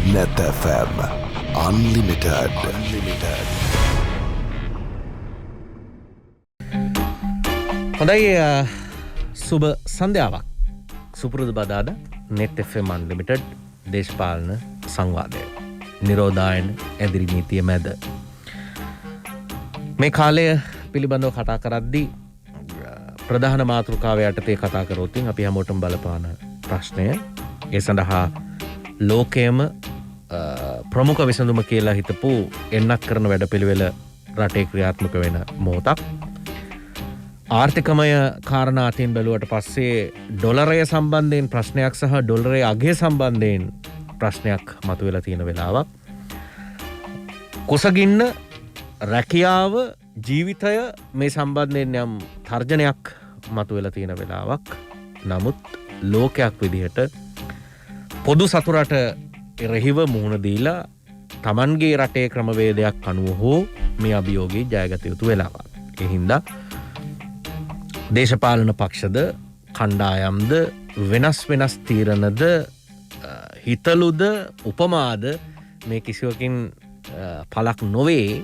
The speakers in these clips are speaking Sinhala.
Net FM Unlimited. හොඳයි සුබ සන්ධ්‍යාවක් සුපුරුදු බදාද Net FM Unlimited දේශපාලන සංවාදය නිරෝධායන ඇදිරි නීතිය මැද මේ කාලය පිළිබඳව කතා කරද්දී ප්‍රධාන මාතෘකාව යටතේ කතා කරොත් අපි හැමෝටම බලපාන ප්‍රශ්නය ඒ සඳහා ලෝකයේම ප්‍රමුඛ විසඳුම කියලා හිතපු එන්නක් කරන වැඩපිළිවෙල රටේ ක්‍රියාත්මක වෙන මොහොතක් ආර්ථිකමය කාරණා අතින් බැලුවට පස්සේ ඩොලරය සම්බන්ධයෙන් ප්‍රශ්නයක් සහ ඩොලරයේ අගය සම්බන්ධයෙන් ප්‍රශ්නයක් මතුවලා තියෙන වෙලාවක් කුසගින්න රැකියාව ජීවිතය මේ සම්බන්ධයෙන් යම් තර්ජනයක් මතුවලා තියෙන වෙලාවක් නමුත් ලෝකයක් විදිහට පොදු සතුරට එරෙහිව මුහුණ දීලා Tamanගේ රටේ ක්‍රමවේදයක් අනුව හෝ මේ අභියෝගය ජයගත යුතු වෙලාවක්. ඒ හින්දා දේශපාලන පක්ෂද කණ්ඩායම්ද වෙනස් තීරණද හිතලුද උපමාද මේ කිසිවකින් පළක් නොවේ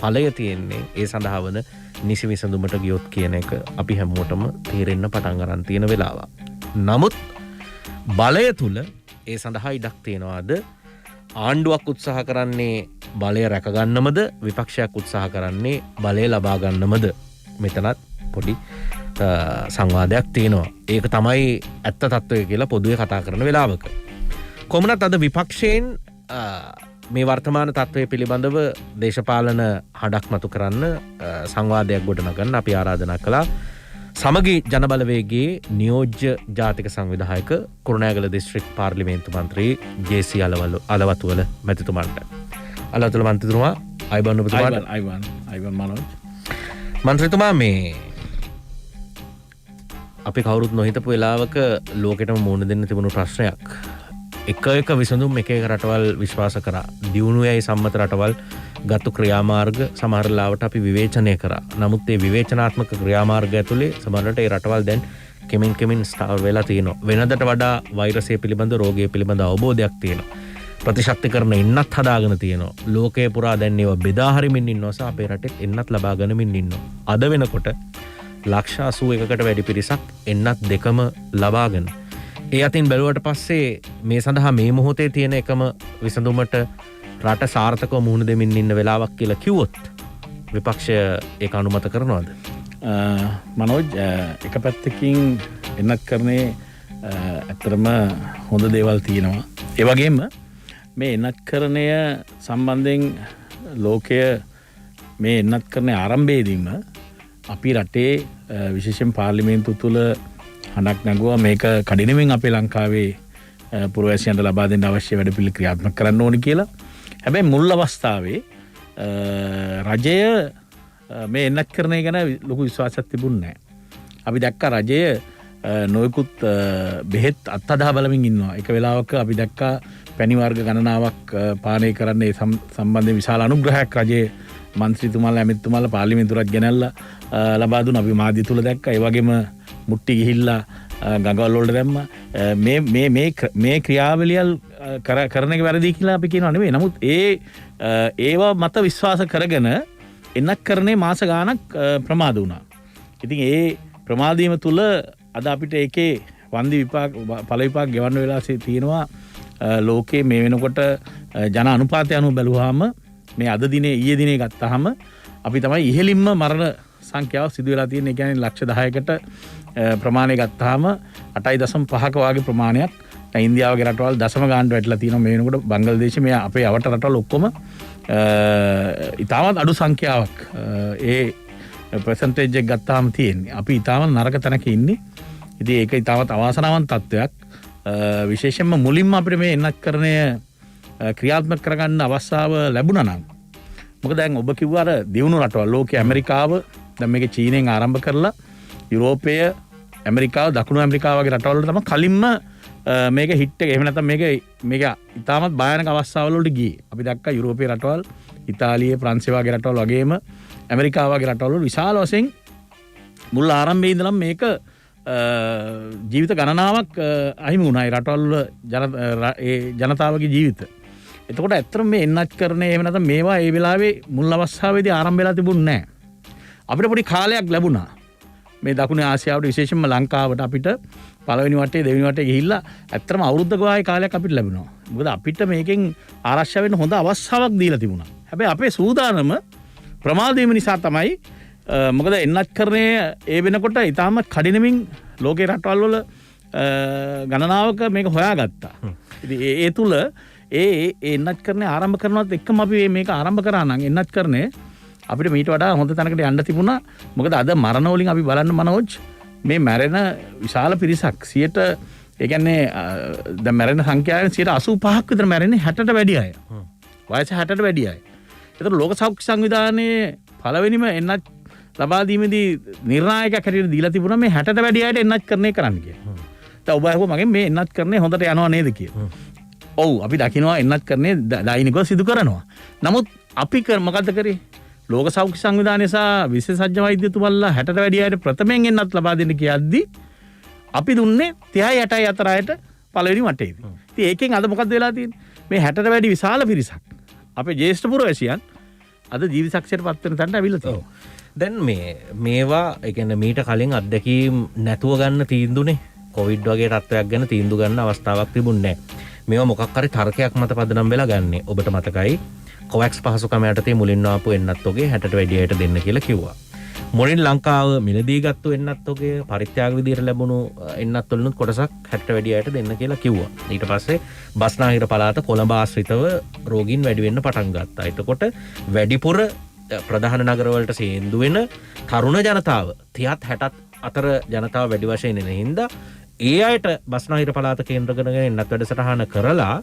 ඵලය තියෙන්නේ ඒ සඳහා වන නිසි විසඳුමට ගියොත් කියන එක අපි හැමෝටම තේරෙන්න පටන් ගන්න තියෙන වෙලාවක්. නමුත් බලය තුල ඒ සඳහා ඉඩක් තියනවාද ආණ්ඩුවක් උත්සාහ කරන්නේ බලය රැකගන්නමද විපක්ෂයක් උත්සාහ කරන්නේ බලය ලබා ගන්නමද මෙතනත් පොඩි සංවාදයක් තියෙනවා. ඒක තමයි ඇත්ත තත්ත්වය කියලා පොදුවේ කතා කරන වෙලාවක. කොමුණත් අද විපක්ෂයෙන් මේ වර්තමාන තත්ත්වය පිළිබඳව දේශපාලන හඩක් මතු කරන්න සංවාදයක් ගොඩනගන්න අපි ආරාධනා කළා. සමගි ජනබලවේගයේ නියෝජ්‍ය ජාතික සංවිධායක කුරුණෑගල දිස්ත්‍රික් පාර්ලිමේන්තු මන්ත්‍රී ජේ.සී. අලවතුවල මැතිතුමන්ට. අලවතුවල මන්ත්‍රීතුමා අයිබෝන් ඔබතුමාට. අයිබෝන් මනෝජ්. මන්ත්‍රීතුමා මේ අපි කවුරුත් නොහිතපු වෙලාවක ලෝකෙටම මුහුණ දෙන්න තිබුණු ප්‍රශ්නයක් එක විසඳුම් එක රටවල් විශ්වාස කරා. දියුණුවයි සම්මත රටවල් ගත්තු ක්‍රියාමාර්ග සමහර ලාවට අපි විවේචනය කරා. නමුත් මේ විවේචනාත්මක ක්‍රියාමාර්ග ඇතුලේ සමහරට ඒ රටවල් දැන් කෙමින් ස්ථාවර වෙලා තියෙනවා. වෙනදට වඩා වෛරසය පිළිබඳ රෝගය පිළිබඳ අවබෝධයක් තියෙනවා. ප්‍රතිශක්ති කරන එන්නත් හදාගෙන තියෙනවා. ලෝකයේ පුරා දැන් ඒවා බෙදා හරිමින් ඉන්නවා සහ අපේ රටෙත් එන්නත් ලබා ගනිමින් ඉන්නවා. අද වෙනකොට ලක්ෂ 81කට වැඩි පිරිසක් එන්නත් දෙකම ලබාගෙන ඒ අතින් බැලුවට පස්සේ මේ සඳහා මේ මොහොතේ තියෙන එකම විසඳුමට රට සාර්ථකව මුහුණ දෙමින් ඉන්න වෙලාවක් කියලා කිව්වොත් විපක්ෂය ඒක අනුමත කරනවද? මනෝජ් එක පැත්තකින් එන්නත් කරන්නේ ඇත්තටම හොඳ දේවල් තියෙනවා. ඒ වගේම මේ එන්නත් කරණය සම්බන්ධයෙන් ලෝකය මේ එන්නත් කරන්නේ ආරම්භයේදීම අපි රටේ විශේෂයෙන් පාර්ලිමේන්තු තුල හඬක් නැගුවා මේක කඩිනමින් අපේ ලංකාවේ පුරවැසියන්ට ලබා දෙන්න අවශ්‍ය වැඩපිළිවෙල ක්‍රියාත්මක කරන්න ඕනි කියලා. හැබැයි මුල් අවස්ථාවේ රජය මේ එන්නත් කරණය ගැන ලොකු විශ්වාසයක් තිබුණේ නැහැ. අපි දැක්කා රජය නොයෙකුත් බෙහෙත් අත්අදා බලමින් ඉන්නවා. එක වෙලාවක අපි දැක්කා පැණි වර්ග ගණනාවක් පානය කරන්න ඒ සම්බන්ධයෙන් විශාල අනුග්‍රහයක් රජයේ මන්ත්‍රීතුමාලා ඇමතිතුමාලා පාර්ලිමේන්තුවට ගෙනල්ලා ලබා දුන්නා. අපි මාධ්‍ය තුල දැක්කා. ඒ වගේම මුට්ටි ගිහිල්ලා ගඟවල් වලට දැම්මා. මේ ක්‍රියාවලියල් කරන එක වැරදි කියලා අපි කියනවා නෙවෙයි. නමුත් ඒවා මත විශ්වාස කරගෙන එන්නත් කරන්නේ මාස ගාණක් ප්‍රමාද වුණා. ඉතින් ඒ ප්‍රමාදීම තුල අද අපිට ඒකේ වන්දි විපාක ඵල විපාක ගෙවන්න වෙලා තියෙනවා. ලෝකේ මේ වෙනකොට ජන අනුපාතය අනුව බැලුවාම මේ අද දිනේ ඊයේ දිනේ ගත්තාම අපි තමයි ඉහළින්ම මරණ සංඛ්‍යාව සිදු වෙලා තියෙන. ඒ කියන්නේ ලක්ෂ 10කට ප්‍රමාණය ගත්තාම 8.5ක වගේ ප්‍රමාණයක්. දැන් ඉන්දියාවගේ රටවල් දශම ගානට වැටලා තියෙනවා. මේ වෙනකොට බංග්ලාදේශ මේ අපේ අවට රටවල් ඔක්කොම ඉතාමත් අඩු සංඛ්‍යාවක් ඒ පර්සන්ටේජ් එක ගත්තාම තියෙන්නේ. අපි ඉතාමත් නරක තැනක ඉන්නේ. ඉතින් ඒක ඉතාමත් අවාසනාවන්ත තත්ත්වයක්. විශේෂයෙන්ම මුලින්ම අපිට මේ එන්නත් කරණය ක්‍රියාත්මක කරගන්න අවස්ථාව ලැබුණා නම් මොකද දැන් ඔබ කිව්වා අර දියුණු රටවල් ලෝකයේ ඇමරිකාව දැන් මේක චීනෙන් ආරම්භ කරලා යුරෝපය ඇමරිකාව දකුණු ඇමරිකාව වගේ රටවල් වල තමයි කලින්ම මේක හිට් එක. එහෙම නැත්නම් මේක ඉතාමත් භයානක අවස්ථාවල වලට ගියේ. අපි දැක්කා යුරෝපීය රටවල් ඉතාලියේ ප්‍රංශය වගේ රටවල් වගේම ඇමරිකාව වගේ රටවල් වල විශාල වශයෙන් මුල් ආරම්භයේ ඉඳලම මේක ජීවිත ගණනාවක් අහිමි වුණා. ඒ රටවල් වල ජනතාවගේ ජීවිත. එතකොට ඇත්තටම මේ එන්නත් කරන්නේ එහෙම නැත්නම් මේවා ඒ වෙලාවේ මුල් අවස්ථාවේදී ආරම්භ වෙලා තිබුණේ නැහැ. අපිට පොඩි කාලයක් ලැබුණා. මේ දකුණේ ආසියාවට විශේෂයෙන්ම ලංකාවට අපිට පළවෙනි වටේ දෙවෙනි වටේ ගිහිල්ලා ඇත්තටම අවුරුද්දක වාගේ කාලයක් අපිට ලැබුණා. මොකද අපිට මේකෙන් ආරක්ෂා වෙන්න හොඳ අවස්ථාවක් දීලා තිබුණා. හැබැයි අපේ සූදානම ප්‍රමාද වීම නිසා තමයි මොකද එන්නත් කරන්නේ ඒ වෙනකොට ඊටාම කඩිනමින් ලෝකේ රටවල් වල ගණනාවක මේක හොයාගත්තා. ඉතින් ඒ තුල ඒ එන්නත් කරන්නේ ආරම්භ කරනවත් එක්කම අපි මේක ආරම්භ කරා නම් එන්නත් කරන්නේ අපිට මීට වඩා හොඳ තැනකට යන්න තිබුණා. මොකද අද මරණ වලින් අපි බලන්න මනෝජ් මේ මැරෙන විශාල පිරිසක් 100ට ඒ කියන්නේ දැන් මැරෙන සංඛ්‍යාවෙන් 85ක් විතර මැරෙන්නේ 60ට වැඩි අය. වයස 60ට වැඩි අය. ඒතර ලෝක සෞඛ්‍ය සංවිධානයේ පළවෙනිම එන්නත් ලබා දීමේදී නිර්ණායකයක් හැටියට දීලා තිබුණා මේ 60ට වැඩි අයට එන්නත් කරන්නේ කරන්න කියලා. දැන් ඔබ අහුව මගෙන් මේ එන්නත් කරන්නේ හොඳට යනවා නේද කියලා. ඔව් අපි දකිනවා එන්නත් කරන්නේ දෛනිකව සිදු කරනවා. නමුත් අපි මොකද්ද කරේ? ලෝක සෞඛ්‍ය සංවිධානය සහ විශේෂඥ වෛද්‍යතුමල්ලා 60ට වැඩි අයට ප්‍රථමයෙන් එන්නත් ලබා දෙන්න කියද්දී අපි දුන්නේ 30යි 60යි අතර අයට පළවෙනි වටේදී. ඉතින් ඒකෙන් අද මොකද්ද වෙලා තියෙන්නේ? මේ 60ට වැඩි විශාල පිරිසක් අපේ ජ්‍යෙෂ්ඨ පුරවැසියන් අද ජීවිත සාක්ෂියට පත් වෙන තැනට අවිල්ලා තියෙනවා. දැන් මේවා ඒ කියන්නේ මීට කලින් අත්දැකීම් නැතුව ගන්න තීන්දුවනේ. කොවිඩ් වගේ තත්ත්වයක් ගැන තීන්දුව ගන්න අවස්ථාවක් තිබුණේ නැහැ. මේවා මොකක් හරි තර්කයක් මත පදනම් වෙලා ගන්නෙ. ඔබට මතකයි කොවැක්ස් පහසුකම යටතේ මුලින්ම ආපු එන්නත් ඔගේ 60ට වැඩි අයට දෙන්න කියලා කිව්වා. මුලින් ලංකාව මිලදී ගත්තු එන්නත් ඔගේ පරිත්‍යාග විදියට ලැබුණු එන්නත් වලිනුත් කොටසක් 60ට වැඩි අයට දෙන්න කියලා කිව්වා. ඊට පස්සේ බස්නාහිර පළාත කොළඹ ආශ්‍රිතව රෝගීන් වැඩි වෙන්න පටන් ගත්තා. එතකොට වැඩිපුර ප්‍රධාන නගරවලට සේන්දු වෙන තරුණ ජනතාව 30ත් 60ත් අතර ජනතාව වැඩි වශයෙන් එන හින්දා ඒ අයට බස්නාහිර පළාත කේන්ද්‍ර කරගෙන එන්නත් වැඩසටහන කරලා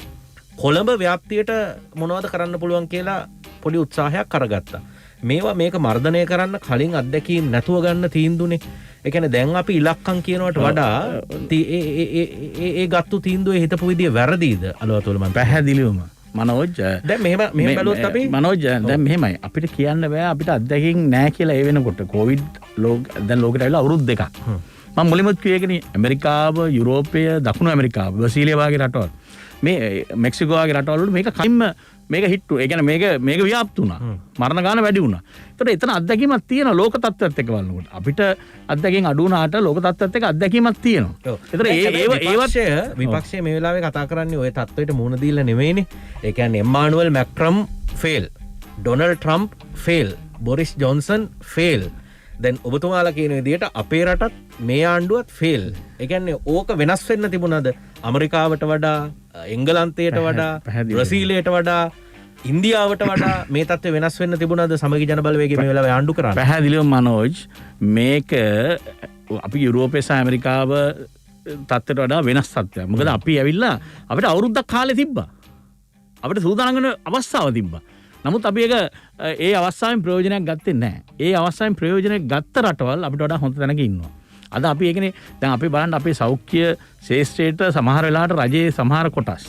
කොළඹ ව්‍යාප්තියට මොනවද කරන්න පුළුවන් කියලා පොඩි උත්සාහයක් කරගත්තා. මේවා මේක මර්ධනය කරන්න කලින් අත්දැකීම් නැතුව ගන්න තීන්දුවනේ. ඒ කියන්නේ දැන් අපි ඉලක්කම් කියනවට වඩා ඒ ගත්තු තීන්දුවේ හිතපු විදිය වැරදිද? අලවතුල මම පැහැදිලිවම මනෝජ් දැන් මෙහෙම බැලුවොත් අපි මනෝජ් දැන් මෙහෙමයි අපිට කියන්න බෑ අපිට අත්දැකීම් නැහැ කියලා ඒ වෙනකොට කොවිඩ් දැන් ලෝකෙට ඇවිල්ලා අවුරුදු දෙකක්. මම මුලින්ම කිව්වේකනේ ඇමරිකාව, යුරෝපය, දකුණු ඇමරිකාව, බ්‍රසීලිය වගේ රටවල් මේ මෙක්සිකෝ වගේ රටවල් වල මේක කලින්ම මේක හිට්ටු. ඒ කියන්නේ මේක ව්‍යාප්ත වුණා. මරණ ගාන වැඩි වුණා. ඒතකොට එතන අත්දැකීමක් තියෙනවා ලෝක තත්ත්වයට එක්ක බලනකොට. අපිට අත්දැකීම් අඩු වුණාට ලෝක තත්ත්වයට එක්ක අත්දැකීමක් තියෙනවා. ඒතකොට විපක්ෂය මේ වෙලාවේ කතා කරන්නේ ওই තත්ත්වයට මුහුණ දීලා නෙමෙයිනේ. ඒ කියන්නේ Emmanuel Macron fail, Donald Trump fail, Boris Johnson fail. දැන් ඔබතුමාලා කියන විදිහට අපේ රටත් මේ ආණ්ඩුවත් ෆේල්. ඒ කියන්නේ ඕක වෙනස් වෙන්න තිබුණාද? ඇමරිකාවට වඩා, එංගලන්තයට වඩා, බ්‍රසීලයට වඩා, ඉන්දියාවට වඩා මේ තත්ත්වය වෙනස් වෙන්න තිබුණාද සමගි ජන බලවේගය මේ වෙලාවේ ආණ්ඩු කරන්නේ? පැහැදිලිව මනෝජ් මේක අපි යුරෝපය සහ ඇමරිකාව තත්ත්වයට වඩා වෙනස් තත්ත්වයක්. මොකද අපි ඇවිල්ලා අපිට අවුරුද්දක් කාලේ තිබ්බා. අපිට සූදානම් වෙන අවස්ථාව තිබ්බා. නමුත් අපි ඒ අවස්ථාවෙන් ප්‍රයෝජනයක් ගත්තේ නැහැ. ඒ අවස්ථාවෙන් ප්‍රයෝජනයක් ගත්ත රටවල් අපිට වඩා හොඳ තැනක ඉන්නවා. අද අපි ඒකනේ දැන් අපි බලන්න අපේ සෞඛ්‍ය ශාස්ත්‍රයට සමහර වෙලාවට රජයේ සමහර කොටස්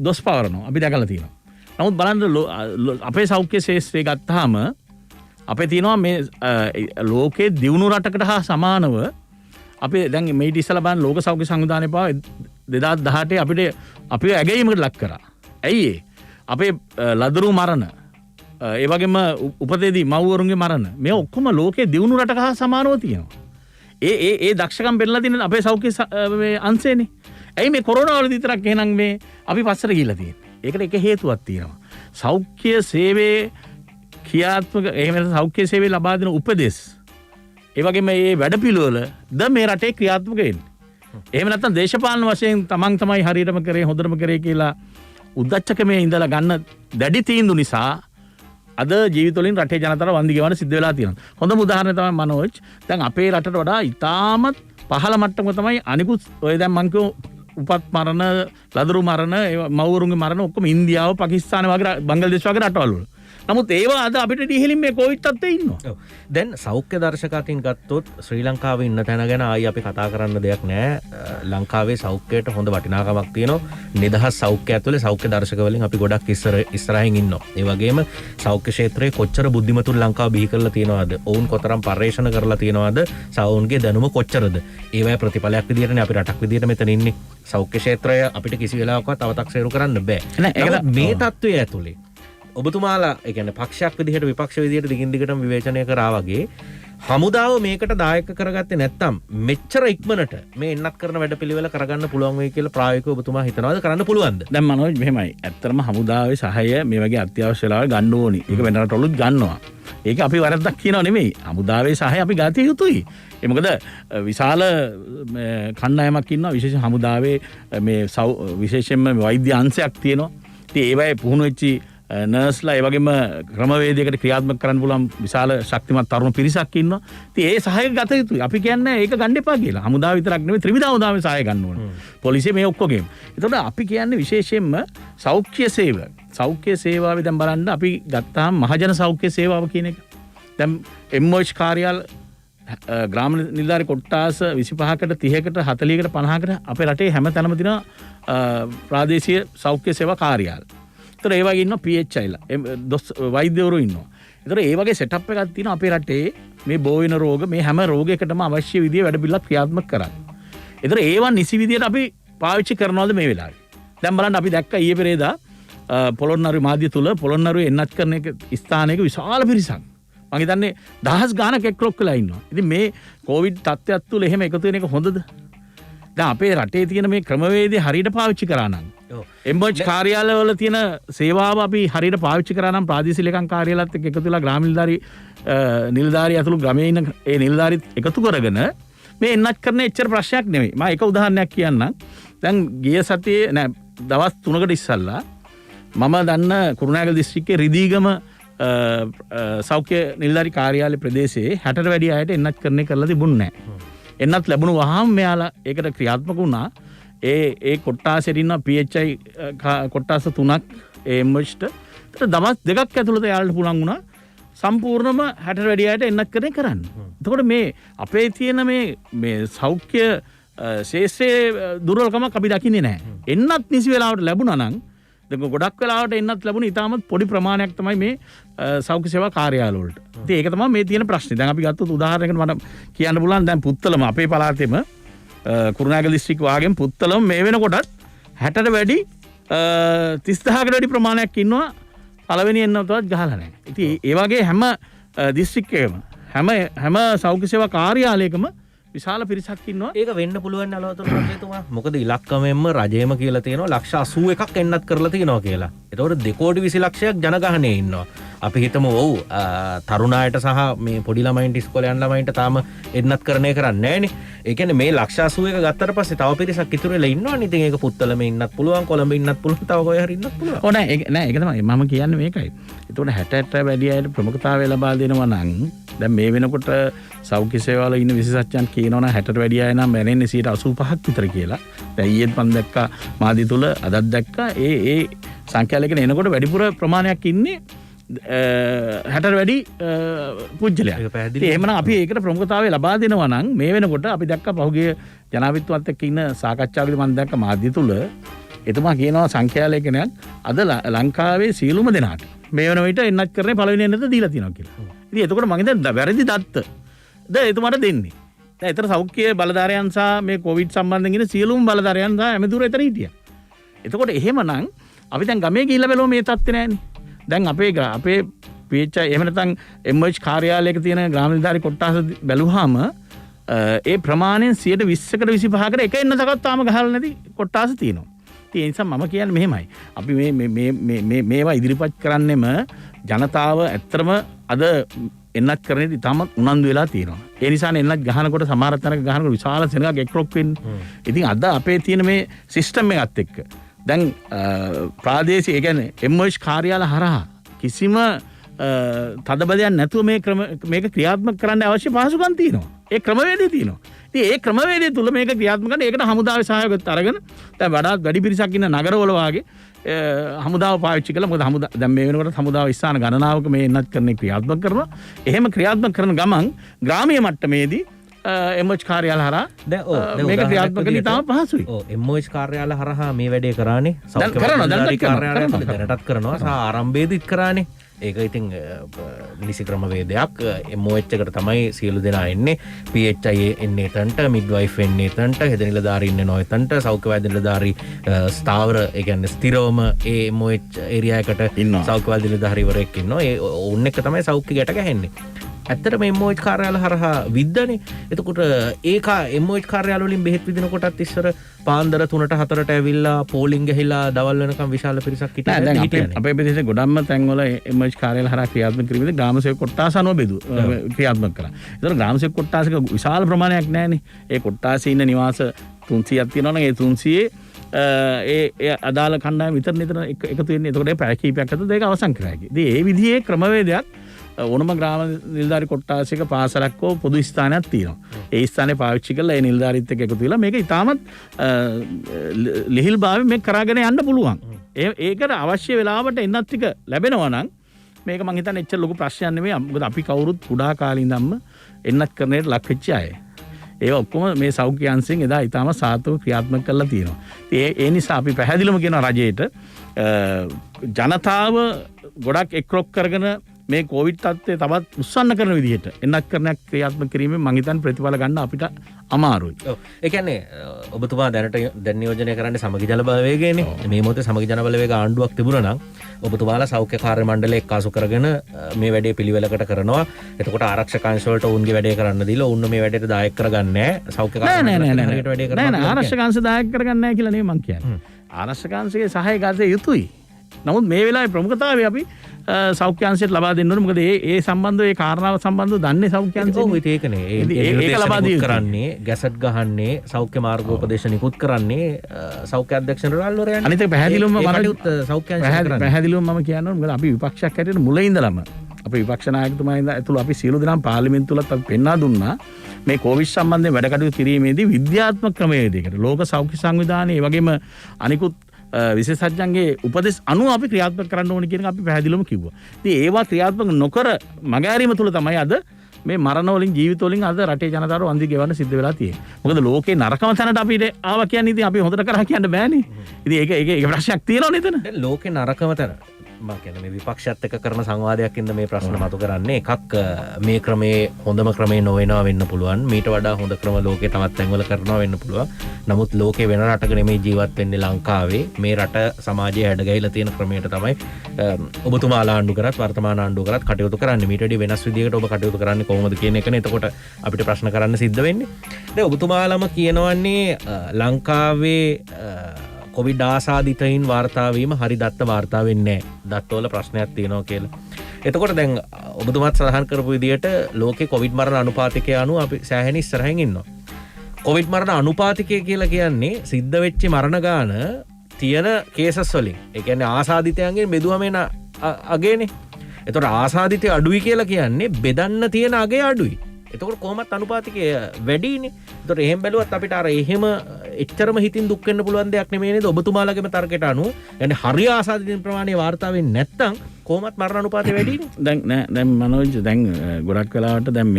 දොස් පවරනවා. අපි දැකලා තියෙනවා. නමුත් බලන්න අපේ සෞඛ්‍ය ශාස්ත්‍රය ගත්තාම අපේ තියෙනවා මේ ලෝකයේ දියුණු රටකට හා සමානව අපි දැන් මේ ඉතිසලා බලන්න ලෝක සෞඛ්‍ය සංවිධානය පාව 2018 අපිව ඇගයීමකට ලක් කරා. ඇයි ඒ? අපේ ලදරු මරණ ඒ වගේම උපතේදී මව්වරුන්ගේ මරණ මේ ඔක්කොම ලෝකයේ දියුණු රටක හා සමානව තියෙනවා. ඒ දක්ෂකම් පෙන්නලා තියෙන අපේ සෞඛ්‍ය අංශයනේ. ඇයි මේ කොරෝනා වලදී විතරක් එහෙනම් මේ අපි පස්සට ගිහිල්ලා තියෙන්නේ? ඒකට එක හේතුවක් තියෙනවා. සෞඛ්‍ය සේවයේ ක්‍රියාත්මක එහෙම නැත්නම් සෞඛ්‍ය සේවය ලබා දෙන උපදෙස් ඒ වගේම මේ වැඩපිළිවෙල ද මේ රටේ ක්‍රියාත්මක වෙන්නේ. එහෙම නැත්නම් දේශපාලන වශයෙන් තමන් තමයි හරියටම කරේ හොඳටම කරේ කියලා උද්දච්චකමේ ඉඳලා ගන්න දැඩි තීන්දුව නිසා අද ජීවිතවලින් රටේ ජනතාව වන්දි ගෙවන්න සිද්ධ වෙලා තියෙනවා. හොඳම උදාහරණය තමයි මනෝජ්. දැන් අපේ රටට වඩා ඉතාමත් පහළ මට්ටමක තමයි අනිකුත් ඔය දැන් මං කියෝ උපත් මරණ, ලදරු මරණ, මව්වරුන්ගේ මරණ ඔක්කොම ඉන්දියාව, පාකිස්තාන වගේ බංග්ලාදේශ වගේ රටවල් වල. නමුත් ඒවා අද අපිට ඉහළින් මේ කොවිඩ් තත්ත්වයේ ඉන්නවා. දැන් සෞඛ්‍ය දර්ශකයකින් ගත්තොත් ශ්‍රී ලංකාවේ ඉන්න තැන ගැන ආයි අපි කතා කරන්න දෙයක් නැහැ. ලංකාවේ සෞඛ්‍යයට හොඳ වටිනාකමක් තියෙනවා. නිදහස් සෞඛ්‍ය ඇතුලේ සෞඛ්‍ය දර්ශක වලින් අපි ගොඩක් ඉස්සරහින් ඉන්නවා. ඒ වගේම සෞඛ්‍ය ක්ෂේත්‍රයේ කොච්චර බුද්ධිමතුන් ලංකාව බිහි කරලා තියෙනවද? ඔවුන් කොතරම් පර්යේෂණ කරලා තියෙනවද? සවුන්ගේ දැනුම කොච්චරද? ඒවයි ප්‍රතිඵලයක් විදියටනේ අපි රටක් විදියට මෙතන ඉන්නේ. සෞඛ්‍ය ක්ෂේත්‍රය අපිට කිසි වෙලාවකවත් අව탁සේරු කරන්න බෑ. මේ තත්ත්වයේ ඇතුලේ ඔබතුමාලා ඒ කියන්නේ පක්ෂයක් විදිහට විපක්ෂ විදිහට දිගින් දිගටම විවේචනය කරා වගේ හමුදාව මේකට දායක කරගත්තේ නැත්නම් මෙච්චර ඉක්මනට මේ එන්නත් කරන වැඩපිළිවෙල කරගන්න පුළුවන් වෙයි කියලා ප්‍රායෝගිකව ඔබතුමා හිතනවාද කරන්න පුළුවන්ද? දැන් මනෝජ් මෙහෙමයි. ඇත්තටම හමුදාවේ සහාය මේ වගේ අත්‍යවශ්‍ය වෙලාවල් ගන්න ඕනි. ඒක වෙන රටවලුත් ගන්නවා. ඒක අපි වරද්දක් කියනව නෙමෙයි. හමුදාවේ සහාය අපි ගත යුතුයි. ඒ මොකද විශාල කණ්ඩායමක් ඉන්නවා විශේෂ හමුදාවේ මේ විශේෂයෙන්ම වෛද්‍ය අංශයක් තියෙනවා. ඉතින් ඒවයේ පුහුණු වෙච්චි නර්ස්ලා ඒ වගේම ක්‍රමවේදයකට ක්‍රියාත්මක කරන්න පුළුවන් විශාල ශක්තිමත් තරුණ පිරිසක් ඉන්නවා. ඉතින් ඒ සහාය ගත යුතුයි. අපි කියන්නේ ඒක ගන්න එපා කියලා. හමුදාව විතරක් නෙමෙයි ත්‍රිවිධ හමුදාවේ සහාය ගන්න ඕනේ. පොලිසිය මේ ඔක්කොගෙම. එතකොට අපි කියන්නේ විශේෂයෙන්ම සෞඛ්‍ය සේව. සෞඛ්‍ය සේවාවේ දැන් බලන්න අපි ගත්තාම මහජන සෞඛ්‍ය සේවාව කියන එක. දැන් MOH කාර්යාල ග්‍රාම නිලධාරි කොට්ටාස 25කට 30කට 40කට 50කට අපේ රටේ හැම තැනම තියෙන ප්‍රාදේශීය සෞඛ්‍ය සේවා කාර්යාල. ඒතර ඒ වගේ ඉන්නවා PHIලා වෛද්‍යවරු ඉන්නවා. ඒතර ඒ වගේ සෙටප් එකක් තියෙනවා අපේ රටේ මේ බෝ වෙන රෝග මේ හැම රෝගයකටම අවශ්‍ය විදිහේ වැඩ පිළිවෙලක් ක්‍රියාත්මක කරන්න. ඒතර ඒවා නිසි විදිහට අපි පාවිච්චි කරනවද මේ වෙලාවේ? දැන් බලන්න අපි දැක්ක ඊයේ පෙරේදා පොළොන්නරු මාධ්‍ය තුල පොළොන්නරු එන්නත් කරන එක ස්ථානයක විශාල පිරිසක් මම හිතන්නේ දහස් ගාණක් එක්රොක් වෙලා ඉන්නවා. ඉතින් මේ කොවිඩ් තත්ත්වයක් තුල එහෙම එකතු වෙන එක හොඳද? දැන් අපේ රටේ තියෙන මේ ක්‍රමවේදය හරියට පාවිච්චි කරා නම් MOH කාර්යාලවල තියෙන සේවාව අපි හරියට පාවිච්චි කරා නම් ප්‍රාදේශීය ලේකම් කාර්යාලයත් එක්ක එකතු වෙලා ග්‍රාම නිලධාරී ඇතුළු ගමේ ඉන්න ඒ නිලධාරීත් එකතු කරගෙන මේ එන්නත් කරන එච්චර ප්‍රශ්නයක් නෙමෙයි. මම එක උදාහරණයක් කියන්නම්. දැන් ගිය සතියේ නෑ දවස් 3කට ඉස්සල්ලා මම දන්න කුරුණෑගල දිස්ත්‍රික්කයේ රිදීගම සෞඛ්‍ය නිලධාරී කාර්යාලය ප්‍රදේශයේ 60ට වැඩි අයට එන්නත් කරන්නේ කරලා තිබුණේ නැහැ. එන්නත් ලැබුණු වහාම මෙයාලා ඒකට ක්‍රියාත්මක වුණා. ඒ කොට්ටාසෙට ඉන්න PHI කොට්ටාස 3ක් MOHට දවස් 2ක් ඇතුළත යාළුවට පුළුවන් වුණා සම්පූර්ණම 60ට වැඩි අයට එන්නත් කරන්න. එතකොට මේ අපේ තියෙන මේ සෞඛ්‍ය ශේෂ්ත්‍රයේ දුර්වලකමක් අපි දකින්නේ නැහැ. එන්නත් නිසි වෙලාවට ලැබුණා නම් දැන් ගොඩක් වෙලාවට එන්නත් ලැබුණේ ඉතාමත් පොඩි ප්‍රමාණයක් තමයි මේ සෞඛ්‍ය සේවා කාර්යාල වලට. ඉතින් ඒක තමයි මේ තියෙන ප්‍රශ්නේ. දැන් අපි ගත්තොත් උදාහරණයකට මට කියන්න පුළුවන් දැන් පුත්තලම අපේ පළාතේම කුරුණෑගල දිස්ත්‍රික්ක වාගෙම පුත්තලම මේ වෙනකොටත් 60ට වැඩි 30000කට වැඩි ප්‍රමාණයක් ඉන්නවා පළවෙනි එන්නතවත් ගහලා නැහැ. ඉතින් ඒ වගේ හැම දිස්ත්‍රික්කයකම හැම සෞඛ්‍ය සේවා කාර්යාලයකම විශාල පිරිසක් ඉන්නවා. ඒක වෙන්න පුළුවන් නලවතුරු රජතුමා. මොකද ඉලක්කමෙන්ම රජයම කියලා තියෙනවා ලක්ෂ 81ක් එන්නත් කරලා තියෙනවා කියලා. ඒතකොට 2 කෝටි 20 ලක්ෂයක් ජනගහනයේ ඉන්නවා. අපි හිතමු ඔව් තරුණායට සහ මේ පොඩි ළමයින්ට ඉස්කෝලේ යන ළමයින්ට තාම එන්නත් කරන්නේ නැහැනේ. ඒ කියන්නේ මේ ලක්ෂ 81 ගත්තට පස්සේ තව පිරිසක් ඉතුරු වෙලා ඉන්නවනේ. ඉතින් ඒක පුත්තලම ඉන්නත් පුළුවන්, කොළඹ ඉන්නත් පුළුවන්, තව කොහේ හරි ඉන්නත් පුළුවන්. ඕ නෑ ඒක තමයි මම කියන්නේ මේකයි. ඒතකොට 60ට වැඩි අයට ප්‍රමුඛතාවය ලබා දෙනවා නම් දැන් මේ වෙනකොට සෞඛ්‍ය සේවාවල ඉන්න විශේෂඥයන් කියනවා නම් 60ට වැඩි අය නම් මැරෙන්නේ 85ක් විතර කියලා. දැන් ඊයේත් මම දැක්කා මාධ්‍ය තුල අදත් දැක්කා ඒ සංඛ්‍යාලයකින් එනකොට වැඩිපුර ප්‍රමාණයක් ඉන්නේ 60ට වැඩි පුජ්‍යලයක්. ඉතින් එහෙමනම් අපි ඒකට ප්‍රමුඛතාවය ලබා දෙනවා නම් මේ වෙනකොට අපි දැක්කා පහුගිය ජනාධිපතිතුමත් එක්ක ඉන්න සාකච්ඡාවකදී මම දැක්කා මාධ්‍ය තුල එතුමා කියනවා සංඛ්‍යාලයකනයක් අද ලංකාවේ සියලුම දෙනාට මේ වෙන විට එන්නත් කරන්නේ පළවෙනි එන්නත දීලා තියෙනවා කියලා. ඉතින් එතකොට මම හිතන්නේ වැරදි දත්ත ද එතුමාට දෙන්නේ. දැන් ඒතර සෞඛ්‍ය බලධාරයන් සහ මේ කොවිඩ් සම්බන්ධයෙන් ඉන්න සියලුම බලධාරයන් සහ ඇමතිවරු එතන හිටියා. එතකොට එහෙමනම් අපි දැන් ගමේ ගිහිල්ලා බැලුවා මේ තත්ත්වේ නෑනේ. දැන් අපේ PHI එහෙම නැත්නම් MOH කාර්යාලයක තියෙන ග්‍රාම නිලධාරී කොට්ටාස බැලුවාම ඒ ප්‍රමාණයෙන් 120කට 25කට එක එන්නතකත් තාම ගහලා නැති කොට්ටාස තියෙනවා. ඉතින් ඒ නිසා මම කියන්නේ මෙහෙමයි. අපි මේවා ඉදිරිපත් කරන්නෙම ජනතාව ඇත්තටම අද එන්නත් කරන්නේ ඉතාමත් උනන්දු වෙලා තියෙනවා. ඒ නිසානේ එන්නත් ගහනකොට සමහර තැනක ගහනකොට විශාල සෙනඟක් එක්රොක් වෙන්නේ. ඉතින් අද අපේ තියෙන මේ සිස්ටම් එකත් එක්ක දැන් ප්‍රාදේශීය ඒ කියන්නේ MOH කාර්යාල හරහා කිසිම තදබලයක් නැතුව මේක ක්‍රියාත්මක කරන්න අවශ්‍ය පහසුකම් තියෙනවා. ඒ ක්‍රමවේදය තියෙනවා. ඉතින් ඒ ක්‍රමවේදය තුල මේක ක්‍රියාත්මක කරන ඒකට හමුදාවේ සහයෝගයත් අරගෙන දැන් වඩාත් වැඩි පිරිසක් ඉන්න නගරවල වාගේ හමුදාව පාවිච්චි කළා. මොකද හමුදා දැන් මේ වෙනකොට හමුදාව ස්ථාන ගණනාවක මේ එන්නත් කරන්නේ ක්‍රියාත්මක කරනවා. එහෙම ක්‍රියාත්මක කරන ගමන් ග්‍රාමීය මට්ටමේදී MOH කාර්යාල හරහා මේක ක්‍රියාත්මක කරන්න ඉතාම පහසුයි. MOH කාර්යාල හරහා මේ වැඩේ කරානේ. සෞඛ්‍ය කාර්යාලය දැනටත් කරනවා සහ ආරම්භයේදීත් කරානේ. ඒක ඉතින් නිසි ක්‍රමවේදයක්. MOH එකට තමයි සියලු දෙනා එන්නේ. PHI එන්නේ එතනට, මිඩ්වයිෆ් එන්නේ එතනට, හෙද නිලධාරී ඉන්නේ එතනට, සෞඛ්‍ය වෛද්‍ය නිලධාරී ස්ථාවර ඒ කියන්නේ ස්ථිරවම ඒ MOH ඒරියා එකට සෞඛ්‍ය වෛද්‍ය නිලධාරීවරයෙක් ඉන්නවා. ඒ උන් එක තමයි සෞඛ්‍ය ගැට ගැහෙන්නේ. ඇත්තට මේ MOH කාර්යාල හරහා විද්දනේ. එතකොට ඒක MOH කාර්යාල වලින් බෙහෙත් විදිනකොටත් ඉස්සර පාන්දර 3ට 4ට ඇවිල්ලා පෝලිං ගහලා දවල් වෙනකම් විශාල පිරිසක් හිටියා. දැන් අපේ ප්‍රදේශයේ ගොඩක්ම තැන්වල MOH කාර්යාල හරහා ක්‍රියාත්මක කිරීමේදී ග්‍රාම සේවක කොට්ටාස අනුව ක්‍රියාත්මක කරා. ඒතර ග්‍රාම සේවක කොට්ටාසක විශාල ප්‍රමාණයක් නැහැනේ. ඒ කොට්ටාසේ ඉන්න නිවාස 300ක් තියෙනවා නම් ඒ 300 ඒ අදාළ කණ්ඩායම විතර එකතු වෙන්නේ. එතකොට ඒ පැය කිහිපයක් ඇතුළත ඒක අවසන් කරා හැකියි. ඉතින් ඒ විදිහේ ක්‍රමවේදයක් ඕනම ග්‍රාම නිලධාරි කොට්ටාසයක පාසලක් හෝ පොදු ස්ථානයක් තියෙනවා. ඒ ස්ථානේ පාවිච්චි කරලා ඒ නිලධාරීත් එක්ක එකතු වෙලා මේක ඉතාමත් ලිහිල්භාවයෙන් මේක කරගෙන යන්න පුළුවන්. ඒකට අවශ්‍ය වෙලාවට එන්නත් ටික ලැබෙනවා නම් මේක මං හිතන්නේ එච්චර ලොකු ප්‍රශ්නයක් නෙමෙයි. මොකද අපි කවුරුත් කුඩා කාලේ ඉඳන්ම එන්නත් කරන්නට ලක් වෙච්ච අය. ඒ ඔක්කොම මේ සෞඛ්‍ය අංශයෙන් එදා ඉතාම සාර්ථකව ක්‍රියාත්මක කරලා තියෙනවා. ඒ නිසා අපි පැහැදිලිවම කියනවා රජයට ජනතාව ගොඩක් එක්රොක් කරගෙන මේ කොවිඩ් තත්ත්වය තවත් උස්සන්න කරන විදිහට එන්නත් කරනයක් ක්‍රියාත්මක කිරීමෙන් මං හිතන්නේ ප්‍රතිඵල ගන්න අපිට අමාරුයි. ඔව්. ඒ කියන්නේ ඔබතුමා දැන් නියෝජනය කරන්නේ සමගි ජන බලවේගයනේ. මේ මොහොතේ සමගි ජන බලවේග ආණ්ඩුවක් තිබුණා නම් ඔබතුමාලා සෞඛ්‍ය කාර්ය මණ්ඩලය එක්කාසු කරගෙන මේ වැඩේ පිළිවෙලකට කරනවා. එතකොට ආරක්ෂක අංශ වලට ඔවුන්ගේ වැඩේ කරන්න දීලා ඔවුන් මේ වැඩේට දායක කරගන්නේ නැහැ. සෞඛ්‍ය කාර්ය මණ්ඩලයට වැඩේ කරනවා. නෑ ආරක්ෂක අංශ දායක කරගන්නේ නැහැ කියලා නෙමෙයි මං කියන්නේ. ආරක්ෂක අංශයේ සහාය ගත යුතුයි. නමුත් මේ වෙලාවේ ප්‍රමුඛතාවය අපි සෞඛ්‍ය අංශයට ලබා දෙන්න ඕනේ. මොකද ඒ සම්බන්ධව ඒ කාරණාව සම්බන්ධව දන්නේ සෞඛ්‍ය අංශය. ඔව් ඒකනේ. ඒක ලබා දී කරන්නේ ගැසට් ගහන්නේ සෞඛ්‍ය මාර්ගෝපදේශ නිකුත් කරන්නේ සෞඛ්‍ය අධ්‍යක්ෂ රාල්වරයන්. අනිත් එක පැහැදිලිවම සෞඛ්‍ය අංශය කරන්නේ. පැහැදිලිවම මම කියනවා මොකද අපි විපක්ෂයක් හැටියට මුල ඉඳලම අපි විපක්ෂ නායකතුමා ඇතුළු අපි සියලු දෙනාම පාර්ලිමේන්තුවලත් අපි පෙන්වා දුන්නා මේ කොවිඩ් සම්බන්ධයෙන් වැඩ කටයුතු කිරීමේදී විද්‍යාත්මක ක්‍රමවේදයකට ලෝක සෞඛ්‍ය සංවිධානයේ වගේම අනිකුත් විශේෂඥයන්ගේ උපදෙස් අනුව අපි ක්‍රියාත්මක කරන්න ඕනේ කියන එක අපි පැහැදිලිවම කිව්වා. ඉතින් ඒවා ක්‍රියාත්මක නොකර මගහැරීම තුළ තමයි අද මේ මරණ වලින් ජීවිත වලින් අද රටේ ජනතාව වන්දි ගෙවන්න සිද්ධ වෙලා තියෙන්නේ. මොකද ලෝකේ නරකම තැනට අපිට ආවා කියන්නේ ඉතින් අපි හොඳට කරා කියන්න බෑනේ. ඉතින් ඒක ප්‍රශ්නයක් තියෙනවනේ එතන. දැන් ලෝකේ නරකම තැන මම කියන්නේ මේ විපක්ෂයත් එක්ක කරන සංවාදයක් ඉඳ මේ ප්‍රශ්න මතු කරන්නේ. එකක් මේ ක්‍රමේ හොඳම ක්‍රමේ නොවෙනවා වෙන්න පුළුවන්. මීට වඩා හොඳ ක්‍රම ලෝකේ තවත් තැන්වල කරනවා වෙන්න පුළුවන්. නමුත් ලෝකේ වෙන රටක නෙමෙයි ජීවත් වෙන්නේ ලංකාවේ. මේ රට සමාජයේ හැඩගැහිලා තියෙන ක්‍රමයට තමයි ඔබතුමාලා ආණ්ඩු කරත් වර්තමාන ආණ්ඩුව කරත් කටයුතු කරන්නේ. මීට වඩා වෙනස් විදිහකට ඔබ කටයුතු කරන්නේ කොහොමද කියන එකනේ. එතකොට අපිට ප්‍රශ්න කරන්න සිද්ධ වෙන්නේ. දැන් ඔබතුමාලම කියනවන්නේ ලංකාවේ කොවිඩ් ආසාදිතයින් වාර්තාවීම හරි දත්ත වාර්තා වෙන්නේ නැහැ. දත්තවල ප්‍රශ්නයක් තියෙනවා කියලා. එතකොට දැන් ඔබතුමාත් සඳහන් කරපු විදිහට ලෝකේ කොවිඩ් මරණ අනුපාතිකය අනුව අපි සෑහෙන ඉස්සරහින් ඉන්නවා. කොවිඩ් මරණ අනුපාතිකය කියලා කියන්නේ සිද්ධ වෙච්ච මරණ ගාන තියෙන කේසස් වලින්. ඒ කියන්නේ ආසාදිතයන්ගෙන් බෙදුවම එන අගේනේ. එතකොට ආසාදිතය අඩුයි කියලා කියන්නේ බෙදන්න තියෙන අගේ අඩුයි. එතකොට කොහොමත් අනුපාතිකය වැඩිනේ. එතකොට එහෙම බැලුවත් අපිට අර එහෙම එච්චරම හිතින් දුක් වෙන්න පුළුවන් දෙයක් නෙමෙයි නේද ඔබතුමාලගේම තර්කයට අනුව. يعني හරි ආසාදිතින් ප්‍රමාණය වාර්තා වෙන්නේ නැත්නම් කොහොමත් මරණ අනුපාතය වැඩිනේ. දැන් මනෝජ් දැන් ගොඩක් වෙලාවට දැන්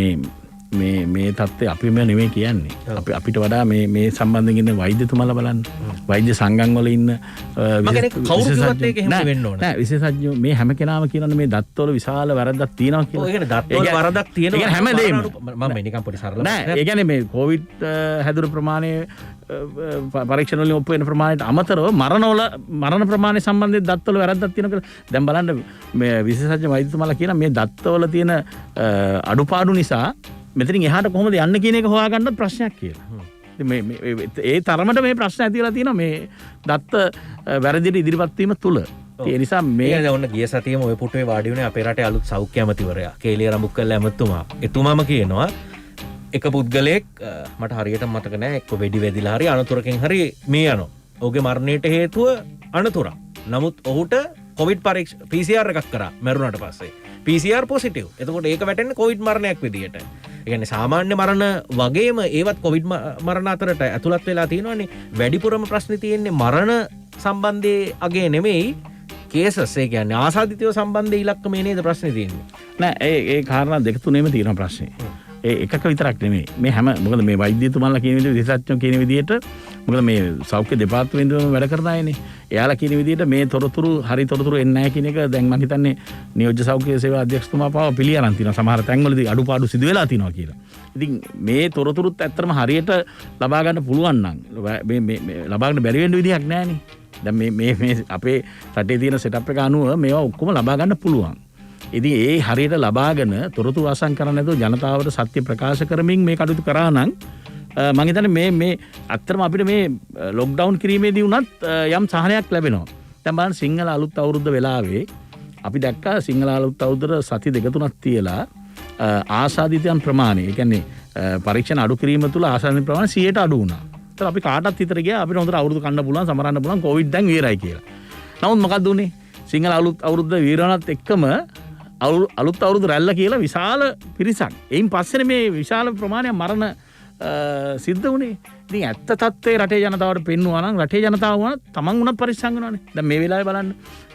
මේ තත්ත්වය අපිම නෙමෙයි කියන්නේ. අපිට වඩා මේ සම්බන්ධයෙන් ඉන්න වෛද්‍යතුමාලා බලන්න. වෛද්‍ය සංගම් වල ඉන්න විශේෂඥයෝ මේ හැම කෙනාම කියනනේ මේ දත්වල විශාල වැරද්දක් තියෙනවා කියලා. ඒ කියන්නේ දත්වල වරදක් තියෙනවා. හැමදේම මම නිකන් පොඩි සරල නෑ. ඒ කියන්නේ මේ කොවිඩ් හැදුණු ප්‍රමාණය පරීක්ෂණ වලින් ඔප්පු වෙන ප්‍රමාණයට අමතරව මරණ ප්‍රමාණය සම්බන්ධයෙන් දත්වල වැරද්දක් තියෙනවා කියලා. දැන් බලන්න මේ විශේෂඥ වෛද්‍යතුමාලා කියන මේ දත්වල තියෙන අඩුපාඩු නිසා මෙතනින් එහාට කොහොමද යන්න කියන එක හොයාගන්නත් ප්‍රශ්නයක් කියලා. ඒ තරමට මේ ප්‍රශ්න ඇති වෙලා තියෙනවා මේ දත්ත වැරදිට ඉදිරිපත් වීම තුල. ඒ නිසා මේ ඔන්න ගිය සතියේම ඔය පුටුවේ වාඩි වුණේ අපේ රටේ අලුත් සෞඛ්‍ය ඇමතිවරයා කේලිය රඹුක්කල්ල ඇමතුමා. එතුමාම කියනවා එක පුද්ගලයෙක් මට හරියට මතක නෑ එක්ක වෙඩි වැදිලා හරි අනතුරකින් හරි මේ යනවා. ඔහුගේ මරණයට හේතුව අනතුරක්. නමුත් ඔහුට කොවිඩ් PCR එකක් කරා මැරුණාට පස්සේ. PCR positive. එතකොට ඒක වැටෙන්නේ කොවිඩ් මරණයක් විදියට. ඒ කියන්නේ සාමාන්‍ය මරණ වගේම ඒවත් කොවිඩ් මරණ අතරට ඇතුළත් වෙලා තියෙනවානේ. වැඩිපුරම ප්‍රශ්නේ තියෙන්නේ මරණ සම්බන්ධයේ අගේ නෙමෙයි කේසස්. ඒ කියන්නේ ආසාදිතයෝ සම්බන්ධ ඉලක්කමේ නේද ප්‍රශ්නේ තියෙන්නේ. නෑ ඒ කාරණා දෙක තුනේම තියෙන ප්‍රශ්නේ. ඒ එකක විතරක් නෙමෙයි. මේ හැම මොකද මේ වෛද්‍යතුමාලා කියන විදිහට විශේෂඥයෝ කියන විදිහට මොකද මේ සෞඛ්‍ය දෙපාර්තමේන්තුවම වැඩ කරන අයනේ. එයාලා කියන විදිහට මේ තොරතුරු හරි තොරතුරු එන්නේ නැහැ කියන එක දැන් මම හිතන්නේ නියෝජ්‍ය සෞඛ්‍ය සේවා අධ්‍යක්ෂතුමා පාව පිළියරන් තියෙනවා. සමහර තැන්වලදී අඩුපාඩු සිදු වෙලා තියෙනවා කියලා. ඉතින් මේ තොරතුරුත් ඇත්තටම හරියට ලබා ගන්න පුළුවන් නම් මේ ලබා ගන්න බැරි වෙන්න විදිහක් නැහැනේ. දැන් මේ අපේ රටේ තියෙන සෙටප් එක අනුව මේවා ඔක්කොම ලබා ගන්න පුළුවන්. ඉතින් ඒ හරියට ලබාගෙන තොරතුරු අසං කරන්නේ නැතුව ජනතාවට සත්‍ය ප්‍රකාශ කරමින් මේ කටයුතු කරා නම් මම හිතන්නේ මේ අත්‍තරම අපිට මේ ලොක්ඩවුන් කිරීමේදී වුණත් යම් සහනයක් ලැබෙනවා. දැන් බලන්න සිංහල අලුත් අවුරුද්ද වෙලාවේ අපි දැක්කා සිංහල අලුත් අවුරුද්දට සති දෙක තුනක් තියලා ආසාදිතයන් ප්‍රමාණය, ඒ කියන්නේ පරීක්ෂණ අඩු කිරීම තුළ ආසාදිත ප්‍රමාණය 100ට අඩු වුණා. ඒතර අපි කාටවත් හිතර ගියා අපිට හොඳට අවුරුදු කන්න පුළුවන්, සමරන්න පුළුවන්, කොවිඩ් දැන් ඉවරයි කියලා. නමුත් මොකක්ද උනේ? සිංහල අලුත් අවුරුද්ද විවරණත් එක්කම අලුත් අවුරුදු රැල්ල කියලා විශාල පිරිසක්. එයින් පස්සේ මේ විශාල ප්‍රමාණයක් මරණ සිද්ධ වුණේ. ඉතින් ඇත්ත තත්ත්වයේ රටේ ජනතාවට පෙන්වුවා නම් රටේ ජනතාව වුණත් තමන් වුණත් පරිස්සම් වෙනවානේ. දැන් මේ වෙලාවේ බලන්න.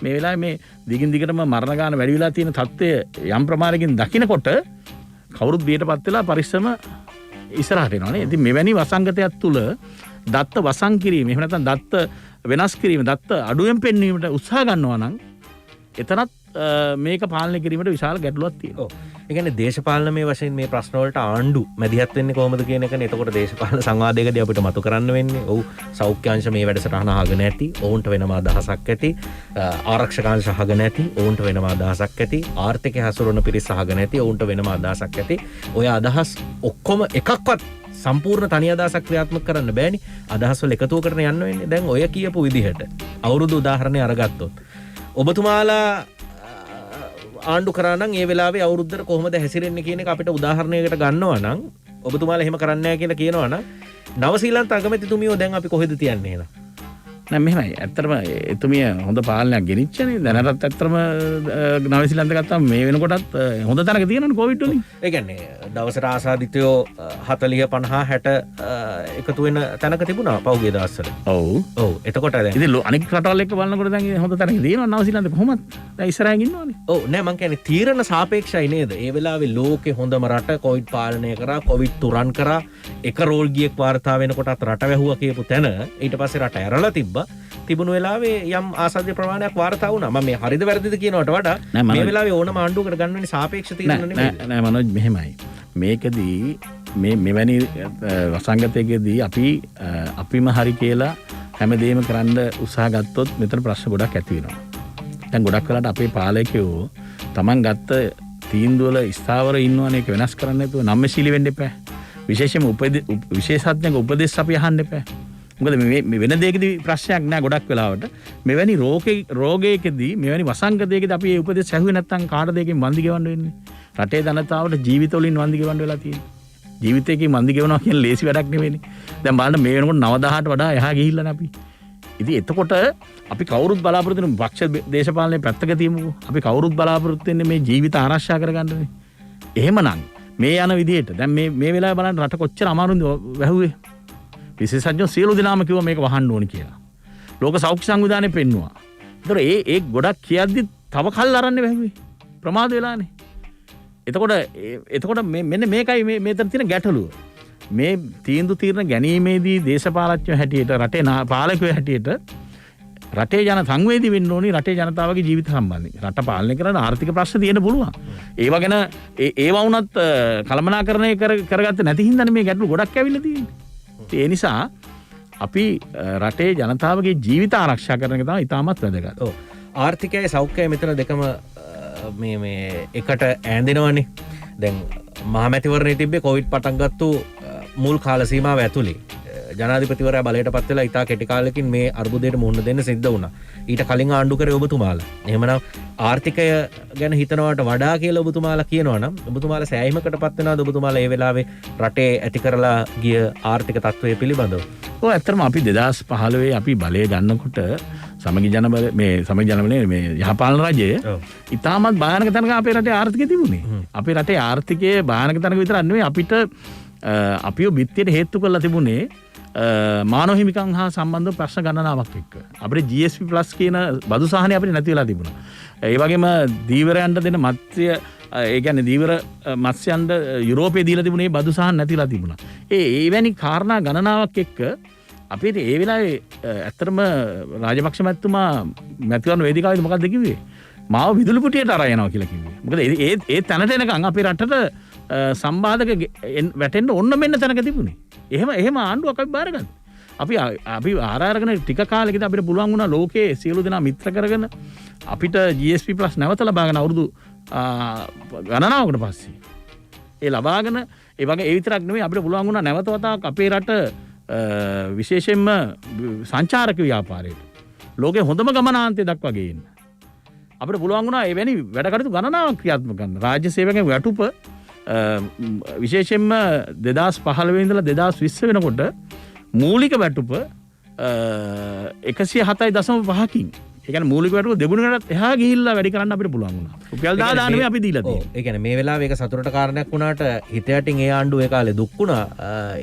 මේ වෙලාවේ මේ දිගින් දිගටම මරණ ගාන වැඩි වෙලා තියෙන තත්ත්වය යම් ප්‍රමාණයකින් දකිනකොට කවුරුත් බියටපත් වෙලා පරිස්සම ඉස්සරහට එනවානේ. ඉතින් මෙවැනි වසංගතයක් තුල දත්ත වසං කිරීම, එහෙම නැත්නම් දත්ත වෙනස් කිරීම, දත්ත අඩුවෙන් පෙන්වීමට උත්සාහ ගන්නවා නම් එතනත් මේක පාලනය කිරීමට විශාල ගැටලුවක් තියෙනවා. ඒ කියන්නේ දේශපාලනමය වශයෙන් මේ ප්‍රශ්න වලට ආණ්ඩු මැදිහත් වෙන්නේ කොහොමද කියන එකනේ. එතකොට දේශපාලන සංවාදයකදී අපිට මතු කරන්න වෙන්නේ. ඔව් සෞඛ්‍ය අංශ මේ වැඩසටහන අහගෙන ඇති, ඔවුන්ට වෙනම අදහසක් ඇති. ආරක්ෂක අංශ අහගෙන ඇති, ඔවුන්ට වෙනම අදහසක් ඇති. ආර්ථිකය හසුරවන පිරිස අහගෙන ඇති, ඔවුන්ට වෙනම අදහසක් ඇති. ඔය අදහස් ඔක්කොම එකක්වත් සම්පූර්ණ තනි අදහසක් ක්‍රියාත්මක කරන්න බෑනේ. අදහස් වල එකතුවකට යන්න වෙන්නේ. දැන් ඔය කියපු විදිහට අවුරුදු උදාහරණයක් අරගත්තොත් ඔබතුමාලා ආණ්ඩු කරා නම් ඒ වෙලාවේ අවුරුද්දට කොහොමද හැසිරෙන්නේ කියන එක අපිට උදාහරණයකට ගන්නවා නම් ඔබතුමාලා එහෙම කරන්නේ නැහැ කියලා කියනවා නම් නවසීලන්ත අගමැතිතුමියෝ දැන් අපි කොහෙද තියන්නේ එහෙනම්? නෑ මෙහෙමයි. ඇත්තටම එතුමිය හොඳ පාලනයක් ගෙනිච්චනේ. දැනටත් ඇත්තටම නවසීලන්ත ගත්තාම මේ වෙනකොටත් හොඳ තැනක තියෙනවනේ කොවිඩ් වලින්. ඒ කියන්නේ දවසට ආසාදිතයෝ 40 50 60 එකතු වෙන තැනක තිබුණා පහුගිය දවස්වල. ඔව්. එතකොට දැන් ඉතින් අනික් රටවල් එක්ක බලනකොට දැන් හොඳ තැනක තියෙනවා නවසීලන්ත කොහොමද? දැන් ඉස්සරහින් ඉන්නවනේ. ඔව් නෑ මං කියන්නේ තීරණ සාපේක්ෂයි නේද? ඒ වෙලාවේ ලෝකේ හොඳම රට කොවිඩ් පාලනය කරා, කොවිඩ් තුරන් කරා, එක රෝගියෙක් වාර්තා වෙනකොටත් රට වැහුවා කියපු තැන ඊට පස්සේ රට ඇරලා තිබුණු වෙලාවේ යම් ආසාද්‍ය ප්‍රමාණයක් වාර්තා වුණා. මම මේ හරිද වැරදිද කියනවට වඩා මේ වෙලාවේ ඕනම ආණ්ඩුවකට ගන්න වෙන්නේ සාපේක්ෂ තීරණ නෙමෙයි. නෑ මනෝජ් මෙහෙමයි. මේකදී මෙවැනි වසංගතයකදී අපිම හරි කියලා හැමදේම කරන්න උත්සාහ ගත්තොත් මෙතන ප්‍රශ්න ගොඩක් ඇති වෙනවා. දැන් ගොඩක් වෙලාට අපේ පාලකයෝ Taman ගත්ත තීන්දුව වල ස්ථාවර ඉන්නවනේ ඒක වෙනස් කරන්න නැතුව නම්මශීලී වෙන්න එපා. විශේෂයෙන්ම විශේෂඥක උපදෙස් අපි අහන්න එපා. මොකද මේ වෙන දෙයකදී ප්‍රශ්නයක් නෑ ගොඩක් වෙලාවට. මෙවැනි රෝගයකදී මෙවැනි වසංගතයකදී අපි මේ උපදෙස් ඇහුවේ නැත්නම් කාටද ඒකෙන් වන්දි ගෙවන්න වෙන්නේ? රටේ ජනතාවට ජීවිතවලින් වන්දි ගෙවන්න වෙලා තියෙන්නේ. ජීවිතයකින් වන්දි ගෙවනවා කියන ලේසි වැඩක් නෙවෙයිනේ. දැන් බලන්න මේ වෙනකොට 9000ට වඩා එහා ගිහිල්ලානේ අපි. ඉතින් එතකොට අපි කවුරුත් බලාපොරොත්තු වෙන පක්ෂ දේශපාලනයේ පැත්තක තියමුකෝ. අපි කවුරුත් බලාපොරොත්තු වෙන්නේ මේ ජීවිත ආරක්ෂා කරගන්නනේ. එහෙමනම් මේ යන විදිහට දැන් මේ වෙලාවේ බලන්න රට කොච්චර අමාරුද වැහුවේ. විශේෂඥයෝ සියලු දෙනාම කිව්වා මේක වහන්න ඕනේ කියලා. ලෝක සෞඛ්‍ය සංවිධානය පෙන්නුවා. ඒතර ඒ ගොඩක් කියද්දි තව කල් අරන්නේ වැහුවේ. ප්‍රමාද වෙලානේ. එතකොට මෙන්න මේකයි මේතර තියෙන ගැටලුව. මේ තීරණ ගැනීමේදී දේශපාලඥයෝ හැටියට රටේ පාලකයෝ හැටියට රටේ ජන සංවේදී වෙන්න ඕනි රටේ ජනතාවගේ ජීවිත සම්බන්ධයෙන්. රට පාලනය කරන ආර්ථික ප්‍රශ්න තියෙන්න පුළුවන්. ඒවා ගැන ඒවා වුණත් කළමනාකරණය කරගත්තේ නැති හින්දානේ මේ ගැටලු ගොඩක් ඇවිල්ලා තියෙන්නේ. ඒ නිසා අපි රටේ ජනතාවගේ ජීවිත ආරක්ෂා කරන එක තමයි ඉතාමත් වැදගත්. ඔව්. ආර්ථිකයයි සෞඛ්‍යයයි මෙතන දෙකම මේ එකට ඈඳෙනවනේ. දැන් මහමැතිවරණයේ තිබ්බේ කොවිඩ් පටන් ගත්තු මුල් කාල සීමාව ඇතුලේ ජනාධිපතිවරයා බලයට පත් වෙලා ඉතා කෙටි කාලෙකින් මේ අර්බුදයට මුහුණ දෙන්න සිද්ධ වුණා. ඊට කලින් ආණ්ඩු කරේ ඔබතුමාලා. එහෙමනම් ආර්ථිකය ගැන හිතනවට වඩා කියලා ඔබතුමාලා කියනවා නම් ඔබතුමාලා සෑහීමකට පත් වෙනවද ඔබතුමාලා ඒ වෙලාවේ රටේ ඇති කරලා ගිය ආර්ථික තත්ත්වය පිළිබඳව? ඔව් ඇත්තටම අපි 2015 අපි බලය ගන්නකොට සමගි ජනබල මේ සමගි ජනබලනේ මේ යහපාලන රජය ඉතාමත් භයානක තැනක අපේ රටේ ආර්ථිකය තිබුණේ. අපේ රටේ ආර්ථිකයේ භයානක තැනක විතරක් නෙවෙයි අපිට අපිව බිත්තියට හේතු කරලා තිබුණේ මානව හිමිකම් හා සම්බන්ධ ප්‍රශ්න ගණනාවක් එක්ක. අපිට GSP+ කියන බදු සහනය අපිට නැති වෙලා තිබුණා. ඒ වගේම දීවරයන්ට දෙන මත්ස්‍ය ඒ කියන්නේ දීවර මත්ස්‍යයන්ට යුරෝපයේ දීලා තිබුණේ බදු සහන නැතිලා තිබුණා. ඒවැනි කාරණා ගණනාවක් එක්ක අපිට ඒ වෙලාවේ ඇත්තටම රාජපක්ෂ මැතිතුමා මැතිවරණ වේදිකාවේදී මොකක්ද කිව්වේ? මාව විදුලි පුටියට අරන් යනවා කියලා කිව්වේ. මොකද ඒ තැනට එනකන් අපේ රටට සම්බාධක වැටෙන්න ඕන්න මෙන්න තැනක තිබුණේ. එහෙම ආණ්ඩුවක් අපි බාරගත්තා. අපි ආරාරගෙන ටික කාලෙකදී අපිට පුළුවන් වුණා ලෝකයේ සියලු දෙනා මිත්‍ර කරගෙන අපිට GSP+ නැවත ලබාගෙන අවුරුදු ගණනාවකට පස්සේ ඒ ලබාගෙන ඒ වගේ ඒ විතරක් නෙවෙයි අපිට පුළුවන් වුණා නැවත වතාවක් අපේ රට විශේෂයෙන්ම සංචාරක ව්‍යාපාරයට ලෝකේ හොඳම ගමනාන්තය දක්වා ගේන්න. අපිට පුළුවන් වුණා එවැනි වැඩ කටයුතු ගණනාවක් ක්‍රියාත්මක කරන්න. රාජ්‍ය සේවකයන් වැටුප විශේෂයෙන්ම 2015 ඉඳලා 2020 වෙනකොට මූලික වැටුප 107.5කින් ඒ කියන්නේ මූලික වැටුප දෙගුණයකට එහා ගිහිල්ලා වැඩි කරන්න අපිට පුළුවන් වුණා. රුපියල් 10000 අපි දීලා තියෙනවා. ඒ කියන්නේ මේ වෙලාවේ ඒක සතුටට කාරණයක් වුණාට හිත යටින් ඒ ආණ්ඩුව ඒ කාලේ දුක් වුණා.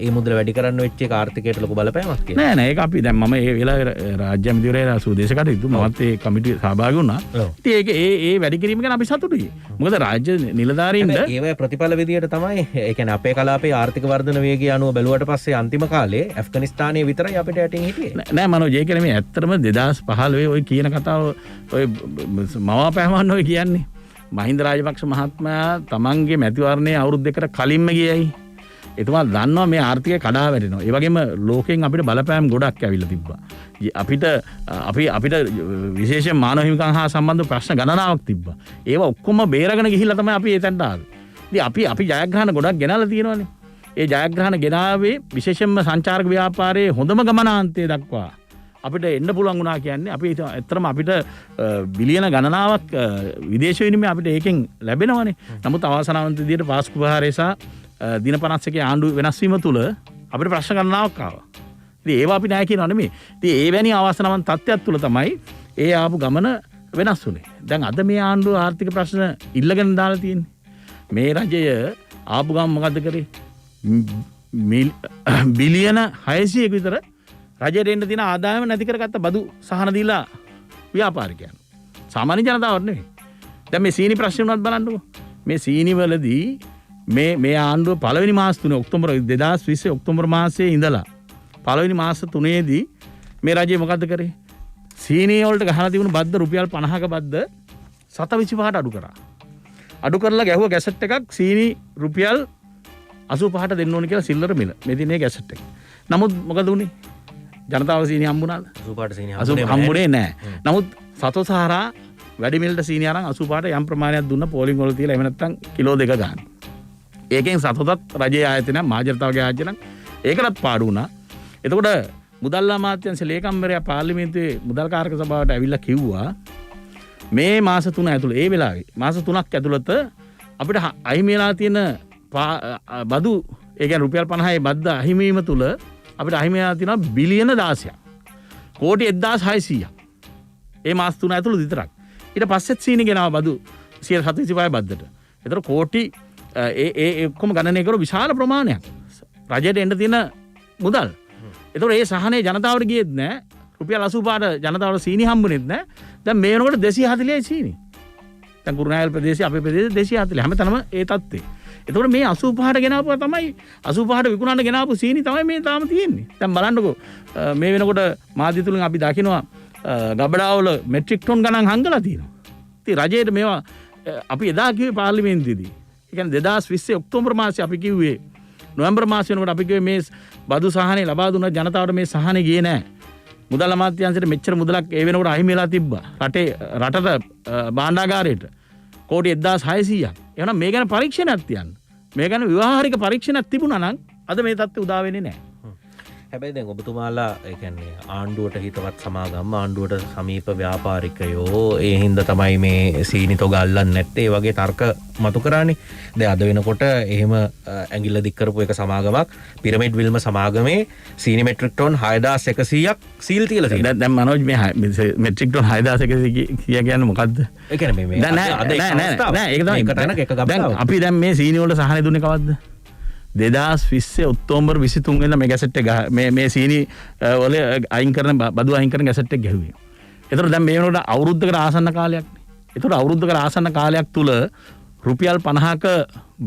ඒ මුදල වැඩි කරන්න වෙච්ච එක ආර්ථිකයට ලොකු බලපෑමක් කියලා. නෑ ඒක අපි දැන් මම ඒ වෙලාවේ රාජ්‍ය අමාත්‍යවරයා සුදේශ කටයුතු මමත් ඒ කමිටුවේ සහභාගී වුණා. ඉතින් ඒක ඒ වැඩි කිරීම ගැන අපි සතුටුයි. මොකද රාජ්‍ය නිලධාරීන්ට ඒවැ ප්‍රතිඵල විදියට තමයි ඒ කියන්නේ අපේ කලාපයේ ආර්ථික වර්ධන වේගය අනුව බැලුවට පස්සේ අන්තිම කාලේ ඇෆ්ගනිස්තානයේ විතරයි අපිට යටින් හිටියේ. නෑ මනෝජ් ඒ කියන්නේ මේ ඇත්තටම 2015 ඔය කියන කතාව ඔය මවාපෑමන්න ඔය කියන්නේ මහින්ද රාජපක්ෂ මහත්මයා තමන්ගේ මැතිවරණයේ අවුරුදු දෙකකට කලින්ම ගියයි. එතුමා දන්නවා මේ ආර්ථිකය කඩා වැටෙනවා. ඒ වගේම ලෝකෙන් අපිට බලපෑම් ගොඩක් ඇවිල්ලා තිබ්බා. අපිට විශේෂයෙන් මානව හිමිකම් හා සම්බන්ධ ප්‍රශ්න ගණනාවක් තිබ්බා. ඒවා ඔක්කොම බේරගෙන ගිහිල්ලා තමයි අපි එතනට ආවේ. ඉතින් අපි ජයග්‍රහණ ගොඩක් ගෙනල්ලා තියෙනවානේ. ඒ ජයග්‍රහණ ගෙනාවේ විශේෂයෙන්ම සංචාරක ව්‍යාපාරයේ හොඳම ගමනාන්තය දක්වා අපිට එන්න පුළුවන් වුණා කියන්නේ අපි ඇත්තටම අපිට බිලියන ගණනාවක් විදේශ විනිමය අපිට ඒකෙන් ලැබෙනවනේ. නමුත් අවාසනාවන්ත විදිහට පාස්කු ප්‍රහාරය සහ දින 51 ආණ්ඩුව වෙනස් වීම තුල අපිට ප්‍රශ්න ගණනාවක් ආවා. ඉතින් ඒවා අපි නෑ කියනවා නෙමෙයි. ඉතින් ඒවැනි අවාසනාවන්ත තත්ත්වයක් තුල තමයි ඒ ආපු ගමන වෙනස් වුනේ. දැන් අද මේ ආණ්ඩුව ආර්ථික ප්‍රශ්න ඉල්ලගෙන දාලා තියෙන්නේ. මේ රජය ආපු ගමන් මොකද්ද කරේ? බිලියන 600ක විතර රජයට එන්න තියෙන ආදායම නැති කරගත්ත බදු සහන දීලා ව්‍යාපාරිකයන්. සාමාන්‍ය ජනතාවට නෙවෙයි. දැන් මේ සීනි ප්‍රශ්නේ උනත් බලන්නකෝ. මේ සීනි වලදී මේ ආණ්ඩුව පළවෙනි මාස 3 ඔක්තෝබර් 2020 ඔක්තෝබර් මාසයේ ඉඳලා පළවෙනි මාස 3ේදී මේ රජය මොකද්ද කරේ? සීනි වලට ගහලා තිබුණු බද්ද රුපියල් 50ක බද්ද 7.25ට අඩු කරා. අඩු කරලා ගැහුව ගැසට් එකක් සීනි රුපියල් 85ට දෙන්න ඕන කියලා සිල්ලර මිල. මේ දිනේ ගැසට් එක. නමුත් මොකද උනේ? ජනතාව සීනි හම්බුණාද? 85ට සීනි හම්බුනේ නැහැ. නමුත් සතෝසහරා වැඩි මිලට සීනි අරන් 85ට යම් ප්‍රමාණයක් දුන්න පෝලිං වල තියලා එහෙම නැත්නම් කිලෝ 2 ගන්න. ඒකෙන් සතොතත් රජයේ ආයතන මාජරතාවගේ ආයතන ඒකටත් පාඩු වුණා. එතකොට මුදල් අමාත්‍යාංශ ලේකම්වරයා පාර්ලිමේන්තුවේ මුදල් කාරක සභාවට ඇවිල්ලා කිව්වා මේ මාස 3 ඇතුළත ඒ වෙලාවේ මාස 3ක් ඇතුළත අපිට අහිමි වෙලා තියෙන බදු ඒ කියන්නේ රුපියල් 50ේ බද්ද අහිමි වීම තුල අපිට අහිමි වෙලා තියෙනවා බිලියන 16ක්. කෝටි 1600ක්. ඒ මාස 3 ඇතුළත විතරක්. ඊට පස්සෙත් සීනි ගෙනාව බදු 175 බද්දට. ඒතර කෝටි ඒ ඔක්කොම ගණනය කරලා විශාල ප්‍රමාණයක් රජයට එන්න තියෙන මුදල්. ඒතකොට ඒ සහනේ ජනතාවට ගියෙත් නැහැ. රුපියල් 85ට ජනතාවට සීනි හම්බුනේත් නැහැ. දැන් මේ වෙනකොට 240යි සීනි. දැන් කුරුණෑගල ප්‍රදේශයේ අපේ ප්‍රදේශයේ 240 හැමතැනම ඒ තත්ත්වේ. එතකොට මේ 85ට ගෙනාපුවා තමයි 85ට විකුණන්න ගෙනාපු සීනි තමයි මේ තාම තියෙන්නේ. දැන් බලන්නකෝ මේ වෙනකොට මාධ්‍ය තුලින් අපි දකිනවා ගබඩාවල මෙට්‍රික් ටොන් ගණන් හංගලා තියෙනවා. ඉතින් රජයට මේවා අපි එදා කිව්වේ පාර්ලිමේන්තුවේදී. ඒ කියන්නේ 2020 ඔක්තෝබර් මාසයේ අපි කිව්වේ නොවැම්බර් මාසයේ වෙනකොට අපි කිව්වේ මේ බදු සහනේ ලබා දුන්න ජනතාවට මේ සහනේ ගියේ නැහැ. මුදල් අමාත්‍යාංශයට මෙච්චර මුදලක් ඒ වෙනකොට අහිමි වෙලා තිබ්බා. රටට භාණ්ඩාගාරයට කෝටි 1600ක්. එහෙනම් මේ ගැන පරීක්ෂණයක් තියන්න. මේ ගැන ව්‍යවහාරික පරීක්ෂණයක් තිබුණා නම් අද මේ තත්ත්වය උදා වෙන්නේ නැහැ. හැබැයි දැන් ඔබතුමාලා ඒ කියන්නේ ආණ්ඩුවට හිතවත් සමාගම් ආණ්ඩුවට සමීප ව්‍යාපාරිකයෝ ඒ හින්දා තමයි මේ සීනි තොග අල්ලන්නේ නැත්තේ වගේ තර්ක මතු කරානේ. දැන් අද වෙනකොට එහෙම ඇඟිල්ල දික් කරපු එක සමාගමක් පිරමිඩ් විල්ම සමාගමේ සීනි මෙට්‍රික් ටන් 6100ක් සීල් තියලා තියෙනවා. දැන් මනෝජ් මේ මෙට්‍රික් ටන් 6100 කියන්නේ මොකද්ද? ඒ කියන්නේ මේ නෑ ඒක තමයි එක තැනක එක ගබඩාවක්. අපි දැන් මේ සීනි වලට සහනේ දුන්නේ කවද්ද? 2020 ඔක්තෝබර් 23 වෙනිදා මේ ගැසට් එක මේ සීනි වල අයින් කරන බදු අයින් කරන ගැසට් එක ගැහුවේ. ඒතර දැන් මේ වෙනකොට අවුරුද්දකට ආසන්න කාලයක් නේ. ඒතර අවුරුද්දකට ආසන්න කාලයක් තුල රුපියල් 50ක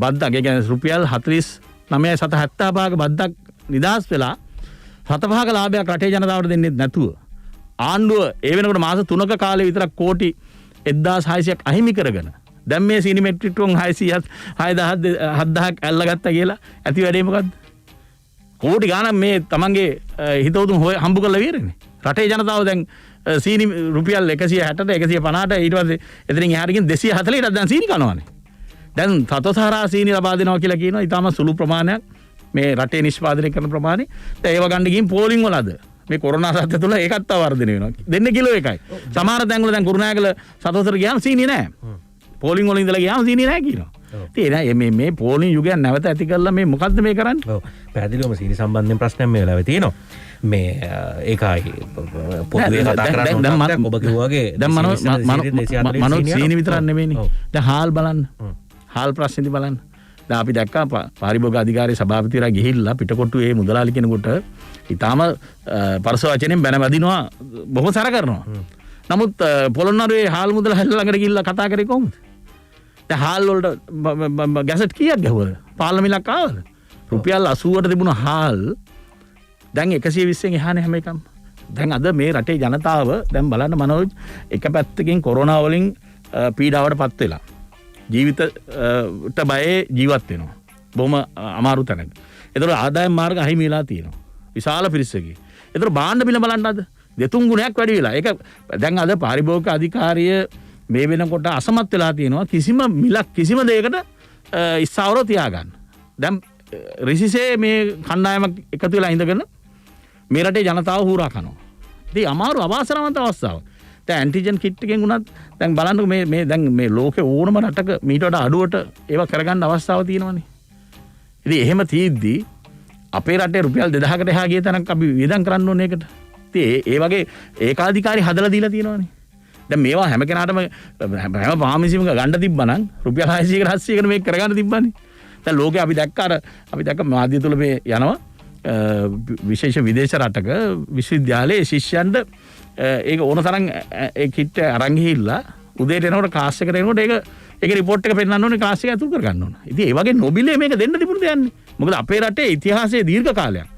බද්දක්, ඒ කියන්නේ රුපියල් 49.75ක බද්දක් නිදහස් වෙලා 7.5ක ලාභයක් රටේ ජනතාවට දෙන්නේ නැතුව ආණ්ඩුව ඒ වෙනකොට මාස 3ක කාලේ විතරක් කෝටි 1600ක් අහිමි කරගෙන දැන් මේ සීනි මෙට්‍රික් ටන් 7000ක් ඇල්ලගත්තා කියලා ඇති වැඩේ මොකද්ද? කෝටි ගාණක් මේ තමන්ගේ හිතවතුන් හම්බ කරලා විරනේ. රටේ ජනතාව දැන් සීනි රුපියල් 160ට 150ට ඊට පස්සේ එතනින් එහාට ගින් 240ට දැන් සීනි කනවානේ. දැන් සතෝසාරා සීනි ලබා දෙනවා කියලා කියනවා. ඊටම සුළු ප්‍රමාණයක් මේ රටේ නිෂ්පාදනය කරන ප්‍රමාණය. දැන් ඒව ගන්න ගින් පෝලිං වලද මේ කොරෝනා සත්‍ය තුල ඒකත් තව වර්ධනය වෙනවා. දෙන්න කිලෝ එකයි. සමහර තැන්වල දැන් කුරුණෑගල සතෝසර ගියාම සීනි නැහැ. පෝලිං වල ඉඳලා ගියාම සීනි නැහැ කියනවා. ඉතින් මේ පෝලිං යුගයක් නැවත ඇති කරලා මේ මොකද්ද මේ කරන්නේ? ඔව්. පැහැදිලිවම සීනි සම්බන්ධයෙන් ප්‍රශ්නයක් මේ වෙලාවේ තියෙනවා. මේ ඒකයි පොදුවේ කතා කරන්නේ ඔබ කිව්වා වගේ දැන් මනෝ සීනි විතරක් නෙමෙයිනේ. දැන් හාල් බලන්න. හාල් ප්‍රශ්නේදී බලන්න. දැන් අපි දැක්කා පාරිභෝගික අධිකාරියේ සභාපතිවරයා ගිහිල්ලා පිටකොට්ටු ඒ මුදලාලි කෙනෙකුට ඊටාම පරස වචනෙන් බැන වදිනවා බොහොම සැර කරනවා. නමුත් පොළොන්නරුවේ හාල් මුදලාලි ළඟට ගිහිල්ලා කතා කරේ කොහොමද? දැන් හාල් වලට ගැසට් කීයක් ගැහුවද? පාර්ලිමේන්තුවක් ආවද? රුපියල් 80ට තිබුණ හාල් දැන් 120න් එහානේ හැම එකම. දැන් අද මේ රටේ ජනතාව දැන් බලන්න මනෝජ් එක පැත්තකින් කොරෝනා වලින් පීඩාවටපත් වෙලා ජීවිතට බයේ ජීවත් වෙනවා. බොහොම අමාරු තැනක. ඒතර ආදායම් මාර්ග අහිමි වෙලා තියෙනවා. විශාල පිරිසකගේ. ඒතර භාණ්ඩ බිල බලන්න අද දෙතුන් ගුණයක් වැඩි වෙලා. ඒක දැන් අද පාරිභෝගික අධිකාරිය මේ වෙනකොට අසමත් වෙලා තියෙනවා කිසිම මිලක් කිසිම දෙයකට ඉස්සාවරව තියාගන්න. දැන් රිසිසේ මේ කණ්ඩායමක් එකතු වෙලා ඉඳගෙන මේ රටේ ජනතාව හූරා කනවා. ඉතින් අමාරු අවාසනාවන්ත අවස්ථාවක්. දැන් ඇන්ටිජන් කිට් එකෙන් උනත් දැන් බලන්නකො මේ දැන් මේ ලෝකේ ඕනම රටක මීට වඩා අඩුවට ඒවා කරගන්න අවස්ථාව තියෙනවනේ. ඉතින් එහෙම තියෙද්දි අපේ රටේ රුපියල් 2000කට එහා ගිය තැනක් අපි වියදම් කරන්න ඕනේ ඒකට. ඉතින් ඒ වගේ ඒකාධිකාරී හදලා දීලා තියෙනවනේ. දැන් මේවා හැම කෙනාටම හැම පාමිසිම ගන්න තිබ්බනම් රුපියල් 600කට 700කට මේක කරගන්න තිබ්බනේ. දැන් ලෝකේ අපි දැක්ක මාධ්‍ය තුල මේ යනවා විශේෂ විදේශ රටක විශ්වවිද්‍යාලයේ ශිෂ්‍යයන්ට ඒක ඕන තරම් ඒ කිට් අරන් ගිහිල්ලා උදේට එනකොට ක්ලාස් එකට එනකොට ඒක රිපෝට් එක පෙන්නන්න ඕනේ ක්ලාස් එක ඇතුල් කරගන්න ඕන. ඉතින් ඒ වගේ නොබිලේ මේක දෙන්න තිබුණ දෙයක් නේ. මොකද අපේ රටේ ඉතිහාසයේ දීර්ඝ කාලයක්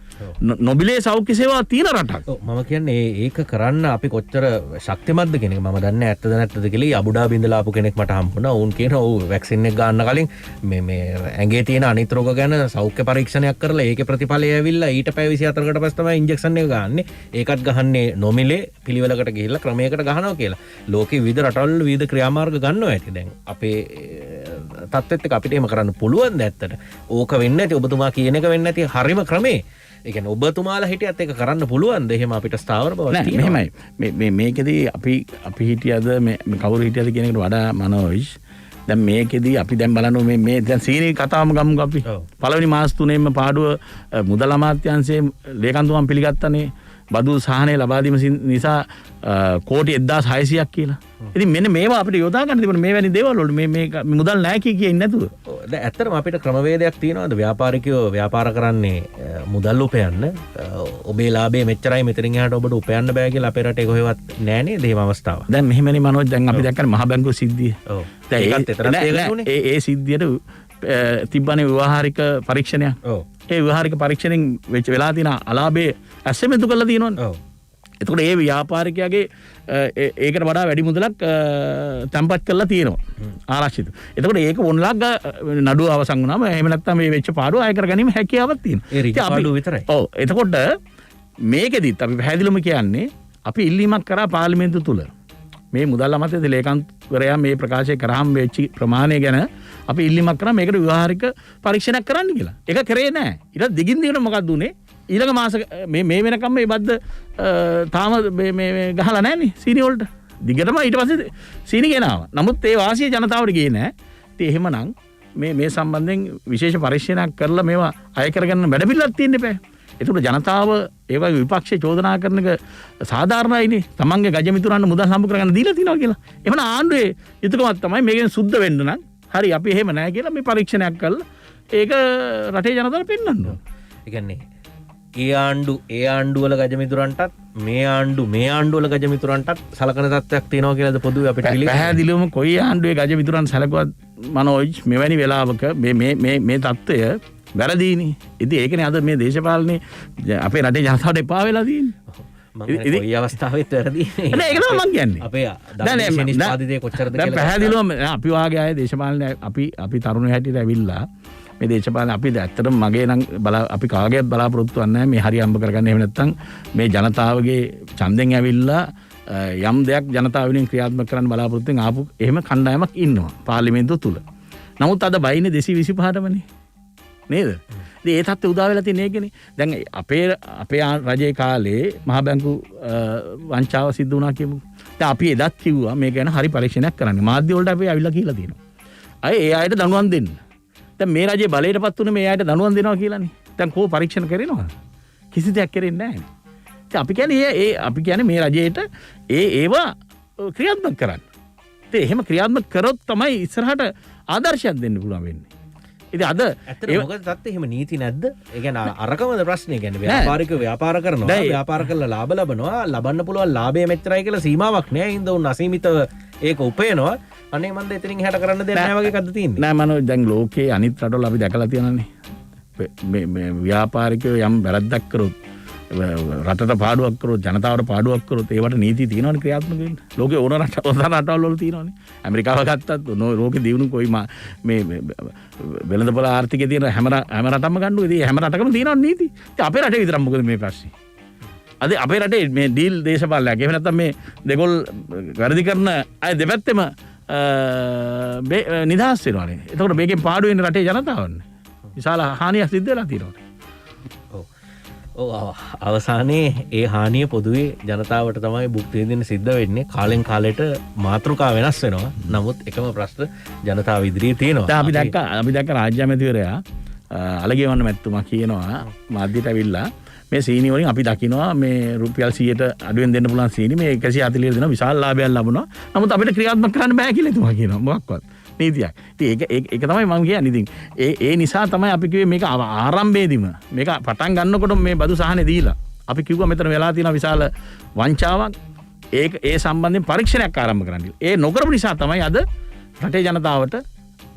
නොබිලේ සෞඛ්‍ය සේවා තියෙන රටක්. මම කියන්නේ ඒක කරන්න අපි කොච්චර ශක්තිමත්ද කියන එක මම දන්නේ ඇත්තද නැත්තද කියලා. අබුඩාබි ඉඳලා ආපු කෙනෙක් මට හම්බුණා. වුන් කියනවා ඔව් වැක්සින් එක ගන්න කලින් මේ ඇඟේ තියෙන අනිත් රෝග ගැන සෞඛ්‍ය පරීක්ෂණයක් කරලා ඒකේ ප්‍රතිඵලය ඇවිල්ලා ඊට පැය 24කට පස්සේ තමයි ඉන්ජෙක්ෂන් එක ගන්නෙ. ඒකත් ගහන්නේ නොමිලේ පිළිවෙලකට ගිහිල්ලා ක්‍රමයකට ගහනවා කියලා. ලෝකේ විවිධ රටවල් විවිධ ක්‍රියාමාර්ග ගන්නවා ඇති. දැන් අපේ තත්ත්වෙත් එක අපිට එහෙම කරන්න පුළුවන් ද ඇත්තට? ඕක වෙන්නේ නැති ඔබතුමා කියන එක වෙන්නේ නැති හරිම ක්‍රමේ. ඒ කියන්නේ ඔබතුමාලා හිටියත් ඒක කරන්න පුළුවන්ද? එහෙම අපිට ස්ථාවර බවක් තියෙනවා. නෑ මෙහෙමයි. මේකෙදී අපි හිටියද මේ කවුරු හිටියද කියන එකට වඩා මනෝජ් දැන් මේකෙදී අපි දැන් බලනවා මේ දැන් සීනි කතාවම ගමුකෝ අපි. පළවෙනි මාස 3ෙම පාඩුව මුදල් අමාත්‍යාංශයේ ලේකම්තුමන් පිළිගත්තනේ බදු සහනය ලබා දීම නිසා කෝටි 1600ක් කියලා. ඉතින් මෙන්න මේවා අපිට යොදා ගන්න තිබුණේ මේ වැනි දේවල් වලට මේ මුදල් නැහැ කියන්නේ නැතුව. දැන් ඇත්තටම අපිට ක්‍රමවේදයක් තියෙනවද ව්‍යාපාරිකයෝ ව්‍යාපාර කරන්නේ මුදල් උපයන්න ඔබේ ලාභය මෙච්චරයි මෙතනින් එහාට ඔබට උපයන්න බෑ කියලා අපේ රටේ කොහෙවත් නැහැ නේද එහෙම අවස්ථාවක්. දැන් මෙහෙමනේ මනෝජ් දැන් අපි දැක්කනේ මහ බැංකුව සිද්ධිය. ඔව්. දැන් ඒකත් එතරම් ඒ සිද්ධියට තිබ්බනේ ව්‍යවහාරික පරීක්ෂණයක්. ඔව්. ඒ ව්‍යවහාරික පරීක්ෂණෙන් වෙලා තියෙන අලාභයේ ඇසෙමෙතු කරලා තියෙනවනේ. ඔව්. එතකොට ඒ ව්‍යාපාරිකයාගේ ඒකට වඩා වැඩි මුදලක් තැන්පත් කරලා තියෙනවා ආරක්ෂිත. එතකොට ඒක වොන්ලක් නඩුව අවසන් වුණාම එහෙම නැත්නම් මේ වෙච්ච පාඩුව අය කරගැනීම හැකියාවක් තියෙනවා. ඒ රිජපාඩුව විතරයි. ඔව්. එතකොට මේකෙදිත් අපි පැහැදිලිවම කියන්නේ අපි ඉල්ලීමක් කරා පාර්ලිමේන්තුව තුල. මේ මුදල් අමාත්‍ය ලේකම්වරයා මේ ප්‍රකාශය කරාම වෙච්ච ප්‍රමාණය ගැන අපි ඉල්ලීමක් කරා මේකට ව්‍යවහාරික පරීක්ෂණයක් කරන්න කියලා. ඒක කරේ නැහැ. ඊට දිගින් දිගට මොකක්ද උනේ? ඊළඟ මාස මේ වෙනකම් මේ බද්ද තාම ගහලා නැන්නේ සීනි වලට. දිගටම ඊට පස්සේ සීනි ගෙනාවා. නමුත් ඒ වාසිය ජනතාවට ගියේ නැහැ. ඉතින් එහෙමනම් මේ සම්බන්ධයෙන් විශේෂ පරීක්ෂණයක් කරලා මේවා අය කරගන්න වැඩ පිළිවෙලක් තියෙන්න බෑ. ඒකට ජනතාව ඒ වගේ විපක්ෂයේ චෝදනා කරන එක සාධාරණයිනේ. තමන්ගේ ගජමිතුරන්ට මුදල් හම්බ කරගන්න දීලා තියනවා කියලා. එහෙමනම් ආණ්ඩුවේ යුතුයකමක් තමයි මේකෙන් සුද්ධ වෙන්න නම් හරි අපි එහෙම නැහැ කියලා මේ පරීක්ෂණයක් කරලා ඒක රටේ ජනතාවට පෙන්වන්න ඕන. ඒ කියන්නේ ඒ ආණ්ඩු වල ගජමිතුරන්ටත් මේ ආණ්ඩු වල ගජමිතුරන්ටත් සලකන තත්ත්වයක් තියෙනවා කියලාද පොදුවේ අපිට පිළිගන්න. පැහැදිලිවම කොයි ආණ්ඩුවේ ගජමිතුරන් සැලකුවත් මනෝජ් මෙවැනි වෙලාවක මේ තත්ත්වය වැරදීනේ. ඉතින් ඒකනේ අද මේ දේශපාලනේ අපේ රටේ ජනතාවට එපා වෙලා තියෙන්නේ. මම කොයි අවස්ථාවෙත් වැරදීනේ. නෑ ඒක තමයි මම කියන්නේ. අපේ දන්නේ නිෂ්පාදිතේ කොච්චරද කියලා. දැන් පැහැදිලිවම අපි වාගේ අය දේශපාලනේ අපි තරුණ හැටියට ඇවිල්ලා මේ දේශපාලන අපි ඇත්තටම මගේ නම් අපි කාගේත් බලාපොරොත්තු වෙන්නේ නැහැ මේ හරි අම්බ කරගන්න. එහෙම නැත්නම් මේ ජනතාවගේ ඡන්දෙන් ඇවිල්ලා යම් දෙයක් ජනතාව වෙනුවෙන් ක්‍රියාත්මක කරන්න බලාපොරොත්තුෙන් ආපු එහෙම කණ්ඩායමක් ඉන්නවා පාර්ලිමේන්තුව තුල. නමුත් අද බයිනේ 225ටමනේ. නේද? ඉතින් ඒ තත්ත්වය උදා වෙලා තියෙන එකනේ. දැන් අපේ රජයේ කාලේ මහ බැංකු වංචාව සිද්ධ වුණා කියමු. දැන් අපි එදත් කිව්වා මේක ගැන හරි පරීක්ෂණයක් කරන්න. මාධ්‍ය වලට අපි ඇවිල්ලා කියලා තියෙනවා. ඒ අයට දඬුවම් දෙන්න. දැන් මේ රජයේ බලයටපත් උනේ මේ අයට දඬුවම් දෙනවා කියලානේ. දැන් කෝ පරීක්ෂණ කරේනවද? කිසි දෙයක් කරෙන්නේ නැහැ. ඉතින් අපි කියන්නේ මේ රජයේට ඒවා ක්‍රියාත්මක කරන්න. ඉතින් එහෙම ක්‍රියාත්මක කරොත් තමයි ඉස්සරහට ආදර්ශයක් දෙන්න පුළුවන් වෙන්නේ. ඉතින් අද ඇත්තට මොකද තත්ත්වය එහෙම නීති නැද්ද? ඒ කියන්නේ අරකමද ප්‍රශ්නේ. කියන්නේ ව්‍යාපාරිකයෝ ව්‍යාපාර කරනවා, ව්යාපාර කරලා ලාභ ලබනවා, ලබන්න පුළුවන් ලාභය මෙච්චරයි කියලා සීමාවක් නැහැ. හින්දා උන් අසීමිතව ඒක උපයනවා. අනේ මන්ද එතනින් හැට කරන්න දෙයක් නැහැ වගේ එකක්ද තියෙන්නේ. නෑ මනෝ දැන් ලෝකේ අනිත් රටවල අපි දැකලා තියෙනනේ. මේ ව්‍යාපාරිකයෝ යම් වැරද්දක් කරොත් රටට පාඩුවක් කරොත් ජනතාවට පාඩුවක් කරොත් ඒවට නීති තියෙනවනේ ක්‍රියාත්මක වෙන්න. ලෝකේ ඕන රටවල් වල තියෙනවනේ. ඇමරිකාව ගත්තත් ලෝකේ දියුණු කොයි මේ වෙළඳපොළ ආර්ථිකයේ තියෙන හැම රටම ගන්නු. ඉතින් හැම රටකම තියෙනවනේ නීති. ඉතින් අපේ රටේ විතරක් මොකද මේ ප්‍රශ්නේ? අද අපේ රටේ මේ ඩීල් දේශපාලනයක්. එහෙම නැත්නම් මේ දෙගොල් වැරදි කරන අය දෙපැත්තෙම නිදහස් වෙනවානේ. එතකොට මේකෙන් පාඩු වෙන රටේ ජනතාවන්නේ. විශාල හානියක් සිද්ධ වෙලා තියෙනවා. අවසානයේ ඒ හානිය පොදුවේ ජනතාවට තමයි භුක්ති විඳින්න සිද්ධ වෙන්නේ. කාලෙන් කාලෙට මාතෘකා වෙනස් වෙනවා. නමුත් එකම ප්‍රශ්න ජනතාව ඉදිරියේ තියෙනවා. දැන් අපි දැක්ක රාජ්‍ය ඇමතිවරයා අලගේවන්න මැතිතුමා කියනවා මාධ්‍යට ඇවිල්ලා මේ සීනි වලින් අපි දකිනවා මේ රුපියල් 100ට අඩුවෙන් දෙන්න පුළුවන් සීනි මේ 140 දෙනවා විශාල ලාභයක් ලබනවා. නමුත් අපිට ක්‍රියාත්මක කරන්න බෑ කියලා එතුමා කියනවා. මොකක්වත් නීතියක්. ඉතින් ඒක තමයි මම කියන්නේ. ඉතින් ඒ නිසා තමයි අපි කිව්වේ මේක ආරම්භයේදීම මේක පටන් ගන්නකොට මේ බදු සහනේ දීලා අපි කිව්වා මෙතන වෙලා තියෙන විශාල වංචාවක්. ඒ සම්බන්ධයෙන් පරීක්ෂණයක් ආරම්භ කරන්න. ඒ නොකරපු නිසා තමයි අද රටේ ජනතාවට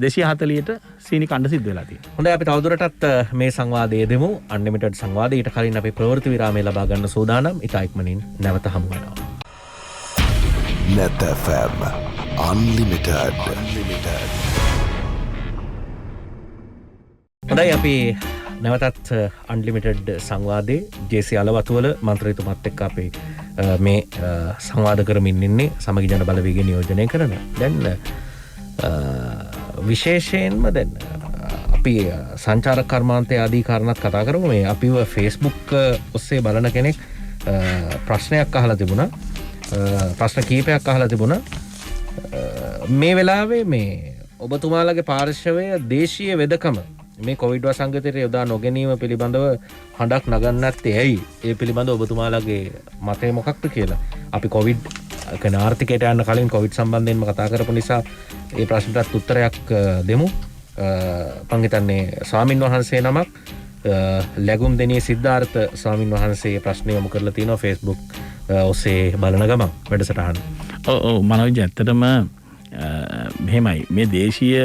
240ට සීනි කණ්ඩ සිද්ධ වෙලා තියෙනවා. හොඳයි අපි තවදුරටත් මේ සංවාදයේ දෙමු. අන්ලිමිටඩ් සංවාදයට කලින් අපි ප්‍රවෘත්ති විරාමය ලබා ගන්න සූදානම්. ඉතා ඉක්මනින් නැවත හමු වෙනවා. Net FM Unlimited. හොඳයි අපි නැවතත් අන්ලිමිටඩ් සංවාදයේ ජේසී අලවතුවල මන්ත්‍රීතුමත් එක්ක අපි මේ සංවාද කරමින් ඉන්නේ සමගි ජන බලවේගය නියෝජනය කරන. දැන් විශේෂයෙන්ම දැන් අපි සංචාරක කර්මාන්තය ආදී කාරණාත් කතා කරමු. මේ අපිව Facebook ඔස්සේ බලන කෙනෙක් ප්‍රශ්නයක් අහලා තිබුණා. ප්‍රශ්න කීපයක් අහලා තිබුණා. මේ වෙලාවේ මේ ඔබතුමාලගේ පාර්ශවය දේශීය වෙදකම මේ කොවිඩ් වසංගතයට යොදා නොගැනීම පිළිබඳව හඬක් නගන්න නැත්තේ ඇයි? ඒ පිළිබඳව ඔබතුමාලගේ මතය මොකක්ද කියලා. අපි කොවිඩ් කියන ආර්ථිකයට යන්න කලින් කොවිඩ් සම්බන්ධයෙන්ම කතා කරපු නිසා ඒ ප්‍රශ්නටත් උත්තරයක් දෙමු. මම හිතන්නේ ස්වාමින් වහන්සේ නමක් ලැබුම් දෙනියේ සිද්ධාර්ථ ස්වාමින් වහන්සේ ප්‍රශ්න යොමු කරලා තිනවා Facebook ඔස්සේ බලන ගමන් වැඩසටහන. ඔව් මනෝජ් ඇත්තටම මෙහෙමයි මේ දේශීය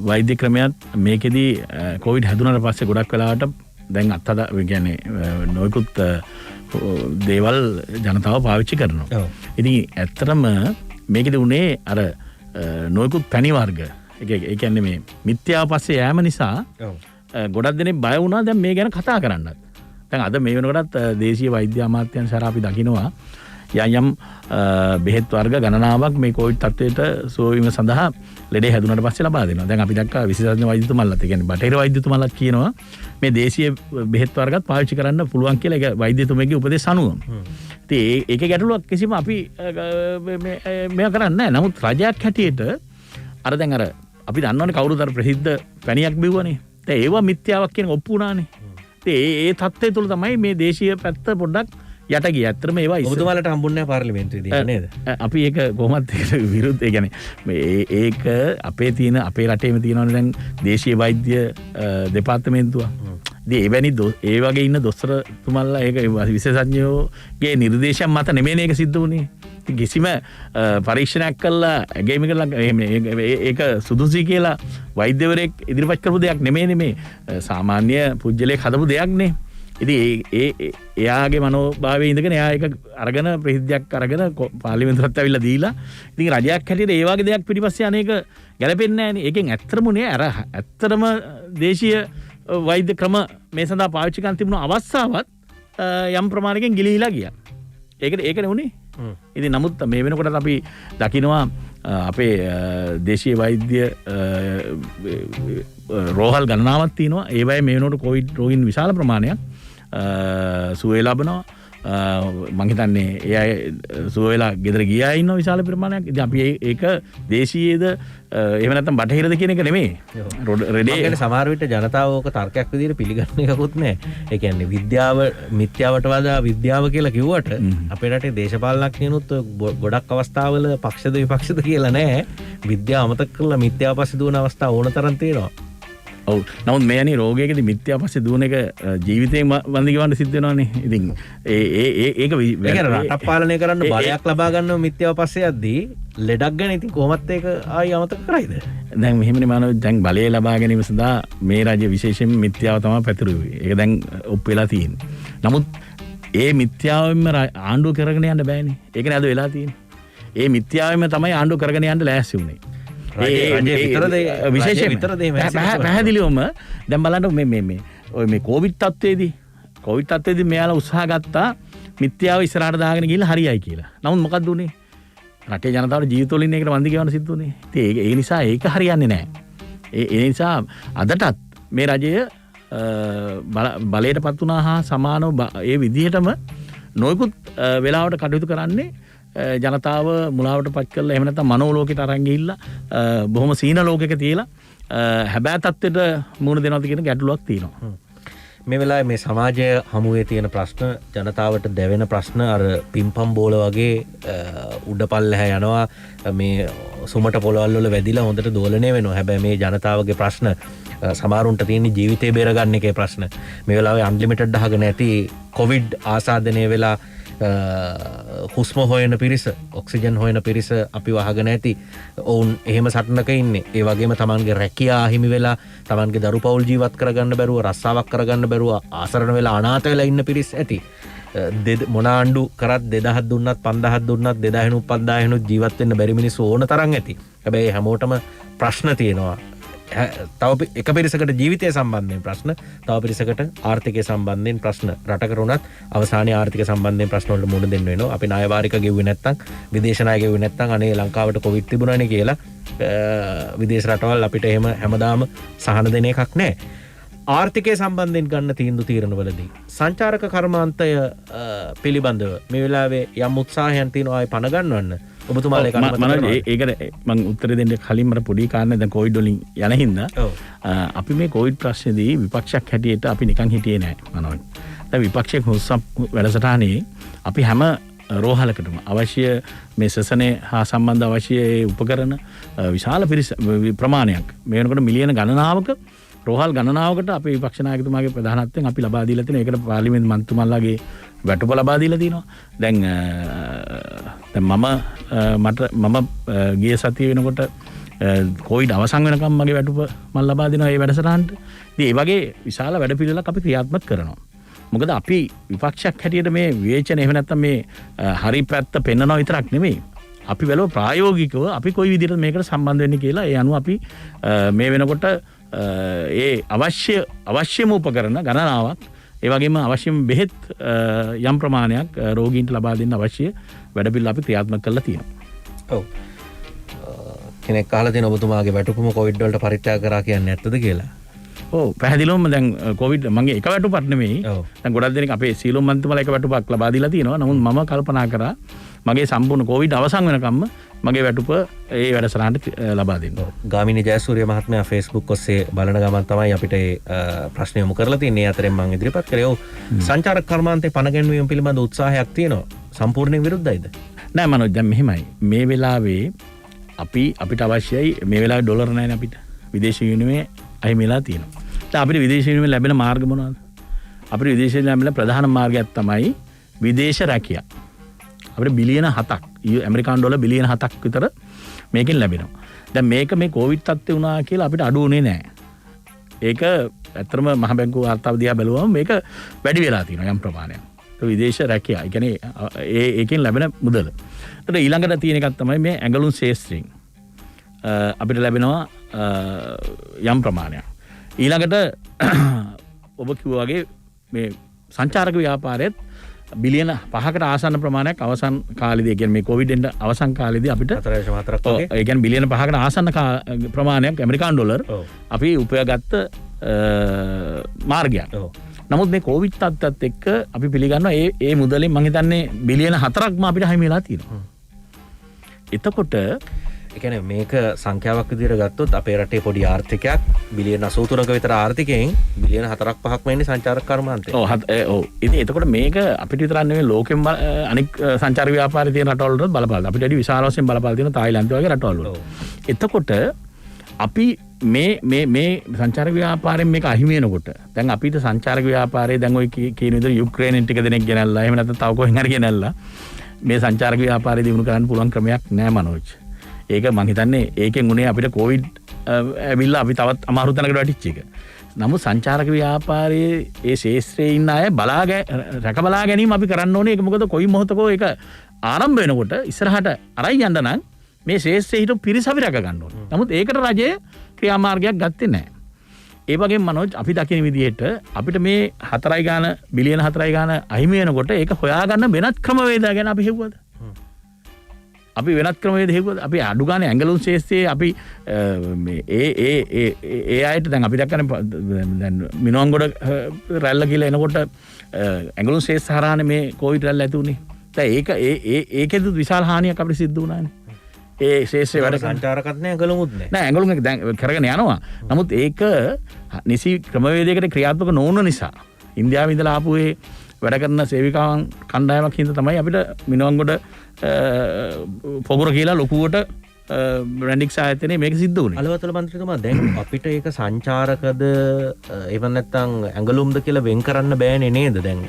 වෛද්‍ය ක්‍රමයක් මේකෙදී කොවිඩ් හැදුනට පස්සේ ගොඩක් වෙලාවට දැන් අත්හදා කියන්නේ නොයෙකුත් දේවල් ජනතාව පාවිච්චි කරනවා. ඉතින් ඇත්තටම මේකෙදී උනේ අර නොයෙකුත් පැණි වර්ග ඒ කියන්නේ මේ මිත්‍යාව පස්සේ යෑම නිසා ගොඩක් දෙනෙක් බය වුණා දැන් මේ ගැන කතා කරන්නත්. දැන් අද මේ වෙනකොටත් දේශීය වෛද්‍ය අමාත්‍යාංශය අපි දකිනවා යම් බෙහෙත් වර්ග ගණනාවක් මේ කොවිඩ් තත්ත්වයට සුව වීම සඳහා ලෙඩේ හැදුනට පස්සේ ලබා දෙනවා. දැන් අපි දැක්කා විශේෂඥ වෛද්‍යතුමාලාත් ඒ කියන්නේ බටහිර වෛද්‍යතුමාලාත් කියනවා මේ දේශීය බෙහෙත් වර්ගත් පාවිච්චි කරන්න පුළුවන් කියලා ඒක වෛද්‍යතුමෙක්ගේ උපදෙස් අනුව. ඉතින් ඒකේ ගැටලුවක් කිසිම අපි මේක කරන්නේ නැහැ. නමුත් රජයක් හැටියට අර දැන් අර අපි දන්නවනේ කවුරුද අර ප්‍රසිද්ධ පැණියක් බිව්වනේ. දැන් ඒවා මිත්‍යාවක් කියන ඔප්පු වුණානේ. ඉතින් ඒ තත්ත්වය තුළ තමයි මේ දේශීය පැත්ත පොඩ්ඩක් යට ගියේ. ඇත්තටම ඒවා ඔබතුමාලට හම්බුන්නේ නැහැ පාර්ලිමේන්තුවේදී නේද? අපි ඒක කොහොමද ඒකට විරුද්ධ ඒ කියන්නේ ඒක අපේ තියෙන අපේ රටේම තියෙනවනේ දැන් දේශීය වෛද්‍ය දෙපාර්තමේන්තුව. ඉතින් එවැනි ඒ වගේ ඉන්න දොස්තරතුමල්ලා ඒක විශේෂඥයෝගේ නිර්දේශයන් මත නෙමෙයි ඒක සිද්ධ වුණේ. කිසිම පරීක්ෂණයක් කළා ඇගේම කළා ඒක සුදුසුයි කියලා වෛද්‍යවරයෙක් ඉදිරිපත් කරපු දෙයක් නෙමෙයි මේ සාමාන්‍ය පුජ්‍යලයක් හදපු දෙයක් නේ. ඉතින් එයාගේ මනෝභාවයේ ඉඳගෙන එයා ඒක අරගෙන ප්‍රසිද්ධියක් අරගෙන පාර්ලිමේන්තුවට ඇවිල්ලා දීලා ඉතින් රජයක් හැටියට ඒ වගේ දෙයක් පිටිපස්සේ අනේක ගැලපෙන්නේ නැහැ නේ. ඒකෙන් ඇත්තම නේ අර ඇත්තම දේශීය වෛද්‍ය ක්‍රම මේ සඳහා පාවිච්චි කරන්න තිබුණු අවස්ථාවත් යම් ප්‍රමාණයකින් ගිලිහිලා ගියා. ඒකනේ උනේ. ඉතින් නමුත් මේ වෙනකොට අපි දකිනවා අපේ දේශීය වෛද්‍ය රෝහල් ගණනාවක් තියෙනවා. ඒ වගේ මේ වෙනකොට කොවිඩ් රෝගීන් විශාල ප්‍රමාණයක් සුවය ලබනවා. මම හිතන්නේ ඒ අය සුව වෙලා ගෙදර ගියා ඉන්නවා විශාල ප්‍රමාණයක්. ඉතින් අපි ඒක දේශීයද එහෙම නැත්නම් බටහිරද කියන එක නෙමෙයි. රෙඩේ සමහර විට ජනතාව ඕක තර්කයක් විදිහට පිළිගන්න එකකුත් නැහැ. ඒ කියන්නේ විද්‍යාව මිත්‍යාවට වඩා විද්‍යාව කියලා කිව්වට අපේ රටේ දේශපාලනඥයනුත් ගොඩක් අවස්ථාවල පක්ෂද විපක්ෂද කියලා නැහැ. විද්‍යාව අමතක කරලා මිත්‍යාව පස්සේ දුවන අවස්ථා ඕන තරම් තියෙනවා. ඔව්. නමුත් මේ අනේ රෝගයකදී මිත්‍යාව පස්සේ දුවන එක ජීවිතේම වන්දි ගවන්න සිද්ධ වෙනවානේ. ඉතින් ඒක රටක් පාලනය කරන්න බලයක් ලබා ගන්නව මිත්‍යාව පස්සේ යද්දී ලෙඩක් ගැන ඉතින් කොහොමත් ඒක ආයි අමතක කරයිද? දැන් මෙහෙමනේ මානව දැන් බලය ලබා ගැනීම සඳහා මේ රාජ්‍ය විශේෂයෙන් මිත්‍යාව තමයි පැතිරුවේ. ඒක දැන් ඔප්පු වෙලා තියෙන්නේ. නමුත් ඒ මිත්‍යාවෙන්ම ආණ්ඩුව කරගෙන යන්න බෑනේ. ඒකනේ අද වෙලා තියෙන්නේ. ඒ මිත්‍යාවෙන්ම තමයි ආණ්ඩුව කරගෙන යන්න ලෑස්ති වුනේ. පැහැදිලිවම දැන් බලන්න මේ කොවිඩ් තත්ත්වයේදී මෙයාලා උත්සාහ ගත්තා මිත්‍යාව ඉස්සරහට දාගෙන ගිහිල්ලා හරියයි කියලා. නමුත් මොකක්ද උනේ? රටේ ජනතාවට ජීවිතවලින් ඒකට වන්දි ගෙවන්න සිද්ධ වුනේ. ඉතින් ඒ නිසා ඒක හරියන්නේ නැහැ. ඒ නිසා අදටත් මේ රජය බලයටපත් වුණා හා සමානව ඒ විදිහටම නොයෙකුත් වෙලාවට කටයුතු කරන්නේ ජනතාව මුලාවට පත් කරලා එහෙම නැත්නම් මනෝලෝකයට අරන් ගිහිල්ලා බොහොම සීන ලෝකයක තියලා හැබෑ තත්ත්වයට මුහුණ දෙනවද කියන ගැටලුවක් තියෙනවා. මේ වෙලාවේ මේ සමාජය හමුවේ තියෙන ප්‍රශ්න ජනතාවට දැවෙන ප්‍රශ්න අර පිම්පම් බෝල වගේ උඩ පල්ලෙහා යනවා මේ සුමට පොළවල් වල වැදිලා හොඳට දෝලණය වෙනවා. හැබැයි මේ ජනතාවගේ ප්‍රශ්න සමහරුන්ට තියෙන ජීවිතේ බේරගන්න එකේ ප්‍රශ්න මේ වෙලාවේ අන්ලිමිටඩ් අහගෙන ඇති කොවිඩ් ආසාදනය වෙලා හුස්ම හොයන පිරිස ඔක්සිජන් හොයන පිරිස අපි වහගෙන ඇති ඔවුන් එහෙම සටනක ඉන්නේ. ඒ වගේම තමන්ගේ රැකියා අහිමි වෙලා තමන්ගේ දරු පවුල් ජීවත් කරගන්න බැරුව රස්සාවක් කරගන්න බැරුව ආසරණ වෙලා අනාථ වෙලා ඉන්න පිරිස් ඇති. මොන ආණ්ඩු කරත් 2000ක් දුන්නත් 5000ක් දුන්නත් 2000 5000 ජීවත් වෙන්න බැරි මිනිස්සු ඕන තරම් ඇති. හැබැයි හැමෝටම ප්‍රශ්න තියෙනවා. තව එක පිරිසකට ජීවිතය සම්බන්ධයෙන් ප්‍රශ්න, තව පිරිසකට ආර්ථිකය සම්බන්ධයෙන් ප්‍රශ්න. රටකට උනත් අවසානයේ ආර්ථික සම්බන්ධයෙන් ප්‍රශ්න වලට මුහුණ දෙන්න වෙනවා. අපි ණය වාරික ගෙව්වේ නැත්නම්, විදේශ ණය ගෙව්වේ නැත්නම් අනේ ලංකාවට කොවිඩ් තිබුණානේ කියලා විදේශ රටවල් අපිට එහෙම හැමදාම සහන දෙන එකක් නැහැ. ආර්ථිකය සම්බන්ධයෙන් ගන්න තීරණවලදී සංචාරක කර්මාන්තය පිළිබඳව මේ වෙලාවේ යම් උත්සාහයන් තියෙනවා ආයි පණ ගන්නවන්න. ඔබතුමාලා ඒකට මම උත්තර දෙන්න කලින් මට පොඩි කාරණා දැන් කොවිඩ් වලින් යන හින්දා අපි මේ කොවිඩ් ප්‍රශ්නේදී විපක්ෂයක් හැටියට අපි නිකන් හිටියේ නෑ මනෝජ්. දැන් විපක්ෂයේ හොස්සම් වැඩසටහනේ අපි හැම රෝහලකටම අවශ්‍ය මේ සසනේ හා සම්බන්ධ අවශ්‍ය උපකරණ විශාල ප්‍රමාණයක් මේ වෙනකොට මිලියන ගණනාවක රෝහල් ගණනාවකට අපේ විපක්ෂ නායකතුමාගේ ප්‍රධානත්වයෙන් අපි ලබා දීලා තියෙනවා. ඒකට පාර්ලිමේන්තු මන්ත්‍රීතුමාලාගේ වැටුප ලබා දීලා තියෙනවා. දැන් මම ගිය සතිය වෙනකොට කොවිඩ් අවසන් වෙනකම් මගේ වැටුප මම ලබා දෙනවා මේ වැඩසටහනට. ඉතින් ඒ වගේ විශාල වැඩපිළිවෙලක් අපි ක්‍රියාත්මක කරනවා. මොකද අපි විපක්ෂයක් හැටියට මේ විවේචන එහෙම නැත්නම් මේ හරි පැත්ත පෙන්වනවා විතරක් නෙමෙයි. අපි බැලුවා ප්‍රායෝගිකව අපි කොයි විදිහට මේකට සම්බන්ධ වෙන්නේ කියලා. ඒ අනුව අපි මේ වෙනකොට ඒ අවශ්‍යම උපකරණ ගණනාවක් ඒ වගේම අවශ්‍යම බෙහෙත් යම් ප්‍රමාණයක් රෝගීන්ට ලබා දෙන්න අවශ්‍ය වැඩපිළිවෙල අපි ක්‍රියාත්මක කරලා තියෙනවා. ඔව්. කෙනෙක් අහලා තියෙන ඔබතුමාගේ වැටුපම කොවිඩ් වලට පරිත්‍යාග කරා කියන්නේ නැත්තද කියලා? ඔව් පැහැදිලිවම දැන් කොවිඩ් මගේ එක වැටුපක් නෙමෙයි. දැන් ගොඩක් දෙනෙක් අපේ සීලොම් මන්ත්‍රීතුමාලා එක වැටුපක් ලබා දීලා තියෙනවා. නමුත් මම කල්පනා කරා මගේ සම්පූර්ණ කොවිඩ් අවසන් වෙනකම්ම මගේ වැටුප ඒ වැඩසටහනට ලබා දෙන්න. ගාමිණී ජයසූරිය මහත්මයා Facebook ඔස්සේ බලන ගමන් තමයි අපිට ප්‍රශ්න යොමු කරලා තියෙන්නේ. ඒ අතරින් මම ඉදිරිපත් කරේ. ඔව් සංචාරක කර්මාන්තේ පණ ගැන්වීම පිළිබඳ උත්සාහයක් තියෙනවා. සම්පූර්ණයෙන් විරුද්ධයිද? නෑ මනෝජ් දැන් මෙහෙමයි. මේ වෙලාවේ අපිට අවශ්‍යයි මේ වෙලාවේ ඩොලර් නැහැනේ අපිට. විදේශ විනිමය අහිමිලා තියෙනවා. දැන් අපිට විදේශ විනිමය ලැබෙන මාර්ග මොනවද? අපිට විදේශ විනිමය ලැබෙන ප්‍රධාන මාර්ගයක් තමයි විදේශ රැකියා. අපිට බිලියන 7ක් ඇමරිකානු ඩොලර් බිලියන 7ක් විතර මේකෙන් ලැබෙනවා. දැන් මේක මේ කොවිඩ් තත්ත්වය වුණා කියලා අපිට අඩු වුණේ නැහැ. ඒක ඇත්තටම මහ බැංකුව වාර්තාව දිහා බැලුවම මේක වැඩි වෙලා තියෙනවා යම් ප්‍රමාණයක්. විදේශ රැකියා. ඒ කියන්නේ ඒකෙන් ලැබෙන මුදල. ඒතර ඊළඟට තියෙන එකක් තමයි මේ ඇඟලුම් ශේෂ්ත්‍රයෙන් අපිට ලැබෙනවා යම් ප්‍රමාණයක්. ඊළඟට ඔබ කිව්වා වගේ මේ සංචාරක ව්‍යාපාරයේත් බිලියන 5කට ආසන්න ප්‍රමාණයක් අවසන් කාලෙදී කියන්නේ මේ කොවිඩ් එන්න අවසන් කාලෙදී අපිට 4.4ක් වගේ ඒ කියන්නේ බිලියන 5කට ආසන්න ප්‍රමාණයක් ඇමරිකානු ඩොලර් අපි උපයාගත්ත මාර්ගයක්. නමුත් මේ කොවිඩ් තත්ත්වයත් එක්ක අපි පිළිගන්නවා ඒ මුදලින් මම හිතන්නේ බිලියන 4ක්ම අපිට හිමි වෙලා තියෙනවා. එතකොට ඒ කියන්නේ මේක සංඛ්‍යාවක් විදිහට ගත්තොත් අපේ රටේ පොඩි ආර්ථිකයක් බිලියන 83ක විතර ආර්ථිකයෙන් බිලියන 4ක් 5ක් වෙන්නේ සංචාරක කර්මාන්තේ. ඔව් ඉතින් එතකොට මේක අපිට විතරක් නෙවෙයි ලෝකෙම අනික් සංචාරක ව්‍යාපාරේ තියෙන රටවල් වලට බලපාලා. අපිට වැඩි විශාල වශයෙන් බලපාලා තියෙන තායිලන්තය වගේ රටවල් වල. එතකොට අපි මේ සංචාරක ව්‍යාපාරයෙන් මේක අහිමි වෙනකොට දැන් අපිට සංචාරක ව්‍යාපාරයේ දැන් ඔය කියන විදිහට යුක්‍රේනෙන් ටික දෙනෙක් ගෙනල්ලා එහෙම නැත්නම් තව කොහෙන් හරි ගෙනල්ලා මේ සංචාරක ව්‍යාපාරය දිනු කරන්න පුළුවන් ක්‍රමයක් නෑ මනෝජ්. ඒක මං හිතන්නේ ඒකෙන් උනේ අපිට කොවිඩ් ඇවිල්ලා අපි තවත් අමාරු තැනකට වැටිච්ච එක. නමුත් සංචාරක ව්‍යාපාරයේ ඒ ශේෂ්ත්‍රයේ ඉන්න අය රැක බලා ගැනීම අපි කරන්න ඕනේ. ඒක මොකද කොයි මොහොතකෝ ඒක ආරම්භ වෙනකොට ඉස්සරහට අරයි යන්න නම් මේ ශේෂ්ත්‍රයේ හිටු පිරිස අපි රැක ගන්න ඕනේ. නමුත් ඒකට රජය ක්‍රියාමාර්ගයක් ගත්තේ නැහැ. ඒ වගේම මනෝජ් අපි දකින විදිහට අපිට මේ 4 ගාන බිලියන 4 ගාන අහිමි වෙනකොට ඒක හොයාගන්න වෙනත් ක්‍රමවේද ගැන අපි හෙව්වද? අපි වෙනත් ක්‍රමවේද හෙව්වද? අපි අඩු ගානේ ඇඟලුම් ශේෂ්ත්‍රයේ අපි මේ ඒ අයට දැන් අපි දැක්කනේ දැන් මිනුවන්ගොඩ රැල්ල කියලා එනකොට ඇඟලුම් ශේෂ්ත්‍ර හරහානේ මේ කොවිඩ් රැල්ල ඇති උනේ. දැන් ඒකෙද විශාල හානියක් අපිට සිද්ධ වුණානේ. ඒ ශේෂ්ත්‍රයේ වැඩ සංචාරකත් නෑ ඇඟලුමුත් නෑ ඇඟලුම් එක දැන් කරගෙන යනවා. නමුත් ඒක නිසි ක්‍රමවේදයකට ක්‍රියාත්මක නොවුන නිසා ඉන්දියාවේ ඉඳලා ආපු ඒ වැඩ කරන සේවිකාවන් කණ්ඩායමක් හින්දා තමයි අපිට මිනුවන්ගොඩ පොගුර කියලා ලොකුවට බ්‍රැන්ඩික්ස් ආයතනයේ මේක සිද්ධ වුණේ. අලවතල මන්ත්‍රීතුමා දැන් අපිට ඒක සංචාරකද එවන් නැත්නම් ඇඟලුම්ද කියලා වෙන් කරන්න බෑනේ නේද? දැන්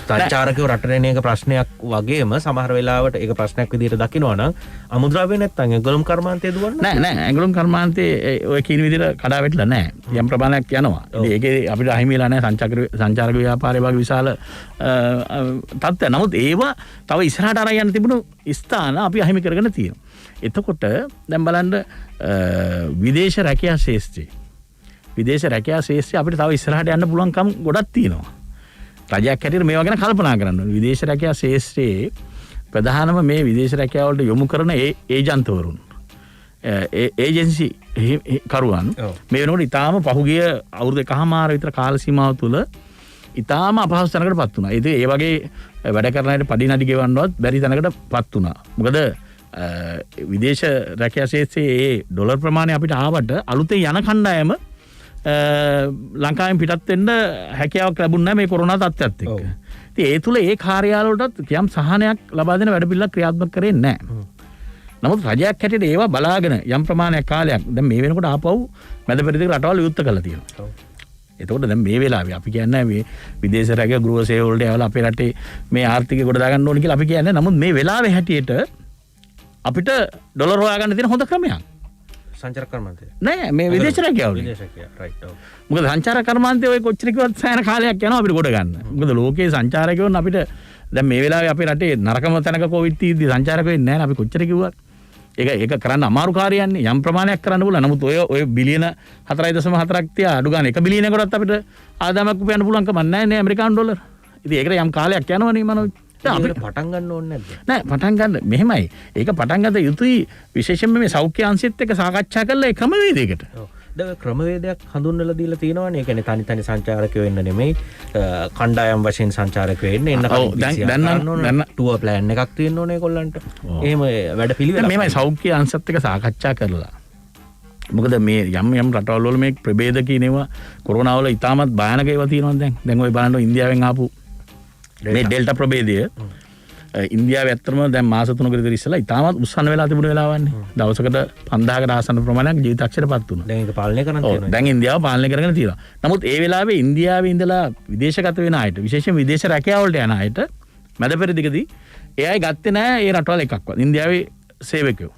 සංචාරකයෝ රටට එන එක ප්‍රශ්නයක් වගේම සමහර වෙලාවට ඒක ප්‍රශ්නයක් විදිහට දකිනවා නම් අමුද්‍රව්‍ය නැත්නම් ඇඟලුම් කර්මාන්තය දුවන්න නෑ ඇඟලුම් කර්මාන්තේ ඔය කියන විදිහට කඩා වැටිලා නෑ. යම් ප්‍රමාණයක් යනවා. ඒකේ අපිට අහිමි වෙලා නෑ සංචාරක ව්‍යාපාරය වගේ විශාල තත්ත්වයක්. නමුත් ඒවා තව ඉස්සරහට අරන් යන්න තිබුණු ස්ථාන අපි අහිමි කරගෙන තියෙනවා. එතකොට දැන් බලන්න විදේශ රැකියා ශේෂ්ත්‍රය අපිට තව ඉස්සරහට යන්න පුළුවන්කම් ගොඩක් තියෙනවා. රජයක් හැටියට මේවා ගැන කල්පනා කරන්න ඕනේ. විදේශ රැකියා ශේෂ්ත්‍රයේ ප්‍රධානම මේ විදේශ රැකියාව වලට යොමු කරන ඒජන්තවරුන් ඒජන්සි කරුවන් මේ වෙනකොට ඊටාම පහුගිය අවුරුදු 1කමාර විතර කාල සීමාව තුළ ඊටාම අපහසු තැනකටපත් වුණා. ඒ වගේ වැඩ කරන අයට පඩි නඩි ගෙවන්නවත් බැරි තැනකටපත් වුණා. මොකද විදේශ රැකියා ශේෂ්ත්‍රයේ ඩොලර් ප්‍රමාණය අපිට ආවට අලුතෙන් යන කණ්ඩායම ලංකාවෙන් පිටත් වෙන්න හැකියාවක් ලැබුණ නැහැ මේ කොරෝනා තත්ත්වයත් එක්ක. ඉතින් ඒ තුල ඒ කාර්යාලවලටත් යම් සහනයක් ලබා දෙන වැඩපිළිවෙලක් ක්‍රියාත්මක කරේ නැහැ. නමුත් රජයක් හැටියට ඒවා බලාගෙන යම් ප්‍රමාණයක් කාලයක් දැන් මේ වෙනකොට ආපහු මැද පෙරදිග රටවල් විවෘත කරලා තියෙනවා. එතකොට දැන් මේ වෙලාවේ අපි කියන්නේ මේ විදේශ රැකියා ගෘහ සේව වලට යවලා අපේ රටේ මේ ආර්ථිකය ගොඩ දාගන්න ඕනේ කියලා අපි කියන්නේ. නමුත් මේ වෙලාවේ හැටියට අපිට ඩොලර් හොයාගන්න තියෙන හොඳ ක්‍රමයක් සංචාරක කර්මාන්තය නෑ මේ විදේශ රැකියාව. මොකද සංචාරක කර්මාන්තය ඔය කොච්චර කිව්වත් සෑහෙන කාලයක් යනවා අපිට ගොඩ ගන්න. මොකද ලෝකයේ සංචාරකයෝන් අපිට දැන් මේ වෙලාවේ අපේ රටේ නරකම තැනක කොවිඩ් තීද්දි සංචාරක වෙන්නේ නැහැ නේ අපි කොච්චර කිව්වත්. ඒක කරන්න අමාරු කාර්යයන්නේ යම් ප්‍රමාණයක් කරන්න පුළුවන්. නමුත් ඔය බිලියන 4.4ක් තියා අඩු ගන්න 1 බිලියනකටත් අපිට ආදායමක් උපයන්න පුළුවන් කමක් නැහැ නේ ඇමරිකානු ඩොලර්. ඉතින් ඒකට යම් කාලයක් යනවනේ මනෝජ්. අපිට පටන් ගන්න ඕනේ නැද්ද? නෑ පටන් ගන්න මෙහෙමයි. ඒක පටන් ගන්න යුතුයි විශේෂයෙන්ම මේ සෞඛ්‍ය අංශෙත් එක්ක සාකච්ඡා කරලා ඒ ක්‍රමවේදයකට. ඔව්. දැන් ක්‍රමවේදයක් හඳුන්වලා දීලා තියෙනවානේ. ඒ කියන්නේ තනි සංචාරකයෝ වෙන්න නෙමෙයි කණ්ඩායම් වශයෙන් සංචාරකයෝ වෙන්න එන්න දැන් ටුවර් ප්ලෑන් එකක් තියෙන්න ඕනේ ඒගොල්ලන්ට. එහෙම වැඩ පිළිවෙලක්. මෙහෙමයි සෞඛ්‍ය අංශත් එක්ක සාකච්ඡා කරලා. මොකද මේ යම් රටවල් වල මේ ප්‍රභේද කියනවා කොරෝනා වල ඉතාමත් භයානක ඒවා තියෙනවා දැන්. දැන් ඔය බලන්න ඉන්දියාවෙන් ආපු මේ ඩෙල්ටා ප්‍රභේදය ඉන්දියාවේ ඇත්තටම දැන් මාස 3කට විතර ඉස්සෙල්ලා ඉතාමත් උස්සන්න වෙලා තිබුණ වෙලාවන්නේ. දවසකට 5000කට ආසන්න ප්‍රමාණයක් ජීවිතක්ෂරපත් වුණා. දැන් ඒක පාලනය කරන්න තියෙනවා. දැන් ඉන්දියාව පාලනය කරගෙන තියෙනවා. නමුත් ඒ වෙලාවේ ඉන්දියාවේ ඉඳලා විදේශගත වෙන අයට විශේෂයෙන් විදේශ රැකියාව වලට යන අයට මැද පෙරදිගදී ඒ අය ගත්තේ නැහැ ඒ රටවල එකක්වත්. ඉන්දියාවේ සේවකයෝ.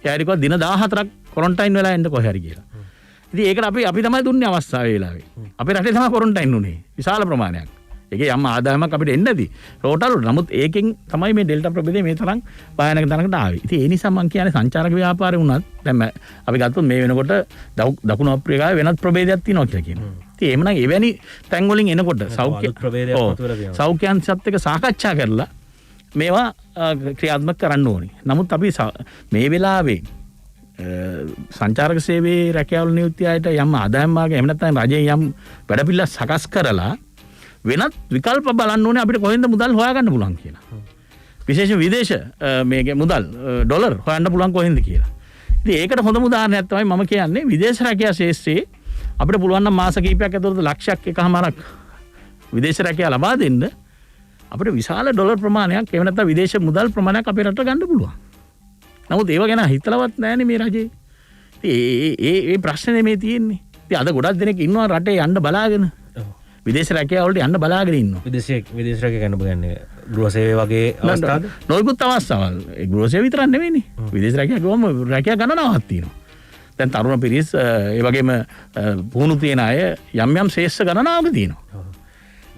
ඒ අය කිව්වා දින 14ක් ක්වොරන්ටයින් වෙලා එන්න කොහේ හරි කියලා. ඉතින් ඒකට අපි තමයි දුන්නේ අවස්ථාව ඒ වෙලාවේ. අපේ රටේ තමයි ක්වොරන්ටයින් උනේ. විශාල ප්‍රමාණයක්. ඒකේ යම් ආදායමක් අපිට එන්නේ නැති රෝටල් වල. නමුත් ඒකෙන් තමයි මේ ඩෙල්ටා ප්‍රභේදය මේ තරම් භයානක තැනකට ආවේ. ඉතින් ඒ නිසා මම කියන්නේ සංචාරක ව්‍යාපාරේ වුණත් දැන් අපි ගත්තොත් මේ වෙනකොට දකුණු අප්‍රිකාවේ වෙනත් ප්‍රභේදයක් තියෙනවා කියලා කියනවා. ඉතින් එහෙමනම් එවැනි තැන් වලින් එනකොට සෞඛ්‍ය අංශත් එක්ක සාකච්ඡා කරලා මේවා ක්‍රියාත්මක කරන්න ඕනේ. නමුත් අපි මේ වෙලාවේ සංචාරක සේවයේ රැකියාවල නියුක්ත අයට යම් ආදායම් මාර්ග එහෙම නැත්නම් රජයෙන් යම් වැඩපිළිවෙල සකස් කරලා වෙනත් විකල්ප බලන්න ඕනේ අපිට කොහෙන්ද මුදල් හොයාගන්න පුළුවන් කියලා. විශේෂයෙන් විදේශ මේකේ මුදල් ඩොලර් හොයන්න පුළුවන් කොහෙන්ද කියලා. ඉතින් ඒකට හොඳම උදාහරණයක් තමයි මම කියන්නේ විදේශ රැකියා ශාස්ත්‍රයේ අපිට පුළුවන් නම් මාස කිහිපයක් ඇතුළත ලක්ෂයක් එකමාරක් විදේශ රැකියාව ලබා දෙන්න අපිට විශාල ඩොලර් ප්‍රමාණයක් එහෙම නැත්නම් විදේශ මුදල් ප්‍රමාණයක් අපේ රටට ගන්න පුළුවන්. නමුත් ඒව ගැන හිතලවත් නැහැනේ මේ රජේ. ඉතින් ඒ ප්‍රශ්නේ මේ තියෙන්නේ. ඉතින් අද ගොඩක් දෙනෙක් ඉන්නවා රටේ යන්න බලාගෙන. විදේශ රැකියාව වලට යන්න බලාගෙන ඉන්නවා. විදේශ රැකියාව ගැන කියන්නේ ගෘහ සේවය වගේ අවස්ථාද? නොයෙකුත් අවස්ථාවල්. ඒ ගෘහ සේවය විතරක් නෙවෙයිනේ. විදේශ රැකියාව ගොම රැකියාව ගණනාවක් තියෙනවා. දැන් තරුණ පිරිස් ඒ වගේම පුහුණු තියෙන අය යම් ශේෂ්ඨ ගණනාවක තියෙනවා.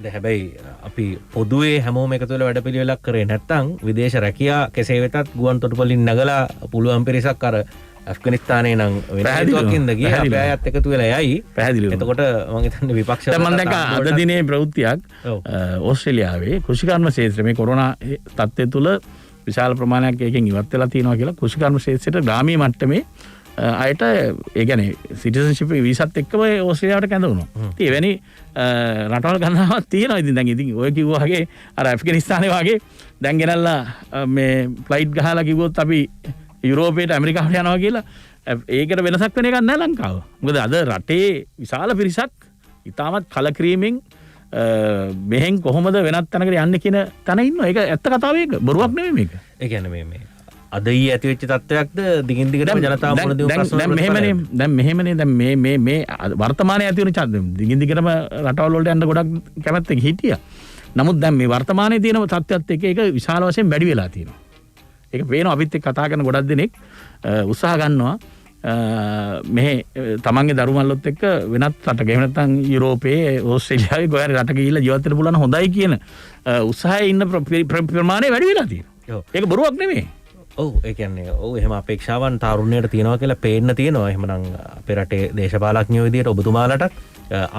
දැන් හැබැයි අපි පොදුවේ හැමෝම එකතු වෙලා වැඩපිළිවෙලක් කරේ නැත්නම් විදේශ රැකියාව කෙසේ වෙතත් ගුවන් තොටුපළින් නැගලා පුළුවන් පිරිසක් අර ඇෆ්ගනිස්තානයේ නම් වෙන හේතුවකින්ද ගියේ අපේ අයත් එකතු වෙලා යයි. පැහැදිලිව. එතකොට මම හිතන්නේ විපක්ෂ මම දැන් අද දිනේ ප්‍රවෘත්තියක් ඕස්ට්‍රේලියාවේ කෘෂිකර්ම ක්ෂේත්‍රයේ මේ කොරෝනා තත්ත්වය තුළ විශාල ප්‍රමාණයක් ඒකෙන් ඉවත් වෙලා තියෙනවා කියලා කෘෂිකර්ම ක්ෂේත්‍රයට ග්‍රාමීය මට්ටමේ අයට ඒ කියන්නේ සිටිසන්ෂිප් වීසාත් එක්කම ඕස්ට්‍රේලියාවට කැඳවුණා. ඉතින් එවැනි රටවල් ගණනාවක් තියෙනවා. ඉතින් ඔය කිව්වා වගේ අර ඇෆ්ගනිස්තානේ වගේ දැන් ගෙනල්ලා මේ ෆ්ලයිට් ගහලා කිව්වොත් අපි යුරෝපයට ඇමරිකාවට යනවා කියලා ඒකට වෙනසක් වෙන එකක් නැහැ ලංකාව. මොකද අද රටේ විශාල පිරිසක් ඉතාමත් කලකිරීමෙන් මෙහෙන් කොහොමද වෙනත් තැනකට යන්නේ කියන තැන ඉන්නවා. ඒක ඇත්ත කතාව ඒක. බොරුවක් නෙමෙයි මේක. ඒ කියන්නේ මේ අද ඊ ඇති වෙච්ච තත්ත්වයක්ද දිගින් දිගටම ජනතාව මුණ දෙන ප්‍රශ්න දැන් මෙහෙමනේ දැන් මේ වර්තමානයේ ඇති වෙන දිගින් දිගටම රටවල් වලට යන්න ගොඩක් කැමැත්තක් හිටියා. නමුත් දැන් මේ වර්තමානයේ තියෙන තත්ත්වයත් එක්ක ඒක විශාල වශයෙන් වැඩි වෙලා තියෙනවා. ඒක පේනවා අපිත් එක්ක කතා කරන ගොඩක් දෙනෙක් උත්සාහ ගන්නවා මෙහි තමන්ගේ දරුමල්ලොත් එක්ක වෙනත් රටක එහෙම නැත්නම් යුරෝපයේ ඕස්ට්‍රේලියාවේ ගොයර රටක ගිහිල්ලා ජීවත් වෙන්න පුළුවන් හොඳයි කියන උත්සාහයේ ඉන්න ප්‍රමාණය වැඩි වෙලා තියෙනවා. ඒක බොරුවක් නෙමෙයි. ඔව් ඒ කියන්නේ ඔව් එහෙම අපේක්ෂාවන් තරුණයට තියෙනවා කියලා පේන්න තියෙනවා. එහෙමනම් අපේ රටේ දේශපාලඥයෝ විදියට ඔබතුමාලට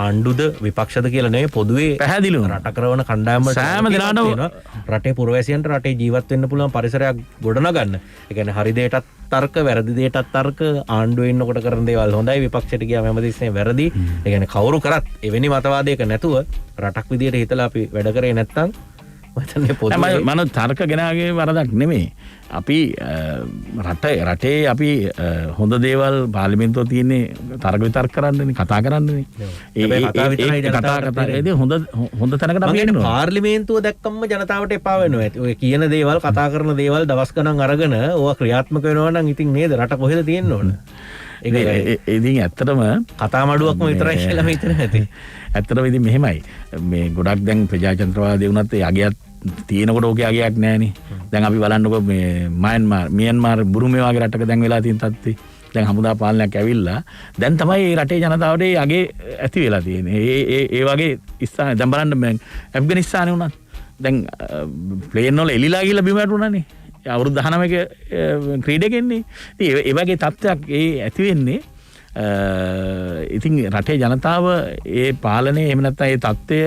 ආණ්ඩුද විපක්ෂද කියලා නෙවෙයි පොදුවේ පැහැදිලිව රට කරවන කණ්ඩායම් වලට සෑම දිනකටම රටේ පුරවැසියන්ට රටේ ජීවත් වෙන්න පුළුවන් පරිසරයක් ගොඩනගන්න. ඒ කියන්නේ හරි දෙයටත් තර්ක වැරදි දෙයටත් තර්ක ආණ්ඩුවේ ඉන්නකොට කරන දේවල් හොඳයි විපක්ෂයට ගියාම හැමදෙස්සෙම වැරදි. ඒ කියන්නේ කවුරු කරත් එවැනි මතවාදයක නැතුව රටක් විදියට හිතලා අපි වැඩ කරේ නැත්නම් මම තර්ක ගෙනාගේ වරදක් නෙමෙයි. අපි රටේ අපි හොඳ දේවල් පාර්ලිමේන්තුව තියෙන්නේ තර්ක විතර්ක කරන්නනේ කතා කරන්නනේ. ඒ හොඳ තැනකට අපි එනවා. පාර්ලිමේන්තුව දැක්කම ජනතාවට එපා වෙනවා. ඔය කියන දේවල් කතා කරන දේවල් දවස් ගණන් අරගෙන ඕවා ක්‍රියාත්මක වෙනවා නම් ඉතින් නේද රට කොහෙද තියෙන්න ඕන. ඉතින් ඇත්තටම කතා මඩුවක්ම විතරයි කියලා මම හිතන ඇති. ඇත්තටම ඉතින් මෙහෙමයි. මේ ගොඩක් දැන් ප්‍රජාතන්ත්‍රවාදී වුණත් ඒ අගයක් තියෙනකොට ඕකේ අගයක් නැහැනේ. දැන් අපි බලන්නකො මේ මියන්මාර් බුරුමේ වගේ රටක දැන් වෙලා තියෙන තත්ත්වය. දැන් හමුදා පාලනයක් ඇවිල්ලා දැන් තමයි මේ රටේ ජනතාවට ඒ අගේ ඇති වෙලා තියෙන්නේ. ඒ වගේ ස්ථාන දැන් බලන්න ඇෆ්ගනිස්තානේ වුණත් දැන් ප්ලේන් වල එලිලා ගිහලා බිම වැටුණානේ. අවුරුදු 19ක ක්‍රීඩකෙන්නේ. ඉතින් ඒ වගේ තත්ත්වයක් ඒ ඇති වෙන්නේ ඉතින් රටේ ජනතාව ඒ පාලනය එහෙම නැත්නම් ඒ තත්ත්වය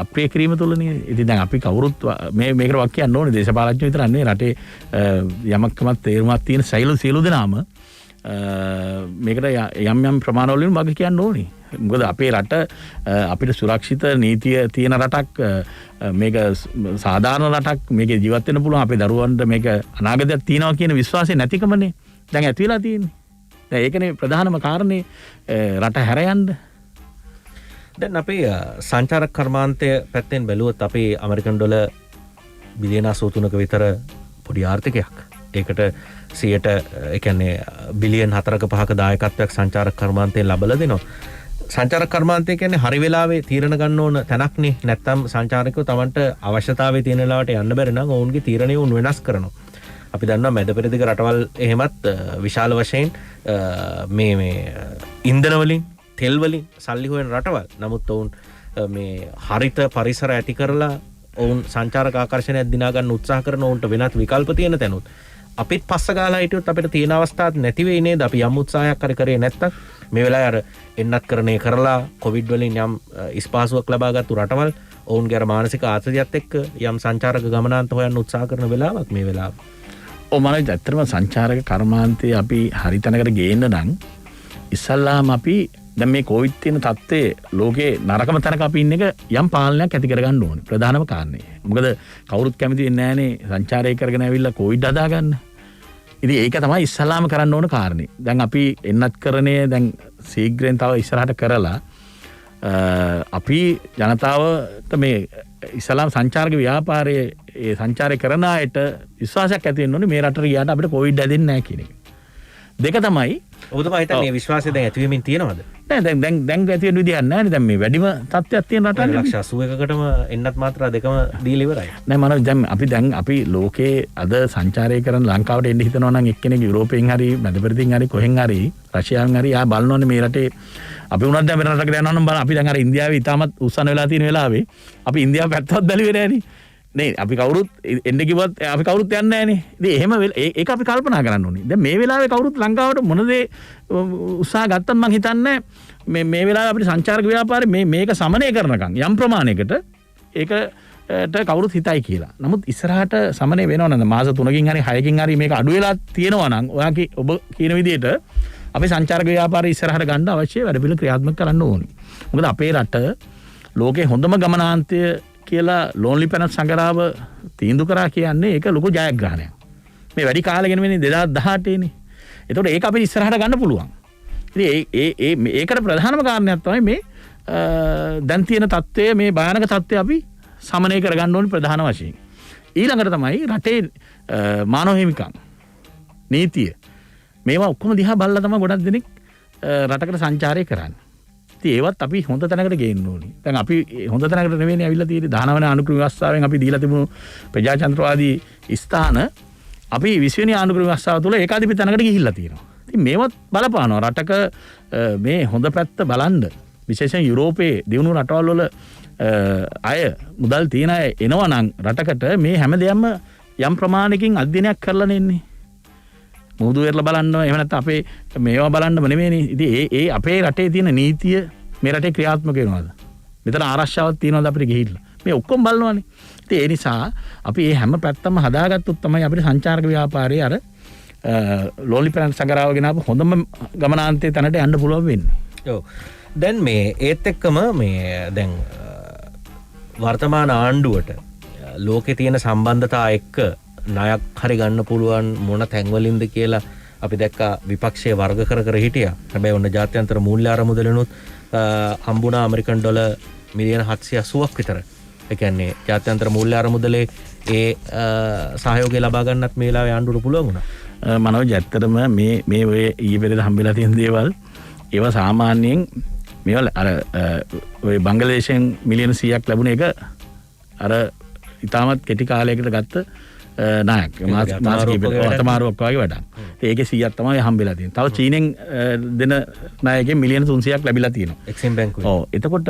අප්‍රිය කිරීම තුළනේ. ඉතින් දැන් අපි කවුරුත් මේකට වක් කියන්න ඕනේ දේශපාලඥයෝ විතරක් නෙවෙයි රටේ යමක්කමත් තේරුමක් තියෙන සියලු දෙනාම මේකට යම් ප්‍රමාණවලින් වග කියන්න ඕනේ. මොකද අපේ රට අපිට සුරක්ෂිත නීතිය තියෙන රටක්, මේක සාධාරණ රටක්, මේකේ ජීවත් වෙන්න පුළුවන් අපේ දරුවන්ට මේක අනාගතයක් තියෙනවා කියන විශ්වාසය නැතිකමනේ දැන් ඇති වෙලා තියෙන්නේ. දැන් ඒකනේ ප්‍රධානම කාරණේ රට හැර යන්න. දැන් අපි සංචාරක කර්මාන්තය පැත්තෙන් බැලුවොත් අපේ ඇමරිකන් ඩොලර් බිලියන 83ක විතර පොඩි ආර්ථිකයක්. ඒකට 100ට ඒ කියන්නේ බිලියන් 4ක 5ක දායකත්වයක් සංචාරක කර්මාන්තයෙන් ලබලා දෙනවා. සංචාරක කර්මාන්තය කියන්නේ හරි වෙලාවේ තීරණ ගන්න ඕන තැනක්නේ. නැත්තම් සංචාරකයෝ Tamanට අවශ්‍යතාවය තියෙන වෙලාවට යන්න බැරි නම් ඔවුන්ගේ තීරණය උන් වෙනස් කරනවා. අපි දන්නවා මැද පෙරදිග රටවල් එහෙමත් විශාල වශයෙන් මේ ඉන්ධන වලින් තෙල් වලින් සල්ලි හොයන රටවල්. නමුත් ඔවුන් මේ හරිත පරිසර ඇති කරලා ඔවුන් සංචාරක ආකර්ෂණයක් දිනා ගන්න උත්සාහ කරන ඔවුන්ට වෙනත් විකල්ප තියෙන තැනුත් අපිත් පස්ස ගාලා හිටියොත් අපිට තියෙන අවස්ථාවක් නැති වෙයි නේද? අපි යම් උත්සාහයක් කරේ නැත්තම් මේ වෙලාවේ අර එන්නත් කරණය කරලා කොවිඩ් වලින් යම් ඉස්පාසුවක් ලබාගත්තු රටවල් ඔවුන්ගේ අර මානසික ආතතියත් එක්ක යම් සංචාරක ගමනාන්ත හොයන්න උත්සාහ කරන වෙලාවක් මේ වෙලාව. මම ඇත්තටම සංචාරක කර්මාන්තය අපි හරි තැනකට ගේන්න නම් ඉස්සල්ලාම අපි දැන් මේ කොවිඩ් තියෙන තත්ත්වයේ ලෝකේ නරකම තැනක අපි ඉන්න එක යම් පාලනයක් ඇති කරගන්න ඕනේ. ප්‍රධානම කාරණේ. මොකද කවුරුත් කැමති වෙන්නේ නැහනේ සංචාරය කරගෙන ඇවිල්ලා කොවිඩ් හදාගන්න. ඉතින් ඒක තමයි ඉස්සල්ලාම කරන්න ඕන කාරණේ. දැන් අපි එන්නත් කරණය දැන් ශීඝ්‍රයෙන් තව ඉස්සරහට කරලා අපි ජනතාවට මේ ඉස්සලාම් සංචාරක ව්‍යාපාරයේ ඒ සංචාරය කරන අයට විශ්වාසයක් ඇති වෙන්න ඕනේ මේ රටට ගියාට අපිට කොවිඩ් හැදෙන්නේ නැහැ කියන එක. දෙක තමයි ඔබතුමා හිතන්නේ මේ විශ්වාසය දැන් ඇති වෙමින් තියෙනවද? නෑ දැන් ඇති වෙන විදියක් නැහැ නේ. දැන් මේ වැඩිම තත්ත්වයක් තියෙන රටක් ලක්ෂ 81කටම එන්නත් මාත්‍රා දෙකම දීලා ඉවරයි. නෑ මනෝජ් දැන් අපි ලෝකේ අද සංචාරය කරන ලංකාවට එන්න හිතනවා නම් එක්කෙනෙක් යුරෝපයෙන් හරි මැද පෙරදිගින් හරි කොහෙන් හරි රෂ්‍යාවෙන් හරි ආ බලනෝනේ මේ රටේ අපි උනත් දැන් වෙන රටකට යනවා නම් බලන්න අපි දැන් අර ඉන්දියාවේ ඉතාමත් උස්සන වෙලා තියෙන වෙලාවේ අපි ඉන්දියාව පැත්තවත් බැලුවේ නෑනේ. නේ අපි කවුරුත් එන්න කිව්වත් අපි කවුරුත් යන්නේ නැහනේ. ඉතින් එහෙම ඒක අපි කල්පනා කරන්න ඕනේ. දැන් මේ වෙලාවේ කවුරුත් ලංකාවට මොන දේ උත්සාහ ගත්තත් මම හිතන්නේ මේ වෙලාවේ අපිට සංචාරක ව්‍යාපාරේ මේක සමනය කරනකම් යම් ප්‍රමාණයකට ඒකට කවුරුත් හිතයි කියලා. නමුත් ඉස්සරහට සමනය වෙනව නේද? මාස 3කින් හරි 6කින් හරි මේක අඩු වෙලා තියෙනවා නම් ඔබ කියන විදිහට අපි සංචාරක ව්‍යාපාරය ඉස්සරහට ගන්න අවශ්‍ය වැඩ පිළිවෙල ක්‍රියාත්මක කරන්න ඕනේ. මොකද අපේ රට ලෝකේ හොඳම ගමනාන්තය කියලා ලෝන්ලි පැනට් සංගරාව තීන්දුව කරා කියන්නේ ඒක ලොකු ජයග්‍රහණයක්. මේ වැඩි කාලෙගෙන වෙන්නේ 2018 නේ. ඒතකොට ඒක අපිට ඉස්සරහට ගන්න පුළුවන්. ඉතින් ඒකට ප්‍රධානම කාරණයක් තමයි මේ දැන් තියෙන තත්ත්වය මේ භයානක තත්ත්වය අපි සමනය කරගන්න ඕනේ ප්‍රධාන වශයෙන්. ඊළඟට තමයි රටේ මානව හිමිකම් නීතිය මේවා ඔක්කොම දිහා බලලා තමයි ගොඩක් දෙනෙක් රටකට සංචාරය කරන්නේ. ඉතින් ඒවත් අපි හොඳ තැනකට ගේන්න ඕනේ. දැන් අපි හොඳ තැනකට නෙවෙයි අවිල්ලා තියෙන්නේ 19 වෙනි අනුක්‍රම ව්‍යවස්ථාවෙන් අපි දීලා තිබුණු ප්‍රජාතන්ත්‍රවාදී ස්ථාන අපි 20 වෙනි අනුක්‍රම ව්‍යවස්ථාව තුළ ඒකාධිපති තැනකට ගිහිල්ලා තියෙනවා. ඉතින් මේවත් බලපානවා රටක මේ හොඳ පැත්ත බලන්න. විශේෂයෙන් යුරෝපයේ දියුණු රටවල් වල අය මුදල් තියන අය එනවා නම් රටකට මේ හැම දෙයක්ම යම් ප්‍රමාණයකින් අධ්‍යයනයක් කරලා නෙන්නේ. මුහුදු වෙරළ බලන්න එහෙම නැත්නම් අපේ මේවා බලන්නම නෙමෙයිනේ. ඉතින් ඒ අපේ රටේ තියෙන නීතිය මේ රටේ ක්‍රියාත්මක වෙනවද? මෙතන ආරක්ෂාවක් තියෙනවද අපිට ගිහිල්ලා? මේ ඔක්කොම බලනවානේ. ඉතින් ඒ නිසා අපි මේ හැම පැත්තම හදාගත්තොත් තමයි අපිට සංචාරක ව්‍යාපාරයේ අර ලෝන්ලි පැනට් සංගරාව ගෙනාව හොඳම ගමනාන්තයේ තැනට යන්න පුළුවන් වෙන්නේ. ඔව්. දැන් මේ ඒත් එක්කම මේ දැන් වර්තමාන ආණ්ඩුවට ලෝකේ තියෙන සම්බන්ධතා එක්ක ණයක් හරි ගන්න පුළුවන් මොන තැන්වලින්ද කියලා අපි දැක්කා විපක්ෂයේ වර්ග කර හිටියා. හැබැයි ඔන්න ජාත්‍යන්තර මූල්‍ය අරමුදලනොත් හම්බුණා ඇමරිකන් ඩොලර් මිලියන 780ක් විතර. ඒ කියන්නේ ජාත්‍යන්තර මූල්‍ය අරමුදලේ ඒ සහයෝගය ලබා ගන්නත් මේ වෙලාවේ ආණ්ඩුවට පුළුවන් වුණා. මනෝජ් ඇත්තටම මේ ඔය ඊයේ පෙරේද හම්බෙලා තියෙන දේවල් ඒවා සාමාන්‍යයෙන් මේවල අර ඔය බංග්ලාදේශයෙන් මිලියන 100ක් ලැබුණ එක අර ඉතාමත් කෙටි කාලයකට ගත්ත නායක මාස කිහිපයකට තමාරුවක් වගේ වැඩක්. ඒකේ 100ක් තමයි හම්බෙලා තියෙන්නේ. තව චීනෙන් දෙන නායකෙන් මිලියන 300ක් ලැබිලා තියෙනවා. එක්සිම් බැංකුවේ. ඔව්. එතකොට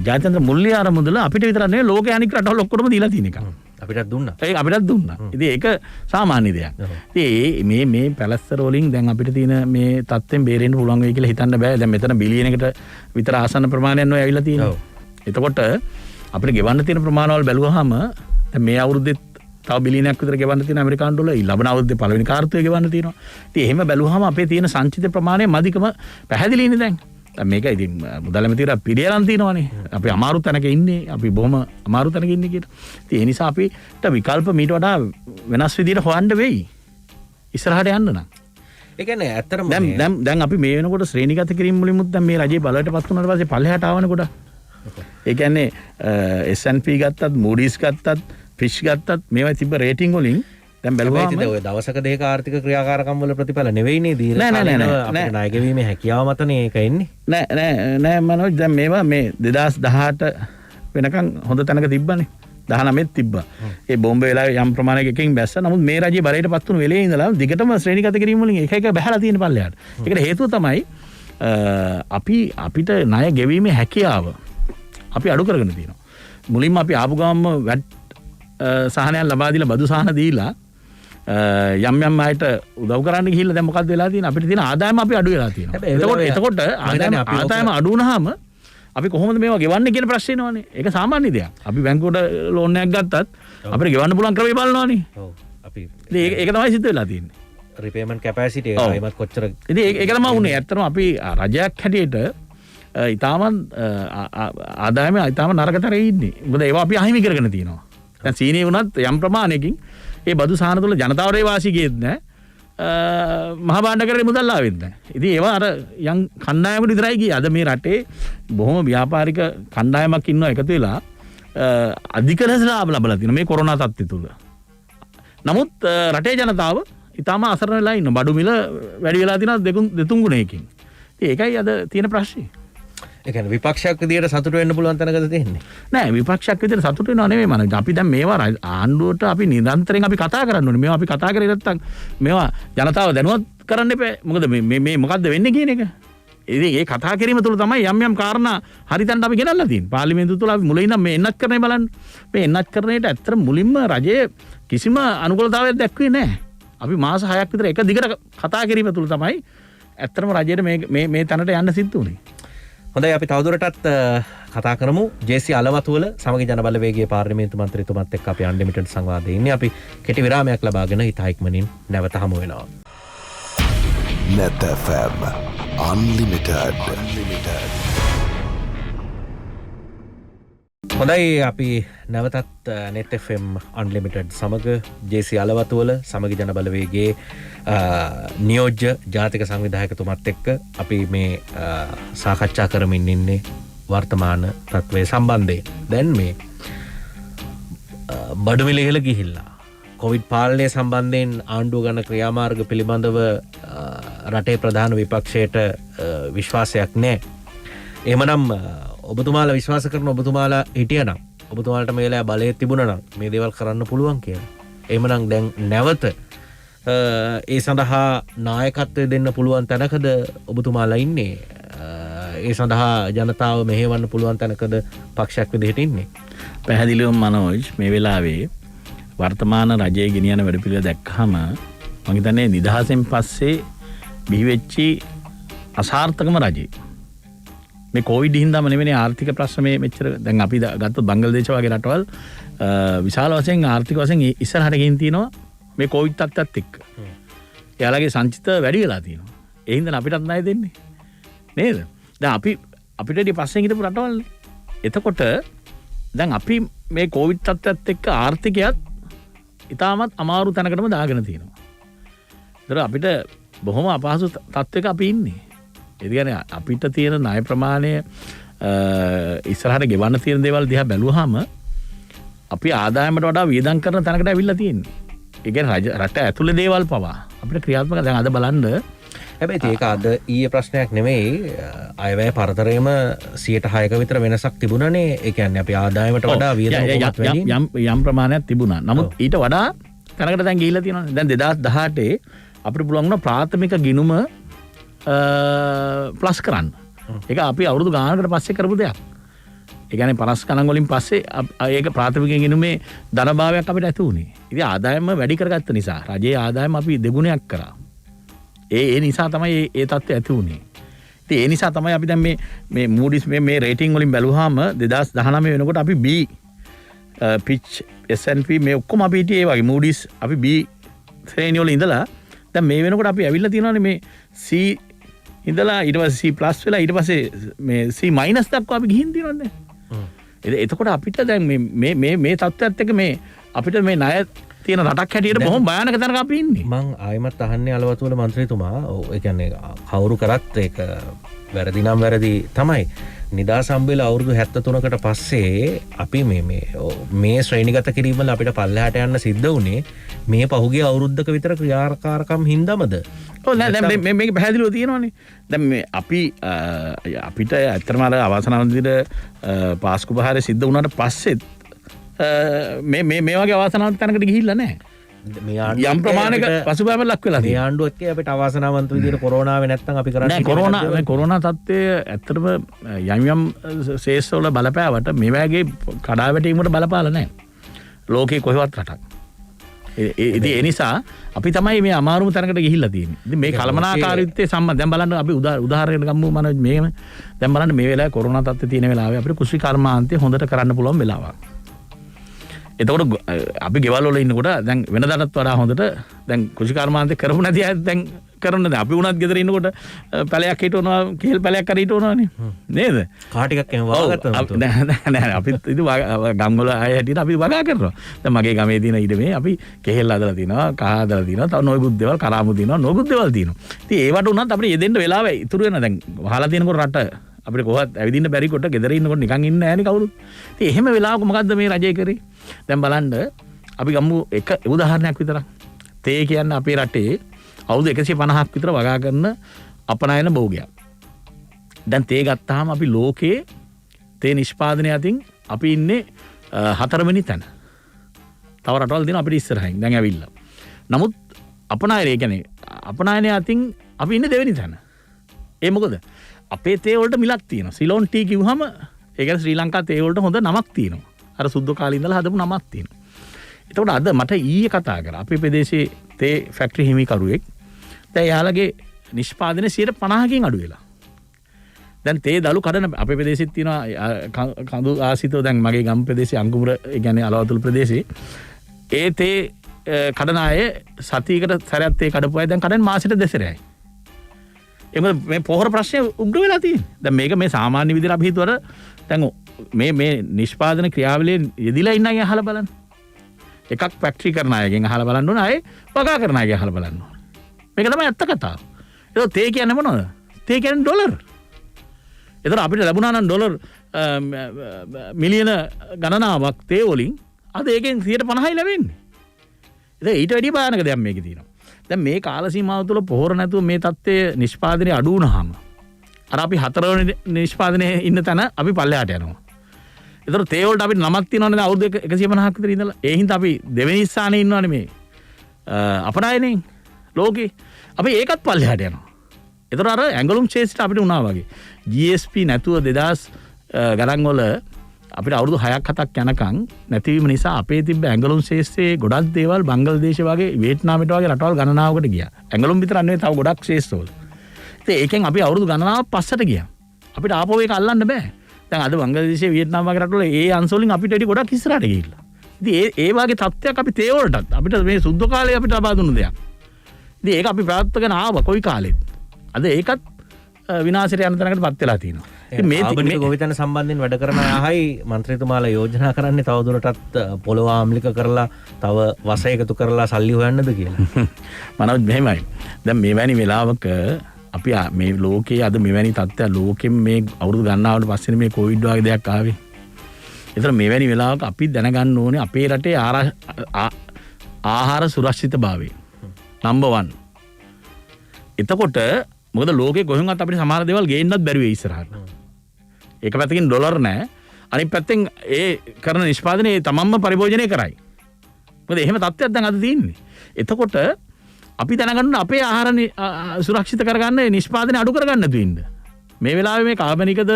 ජාත්‍යන්තර මූල්‍ය අරමුදල අපිට විතරක් නෙවෙයි ලෝකයේ අනික් රටවල් ඔක්කොටම දීලා තියෙන එක. අපිටත් දුන්නා. ඒක අපිටත් දුන්නා. ඉතින් ඒක සාමාන්‍ය දෙයක්. ඉතින් මේ පැලස්තර වලින් දැන් අපිට තියෙන මේ තත්ත්වෙන් බේරෙන්න පුළුවන් වෙයි කියලා හිතන්න බෑ. දැන් මෙතන බිලියන එකට විතර ආසන්න ප්‍රමාණයක් නෝ ඇවිල්ලා තියෙනවා. එතකොට අපිට ගෙවන්න තියෙන ප්‍රමාණවල බැලුවාම දැන් මේ අවුරුද්දේ තව බිලියනයක් විතර ගෙවන්න තියෙන ඇමරිකානු ඩොලර් ලබන අවුරුද්දේ පළවෙනි කාර්තුවේ ගෙවන්න තියෙනවා. ඉතින් එහෙම බැලුවාම අපේ තියෙන සංචිත ප්‍රමාණය මදිකම පැහැදිලිනේ දැන්. මේක ඉතින් මුදල් ඇමතිවරයා පිළියරන් තියනවානේ. අපි අමාරු තැනක ඉන්නේ. අපි බොහොම අමාරු තැනක ඉන්නේ කියලා. ඉතින් ඒ නිසා අපිට විකල්ප මීට වඩා වෙනස් විදිහට හොයන්න වෙයි. ඉස්සරහට යන්න නම්. ඒ කියන්නේ ඇත්තටම දැන් අපි මේ වෙනකොට ශ්‍රේණිගත කිරීම මුලින්මුත් දැන් මේ රජයේ බලයටපත් වුණාට පස්සේ පල්ලෙහාට ආවන කොට. ඒ කියන්නේ S&P ගත්තත්, Moody's ගත්තත්, Fitch ගත්තත් මේවා තිබ්බ රේටින් වලින් දැන් බැලුවාම ඔය දවසක දෙක ආර්ථික ක්‍රියාකාරකම් වල ප්‍රතිඵල නෙවෙයිනේ දීර්ඝකාලීනව අපේ ණය ගෙවීමේ හැකියාව මතනේ ඒක එන්නේ. නෑ මනෝජ් දැන් මේවා මේ 2018 වෙනකන් හොඳ තැනක තිබ්බනේ. 19 තිබ්බා. ඒ බෝම්බේ වෙලාවේ යම් ප්‍රමාණයක එකකින් බැස්සා. නමුත් මේ රජයේ බලයටපත් වුණු වෙලේ ඉඳලා දිගටම ශ්‍රේණිගත කිරීම වලින් එක එක බහැලා තියෙන පල්ලෙහාට. ඒකට හේතුව තමයි අපිට ණය ගෙවීමේ හැකියාව අපි අඩු කරගෙන තියෙනවා. මුලින්ම අපි ආපු ගාම සහනයක් ලබා දීලා බදු සහන දීලා යම් අයට උදව් කරන්න ගිහිල්ලා දැන් මොකද්ද වෙලා තියෙන්නේ අපිට තියෙන ආදායම අපි අඩු වෙලා තියෙනවා. එතකොට ආදායම අඩු වුණාම අපි කොහොමද මේවා ගෙවන්නේ කියන ප්‍රශ්නේ එනවනේ. ඒක සාමාන්‍ය දෙයක්. අපි බැංකුවට ලෝන් එකක් ගත්තත් අපිට ගෙවන්න පුළුවන් ක්‍රමය බලනවානේ. ඔව්. අපි ඒක තමයි සිද්ධ වෙලා තියෙන්නේ. රිපේමන්ට් කැපැසිටි එක අයිමත් කොච්චර ඉතින් ඒක තමයි උනේ. ඇත්තටම අපි රජයක් හැටියට ඊටාම ආදායම ඊටාම නරකතරේ ඉන්නේ. මොකද ඒවා අපි අහිමි කරගෙන තියෙනවා. දැන් සීනිය වුණත් යම් ප්‍රමාණයකින් ඒ බදු සහන තුළ ජනතාවට වාසි ගියෙත් නැහැ. මහ භාණ්ඩකරේ මුදල් ආවෙත් නැහැ. ඉතින් ඒවා අර යම් කණ්ඩායමකට විතරයි ගියේ. අද මේ රටේ බොහොම ව්‍යාපාරික කණ්ඩායමක් ඉන්නවා එකතු වෙලා අධික ලෙස ලාභ ලබලා තියෙනවා මේ කොරෝනා තත්ත්වය තුළ. නමුත් රටේ ජනතාව ඊටාම අසරණ වෙලා ඉන්නවා. බඩු මිල වැඩි වෙලා තියෙනවා දෙතුන් ගුණයකින්. ඉතින් ඒකයි අද තියෙන ප්‍රශ්නේ. ඒ කියන්නේ විපක්ෂයක් විදියට සතුට වෙන්න පුළුවන් තැනකද තියෙන්නේ? නෑ විපක්ෂයක් විදියට සතුට වෙනව නෙමෙයි මම. අපි දැන් මේවා ආණ්ඩුවට අපි නිරන්තරයෙන් අපි කතා කරන්න ඕනේ. මේවා අපි කතා කරේ නැත්තම් මේවා ජනතාව දැනුවත් කරන්න එපා. මොකද මේ මොකද්ද වෙන්නේ කියන එක. ඉතින් ඒ කතා කිරීම තුළ තමයි යම් කාරණා හරියටම අපි ගෙනල්ලා තියෙන්නේ. පාර්ලිමේන්තුව තුළ අපි මුලින් ඉඳන් මේ එන්නත් කරන්නේ බලන්න. මේ එන්නත් කරන්නේට ඇත්තට මුලින්ම රජයේ කිසිම අනුකූලතාවයක් දැක්ුවේ නෑ. අපි මාස 6ක් විතර එක දිගට කතා කිරීම තුළ තමයි ඇත්තටම රජයට මේ තැනට යන්න සිද්ධ වුනේ. හොඳයි අපි තවදුරටත් කතා කරමු ජේ.සී. අලවතුවල සමගි ජනබලවේගයේ පාර්ලිමේන්තු මන්ත්‍රීතුමත් එක්ක අපි අන්ලිමිටඩ් සංවාදයේ ඉන්නේ. අපි කෙටි විරාමයක් ලබාගෙන ඉතායික්මනින් නැවත හමු වෙනවා. Net FM Unlimited. හොඳයි අපි නැවතත් net FM Unlimited සමග ජේ.සී. අලවතුවල සමගි ජනබලවේගයේ නියෝජ්‍ය ජාතික සංවිධායකතුමත් එක්ක අපි මේ සාකච්ඡා කරමින් ඉන්නේ වර්තමාන තත්ත්වය සම්බන්ධයෙන්. දැන් මේ බඩු මිල ඉහළ ගිහිල්ලා කොවිඩ් පාලනය සම්බන්ධයෙන් ආණ්ඩුව ගන්න ක්‍රියාමාර්ග පිළිබඳව රටේ ප්‍රධාන විපක්ෂයට විශ්වාසයක් නැහැ. එහෙමනම් ඔබතුමාලා විශ්වාස කරන ඔබතුමාලා හිටියනම් ඔබතුමාලට මේ වෙලාවේ බලය තිබුණා නම් මේ දේවල් කරන්න පුළුවන් කියලා. එහෙමනම් දැන් නැවත ඒ සඳහා නායකත්වය දෙන්න පුළුවන් තැනකද ඔබතුමාලා ඉන්නේ? ඒ සඳහා ජනතාව මෙහෙවන්න පුළුවන් තැනකද පක්ෂයක් විදිහට ඉන්නේ? පැහැදිලිවම මනෝජ් මේ වෙලාවේ වර්තමාන රජයේ ගෙනියන වැඩපිළිවෙල දැක්කහම මම හිතන්නේ නිදහසෙන් පස්සේ බිහිවෙච්චි අසාර්ථකම රජේ. මේ කොවිඩ් හින්දාම නෙවෙයි ආර්ථික ප්‍රශ්න මේ මෙච්චර දැන් අපි ගත්තොත් බංග්ලාදේශ වගේ රටවල් විශාල වශයෙන් ආර්ථික වශයෙන් ඉස්සරහට ගෙනින් තිනවා මේ කොවිඩ් තත්ත්වයක් එක්ක. එයාලගේ සංචිත වැඩි වෙලා තියෙනවා. ඒ හින්දා අපිටත් ණය දෙන්නේ. නේද? දැන් අපිට ඊට පස්සේ හිටපු රටවල්. එතකොට දැන් අපි මේ කොවිඩ් තත්ත්වයක් එක්ක ආර්ථිකයත් ඉතාමත් අමාරු තැනකටම දාගෙන තියෙනවා. ඒතර අපිට බොහොම අපහසු තත්ත්වයක අපි ඉන්නේ. ඒ කියන්නේ අපිට තියෙන ණය ප්‍රමාණය ඉස්සරහට ගෙවන්න තියෙන දේවල් දිහා බැලුවාම අපි ආදායමට වඩා වියදම් කරන තැනකට ඇවිල්ලා තියෙන්නේ. ඒ කියන්නේ රට ඇතුලේ දේවල් පවා අපිට ක්‍රියාත්මක දැන් අද බලන්න හැබැයි ඒක අද ඊයේ ප්‍රශ්නයක් නෙමෙයි. අයවැය පරතරයම 106ක විතර වෙනසක් තිබුණනේ. ඒ කියන්නේ අපි ආදායමට වඩා වියදම් යම් ප්‍රමාණයක් තිබුණා. නමුත් ඊට වඩා තැනකට දැන් ගිහිල්ලා තියෙනවා. දැන් 2018 අපිට පුළුවන් වුණා ප්‍රාථමික ගිණුම ප්ලස් කරන්න. ඒක අපි අවුරුදු ගානකට පස්සේ කරපු දෙයක්. ඒ කියන්නේ 50 ගණන් වලින් පස්සේ ඒක ප්‍රාථමික ගිණුමේ ධනභාවයක් අපිට ඇති වුණේ. ඉතින් ආදායම වැඩි කරගත්ත නිසා රජයේ ආදායම අපි දෙගුණයක් කරා. ඒ නිසා තමයි ඒ තත්ත්වය ඇති වුණේ. ඉතින් ඒ නිසා තමයි අපි දැන් මේ Moody's මේ රේටින් වලින් බැලුවාම 2019 වෙනකොට අපි B Fitch S&P මේ ඔක්කොම අපි හිටියේ ඒ වගේ Moody's අපි B ශ්‍රේණිය වල ඉඳලා දැන් මේ වෙනකොට අපි ඇවිල්ලා තියෙනවානේ මේ C ඉඳලා ඊට පස්සේ C+ වෙලා ඊට පස්සේ මේ C- දක්වා අපි ගිහින් තියෙනවනේ. එතකොට අපිට දැන් මේ තත්ත්වයත් එක්ක මේ අපිට මේ ණය තියෙන රටක් හැටියට බොහොම භයානක තැනක අපි ඉන්නේ. මං ආයෙමත් අහන්නේ අලවතුවල මන්ත්‍රීතුමා ඒ කියන්නේ කවුරු කරත් ඒක වැරදි නම් වැරදි තමයි. නිදා සම්බේල අවුරුදු 73කට පස්සේ අපි මේ ශ්‍රේණිගත කිරීම වල අපිට පල්ලෙහාට යන්න සිද්ධ වුණේ මේ පහුගිය අවුරුද්දක විතර ක්‍රියාකාරකම් හින්දාමද? ඔව් නෑ දැන් මේක පැහැදිලිව තියෙනවානේ. දැන් මේ අපිට ඇත්තටම අර අවසාන විදිහට පාස්කු පහරේ සිද්ධ වුණාට පස්සෙත් මේ වගේ අවාසනාවන්ත තැනකට ගිහිල්ලා නැහැ. යම් ප්‍රමාණයක පසුබෑමක් ලක් වෙලා තියෙනවා. මේ ආණ්ඩුවත් එක්ක අපිට අවාසනාවන්ත විදිහට කොරෝනාවේ නැත්තම් අපි කරන්නේ නෑ. කොරෝනා තත්ත්වය ඇත්තටම යම් ශේෂ්ඨවල බලපෑවට මේ වගේ කඩාවැටීමකට බලපාලා නැහැ. ලෝකේ කොහෙවත් රටක්. ඉතින් ඒ නිසා අපි තමයි මේ අමාරුම තැනකට ගිහිල්ලා තියෙන්නේ. ඉතින් මේ කලමනාකාරීත්වයේ සම්බන්ධ දැන් බලන්න අපි උදාහරණයක් ගමු මම මේ දැන් බලන්න මේ වෙලාවේ කොරෝනා තත්ත්වය තියෙන වෙලාවේ අපිට කුසී කර්මාන්තය හොඳට කරන්න පුළුවන් වෙලාවක්. එතකොට අපි ගෙවල් වල ඉන්නකොට දැන් වෙනදාටත් වඩා හොඳට දැන් කුසී කර්මාන්තේ කරමු නැති අය දැන් කරන්නේ අපි උනත් ගෙදර ඉන්නකොට පැලයක් හිටවනවා කේල් පැලයක් කර හිටවනවානේ නේද? කා ටිකක් එහෙම වගාගත්තා නෑ අපි ඉතින් ගම් වල අය හැටියට අපි වගා කරනවා. දැන් මගේ ගමේ තියෙන ඉඩමේ අපි කෙහෙල් හදලා තිනවා, කහ හදලා තිනවා, තව නොයෙකුත් දේවල් කරාමු තිනවා, නොයෙකුත් දේවල් තිනවා. ඉතින් ඒවට උනත් අපිට යෙදෙන්න වෙලාව ඉතුරු වෙන දැන් වහලා තියෙනකොට රට අපිට කොහොමද ඇවිදින්න බැරි කොට ගෙදර ඉන්නකොට නිකන් ඉන්නේ නෑනේ කවුරුත්. ඉතින් එහෙම වෙලාවක මොකද්ද මේ රජය කරේ? දැන් බලන්න අපි ගමු එක උදාහරණයක් විතරක්. තේ කියන්නේ අපේ රටේ අවුරුදු 150ක් විතර වගා කරන අපනයන භෝගයක්. දැන් තේ ගත්තාම අපි ලෝකයේ තේ නිෂ්පාදනය අතින් අපි ඉන්නේ 4 වෙනි තැන. තව රටවල් දින අපිට ඉස්සරහින් දැන් ඇවිල්ලා. නමුත් අපනයන කියන්නේ අපනයන අතින් අපි ඉන්නේ 2 වෙනි තැන. ඒ මොකද? අපේ තේ වලට මිලක් තියෙනවා. සිලෝන් ටී කිව්වහම ඒ කියන්නේ ශ්‍රී ලංකා තේ වලට හොඳ නමක් තියෙනවා. අර සුද්ධ කාලේ ඉඳලා හදපු නමක් තියෙනවා. එතකොට අද මට ඊයේ කතා කරා අපේ ප්‍රදේශයේ තේ ෆැක්ටරි හිමිකරුවෙක්. දැන් යාළගේ නිෂ්පාදනය 50%කින් අඩු වෙලා. දැන් තේ දළු කඩන අපේ ප්‍රදේශෙත් තියෙනවා කඳු ආසිතෝ දැන් මගේ ගම් ප්‍රදේශයේ අංගුමුර ඒ කියන්නේ අලවතුල් ප්‍රදේශයේ ඒ තේ කඩන අය සතියකට සැරයක් තේ කඩපු අය දැන් කඩන මාසෙට දෙසරයි. ඒක මේ පොහොර ප්‍රශ්නේ උග්‍ර වෙලා තියෙන්නේ. දැන් මේක මේ සාමාන්‍ය විදිහට අපි හිතුවර දැන් මේ නිෂ්පාදන ක්‍රියාවලියේ යෙදිලා ඉන්න අය අහලා බලන්න. එකක් ෆැක්ටරි කරන අයගෙන් අහලා බලන්න ඕන අය වගා කරන අයගෙන් අහලා බලන්න ඕන. මේක තමයි ඇත්ත කතාව. ඒක තේ කියන්නේ මොනවද? තේ කියන්නේ ඩොලර්. ඒතර අපිට ලැබුණා නම් ඩොලර් මිලියන ගණනාවක් තේ වලින් අද ඒකෙන් 50%යි ලැබෙන්නේ. ඒක ඊට වැඩිය භයානක දෙයක් මේකේ තියෙනවා. දැන් මේ කාල සීමාව තුළ පොහොර නැතුව මේ තත්ත්වයේ නිෂ්පාදනය අඩු වුණාම අර අපි 4 වෙනි නිෂ්පාදනයේ ඉන්න තැන අපි පල්ලෙහාට යනවා. ඒතර තේ වලට අපිට නමක් තියෙනවනේ අවුරුදු 150ක් විතර ඉඳලා. ඒ හින්දා අපි දෙවෙනි ස්ථානයේ ඉන්නවනේ මේ අපනයනෙන් ලෝකේ. අපි ඒකත් පල්ලෙහාට යනවා. ඒතර අර ඇඟලුම් ශේෂ්ඨ අපිට වුණා වගේ. GSP නැතුව 2000 ගණන් වල අපිට අවුරුදු 6ක් 7ක් යනකම් නැතිවීම නිසා අපේ තිබ්බ ඇඟලුම් ශේෂ්ත්‍රයේ ගොඩක් දේවල් බංග්ලාදේශ වගේ වියට්නාමයට වගේ රටවල් ගණනාවකට ගියා. ඇඟලුම් විතරක් නෙවෙයි තව ගොඩක් ශේෂ්ත්‍රවල. ඉතින් ඒකෙන් අපි අවුරුදු ගණනාවක් පස්සට ගියා. අපිට ආපහු ඒක අල්ලන්න බෑ. දැන් අද බංග්ලාදේශයේ වියට්නාම වගේ රටවල ඒ අංශ වලින් අපිට වැඩි ගොඩක් ඉස්සරහට ගිහිල්ලා. ඉතින් ඒ වගේ තත්ත්වයක් අපි තේ වලටත් අපිට මේ සුද්ධ කාලේ අපිට ලබා දුන්න දෙයක්. ඉතින් ඒක අපි ප්‍රාර්ථකන ආවා කොයි කාලෙත්. අද ඒකත් විනාශයට යන තැනකට පත් වෙලා තියෙනවා. මේ ආගමික ගොවිතැන සම්බන්ධයෙන් වැඩ කරන අයයි මන්ත්‍රීතුමාලා යෝජනා කරන්නේ තවදුරටත් පොළොව ආම්ලික කරලා තව වස එකතු කරලා සල්ලි හොයන්නද කියලා. මනෝජ් මෙහෙමයි. දැන් මේවැනි වෙලාවක අපි මේ ලෝකයේ අද මෙවැනි තත්ත්වයක් ලෝකෙම මේ අවුරුදු ගණනාවට පස්සේ මේ කොවිඩ් වගේ දෙයක් ආවේ. ඒතර මෙවැනි වෙලාවක අපි දැනගන්න ඕනේ අපේ රටේ ආහාර සුරක්ෂිතභාවය. නම්බර් 1. එතකොට මොකද ලෝකේ කොහෙන්වත් අපිට සමහර දේවල් ගේන්නත් බැරි වෙයි ඉස්සරහට. එක පැත්තකින් ඩොලර් නැහැ. අනිත් පැත්තෙන් ඒ කරන නිෂ්පාදනය තමන්ම පරිභෝජනය කරයි. මොකද එහෙම තත්ත්වයක් දැන් අද තියෙන්නේ. එතකොට අපි දැනගන්න අපේ ආහාර සුරක්ෂිත කරගන්න නිෂ්පාදනය අඩු කරගන්න නැතුව ඉන්න. මේ වෙලාවේ මේ කාබනිකද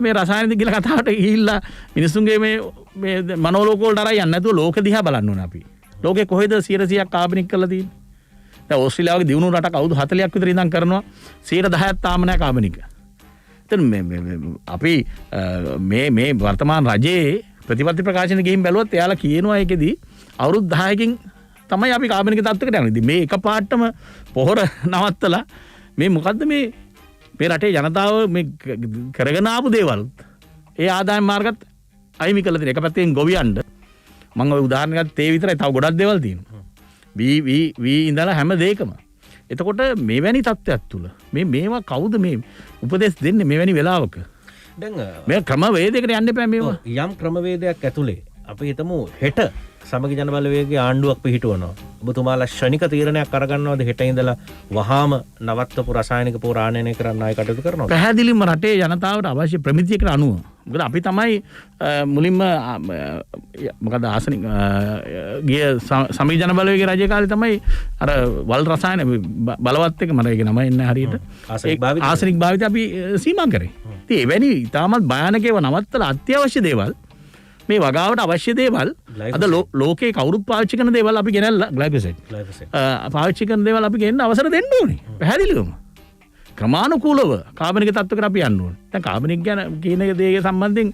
මේ රසායනිකද කියලා කතාවට ගිහිල්ලා මිනිස්සුන්ගේ මේ මනෝලෝක වලට අරන් යන්නේ නැතුව ලෝක දිහා බලන්න ඕනේ අපි. ලෝකේ කොහෙද 100%ක් කාබනික කරලා තියෙන්නේ? දැන් ඕස්ට්‍රේලියාවගේ දියුණු රටක් අවුරුදු 40ක් විතර ඉඳන් කරනවා 10%ක් තාම නැහැ කාබනික. එතන අපි මේ වර්තමාන රජයේ ප්‍රතිපත්ති ප්‍රකාශන ගිහින් බැලුවොත් එයාලා කියනවා ඒකෙදී අවුරුදු 10කින් තමයි අපි කාබනික තත්ත්වයකට යන්නේ. ඉතින් මේ එකපාරටම පොහොර නවත්තලා මේ මොකද්ද මේ රටේ ජනතාව මේ කරගෙන ආපු දේවල් ඒ ආදායම් මාර්ගත් අයිමි කළා තියෙන. එක පැත්තෙන් ගොවියන්ට මම ඔය උදාහරණයක් තේ විතරයි තව ගොඩක් දේවල් තියෙනවා. වී ඉඳලා හැම දෙයකම. එතකොට මෙවැනි තත්ත්වයක් තුල මේවා කවුද මේ උපදෙස් දෙන්නේ මෙවැනි වෙලාවක? දැන් මේ ක්‍රමවේදයකට යන්න එපා මේවා. යම් ක්‍රමවේදයක් ඇතුලේ අපි හිතමු හෙට සමගි ජන බලවේගයේ ආණ්ඩුවක් පිහිටවනවා. ඔබතුමාලා ශනික තීරණයක් අරගන්නවද හෙට ඉඳලා වහාම නවත්තපු රසායනික පෝරාණනය කරන්න ආයෙ කටයුතු කරනවද? පැහැදිලිවම රටේ ජනතාවට අවශ්‍ය ප්‍රමිතියකට අනුව. මොකද අපි තමයි මුලින්ම මොකද ආසනික ගිය සමගි ජන බලවේගයේ රජයේ කාලේ තමයි අර වල් රසායන බලවත් එක මට ඒක නම එන්නේ හරියට ආසනික භාවිතය අපි සීමා කරේ. ඉතින් එවැනි තාමත් භයානකව නවත්තලා අත්‍යවශ්‍ය දේවල් මේ වගාවට අවශ්‍ය දේවල් අද ලෝකේ කවුරුත් පාවිච්චි කරන දේවල් අපි ගෙනල්ලා ග්ලයිෆොසේට් පාවිච්චි කරන දේවල් අපි ගෙන්න අවසර දෙන්න ඕනේ පැහැදිලිවම ක්‍රමානුකූලව කාබනික තත්ත්වයකට අපි යන්න ඕනේ. දැන් කාබනික ගැන කියන දේ සම්බන්ධයෙන්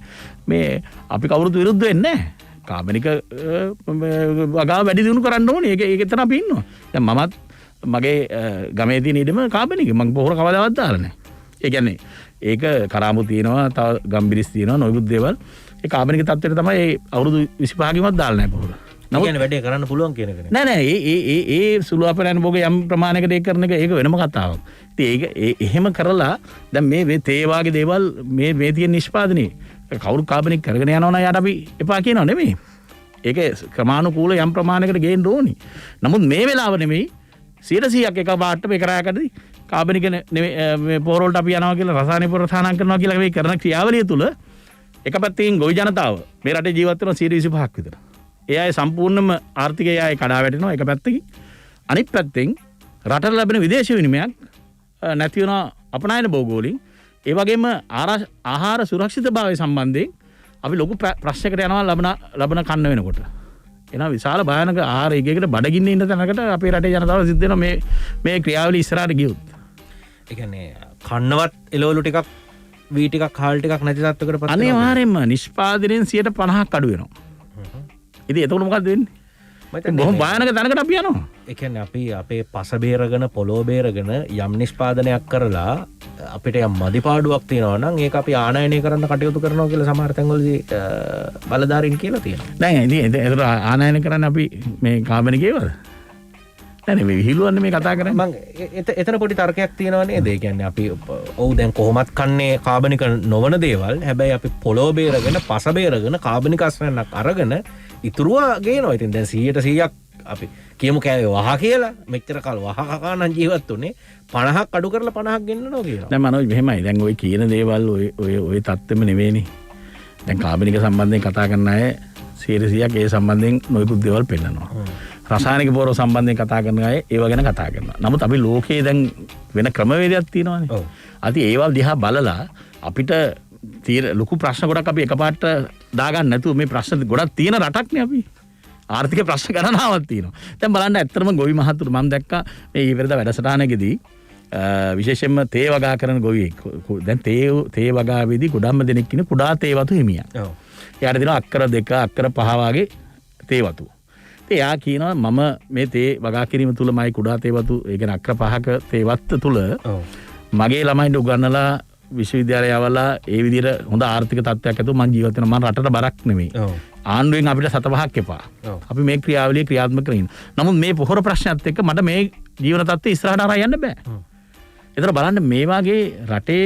මේ අපි කවුරුත් විරුද්ධ වෙන්නේ නැහැ. කාබනික වගාව වැඩි දියුණු කරන්න ඕනේ. ඒක එතන අපි ඉන්නවා. දැන් මමත් මගේ ගමේ තියෙන ඉඩම කාබනික මම පොහොර කවදාවත් දාලා නැහැ. ඒ කියන්නේ ඒක කරාමු තියෙනවා තව ගම්බිරිස් තියෙනවා නොයෙකුත් දේවල් ඒ කාබනික තත්ත්වයට තමයි අවුරුදු 25කින්වත් දාලා නැහැ පොහොර. නමුත් කියන්නේ වැඩේ කරන්න පුළුවන් කියන එක නේ. නෑ ඒ සුළු අපරාණ භෝග යම් ප්‍රමාණයකට ඒක කරන එක ඒක වෙනම කතාවක්. ඉතින් ඒක එහෙම කරලා දැන් මේ තේ වාගේ දේවල් මේ තියෙන නිෂ්පාදනයේ කවුරු කාබනික කරගෙන යනවා නම් යාට අපි එපා කියනව නෙමෙයි. ඒක ක්‍රමානුකූල යම් ප්‍රමාණයකට ගේන්න ඕනි. නමුත් මේ වෙලාව නෙමෙයි 100%ක් එක පාටම එක රායකදී කාබනික මේ පොහොර වලට අපි යනවා කියලා රසායනික පොහොර සාහනම් කරනවා කියලා මේ කරන ක්‍රියාවලිය තුල එක පැත්තකින් ගොවි ජනතාව මේ රටේ ජීවත් වෙනවා 125ක් විතර. ඒ අය සම්පූර්ණයෙන්ම ආර්ථිකය අය කඩා වැටෙනවා එක පැත්තකින්. අනිත් පැත්තෙන් රටට ලැබෙන විදේශ විනිමයක් නැති වෙන අපනයන භෝගෝලින් ඒ වගේම ආහාර සුරක්ෂිතභාවය සම්බන්ධයෙන් අපි ලොකු ප්‍රශ්නයකට යනවා ලබන කන්න වෙනකොට. එනවා විශාල භයානක ආහාර එකකට බඩගින්න ඉන්න තැනකට අපේ රටේ ජනතාව සිද්ධ වෙනවා මේ ක්‍රියාවලිය ඉස්සරහට ගියොත්. ඒ කියන්නේ කන්නවත් එළවලු ටිකක් වී ටිකක් හාල් ටිකක් නැති තත්ත්වයකට පත් වෙනවා. අනිවාර්යයෙන්ම නිෂ්පාදනයෙන් 50% අඩු වෙනවා. ඉතින් එතකොට මොකක්ද වෙන්නේ? බොහොම භයානක තැනකට අපි යනවා. ඒ කියන්නේ අපි අපේ පස බේරගෙන පොළොව බේරගෙන යම් නිෂ්පාදනයක් කරලා අපිට යම් මදිපාඩුවක් තියෙනවා නම් ඒක අපි ආනයනය කරන්න කටයුතු කරනවා කියලා සමහර තැන්වලදී බලධාරීන් කියලා තියෙනවා. දැන් ඉතින් ඒතර ආනයනය කරන්න අපි මේ කාබනිකේවද? නෑ මේ විහිළුවන්නේ මේ කතා කරන්නේ. මම එතන පොඩි තර්කයක් තියෙනවා නේද? ඒ කියන්නේ අපි ඔව් දැන් කොහොමත් කන්නේ කාබනික නොවන දේවල්. හැබැයි අපි පොළොව බේරගෙන පස බේරගෙන කාබනික අස්වැන්නක් අරගෙන ඉතුරුවා ගේනවා. ඉතින් දැන් 100%ක් අපි කියමු කෑවේ වහ කියලා මෙච්චර කල් වහ කකා නම් ජීවත් උනේ 50ක් අඩු කරලා 50ක් ගෙන්නනවා කියනවා. දැන් මනෝජ් මෙහෙමයි. දැන් ওই කියන දේවල් ඔය තත්ත්වෙම නෙවෙයිනේ. දැන් කාබනික සම්බන්ධයෙන් කතා කරන අය 100%ක් ඒ සම්බන්ධයෙන් නොයෙකුත් දේවල් පෙන්නනවා. රසායනික පොහොර සම්බන්ධයෙන් කතා කරන අය ඒව ගැන කතා කරනවා. නමුත් අපි ලෝකයේ දැන් වෙන ක්‍රමවේදයක් තියෙනවානේ. ඔව්. අති ඒවල් දිහා බලලා අපිට ලොකු ප්‍රශ්න ගොඩක් අපි එකපාරට දාගන්න නැතුව මේ ප්‍රශ්න ගොඩක් තියෙන රටක්නේ අපි. ආර්ථික ප්‍රශ්න ගණනාවක් තියෙනවා. දැන් බලන්න ඇත්තටම ගොවි මහතුරු මම දැක්කා මේ ඉවරද වැඩසටහනකදී විශේෂයෙන්ම තේ වගා කරන ගොවියෙක්. දැන් තේ වගාවේදී ගොඩක්ම දෙනෙක් ඉන්නේ කුඩා තේ වතු හිමියා. ඔව්. එයාට දෙනවා අක්කර 2 අක්කර 5 වගේ තේ වතු. ඉතින් එයා කියනවා මම මේ තේ වගා කිරීම තුල මයි කුඩා තේ වතු ඒ කියන්නේ අක්කර 5ක තේ වත්ත තුල මගේ ළමයින්ට උගන්වලා විශ්වවිද්‍යාලය යවලා ඒ විදිහට හොඳ ආර්ථික තත්ත්වයක් ඇතුව මම ජීවත් වෙනවා. මම රටට බරක් නෙමෙයි. ආණ්ඩුවෙන් අපිට 7-5ක් එපා. අපි මේ ක්‍රියාවලිය ක්‍රියාත්මක කරගෙන. නමුත් මේ පොහොර ප්‍රශ්නයත් එක්ක මට මේ ජීවන තත්ත්වය ඉස්සරහට අරන් යන්න බෑ. ඒතර බලන්න මේ වගේ රටේ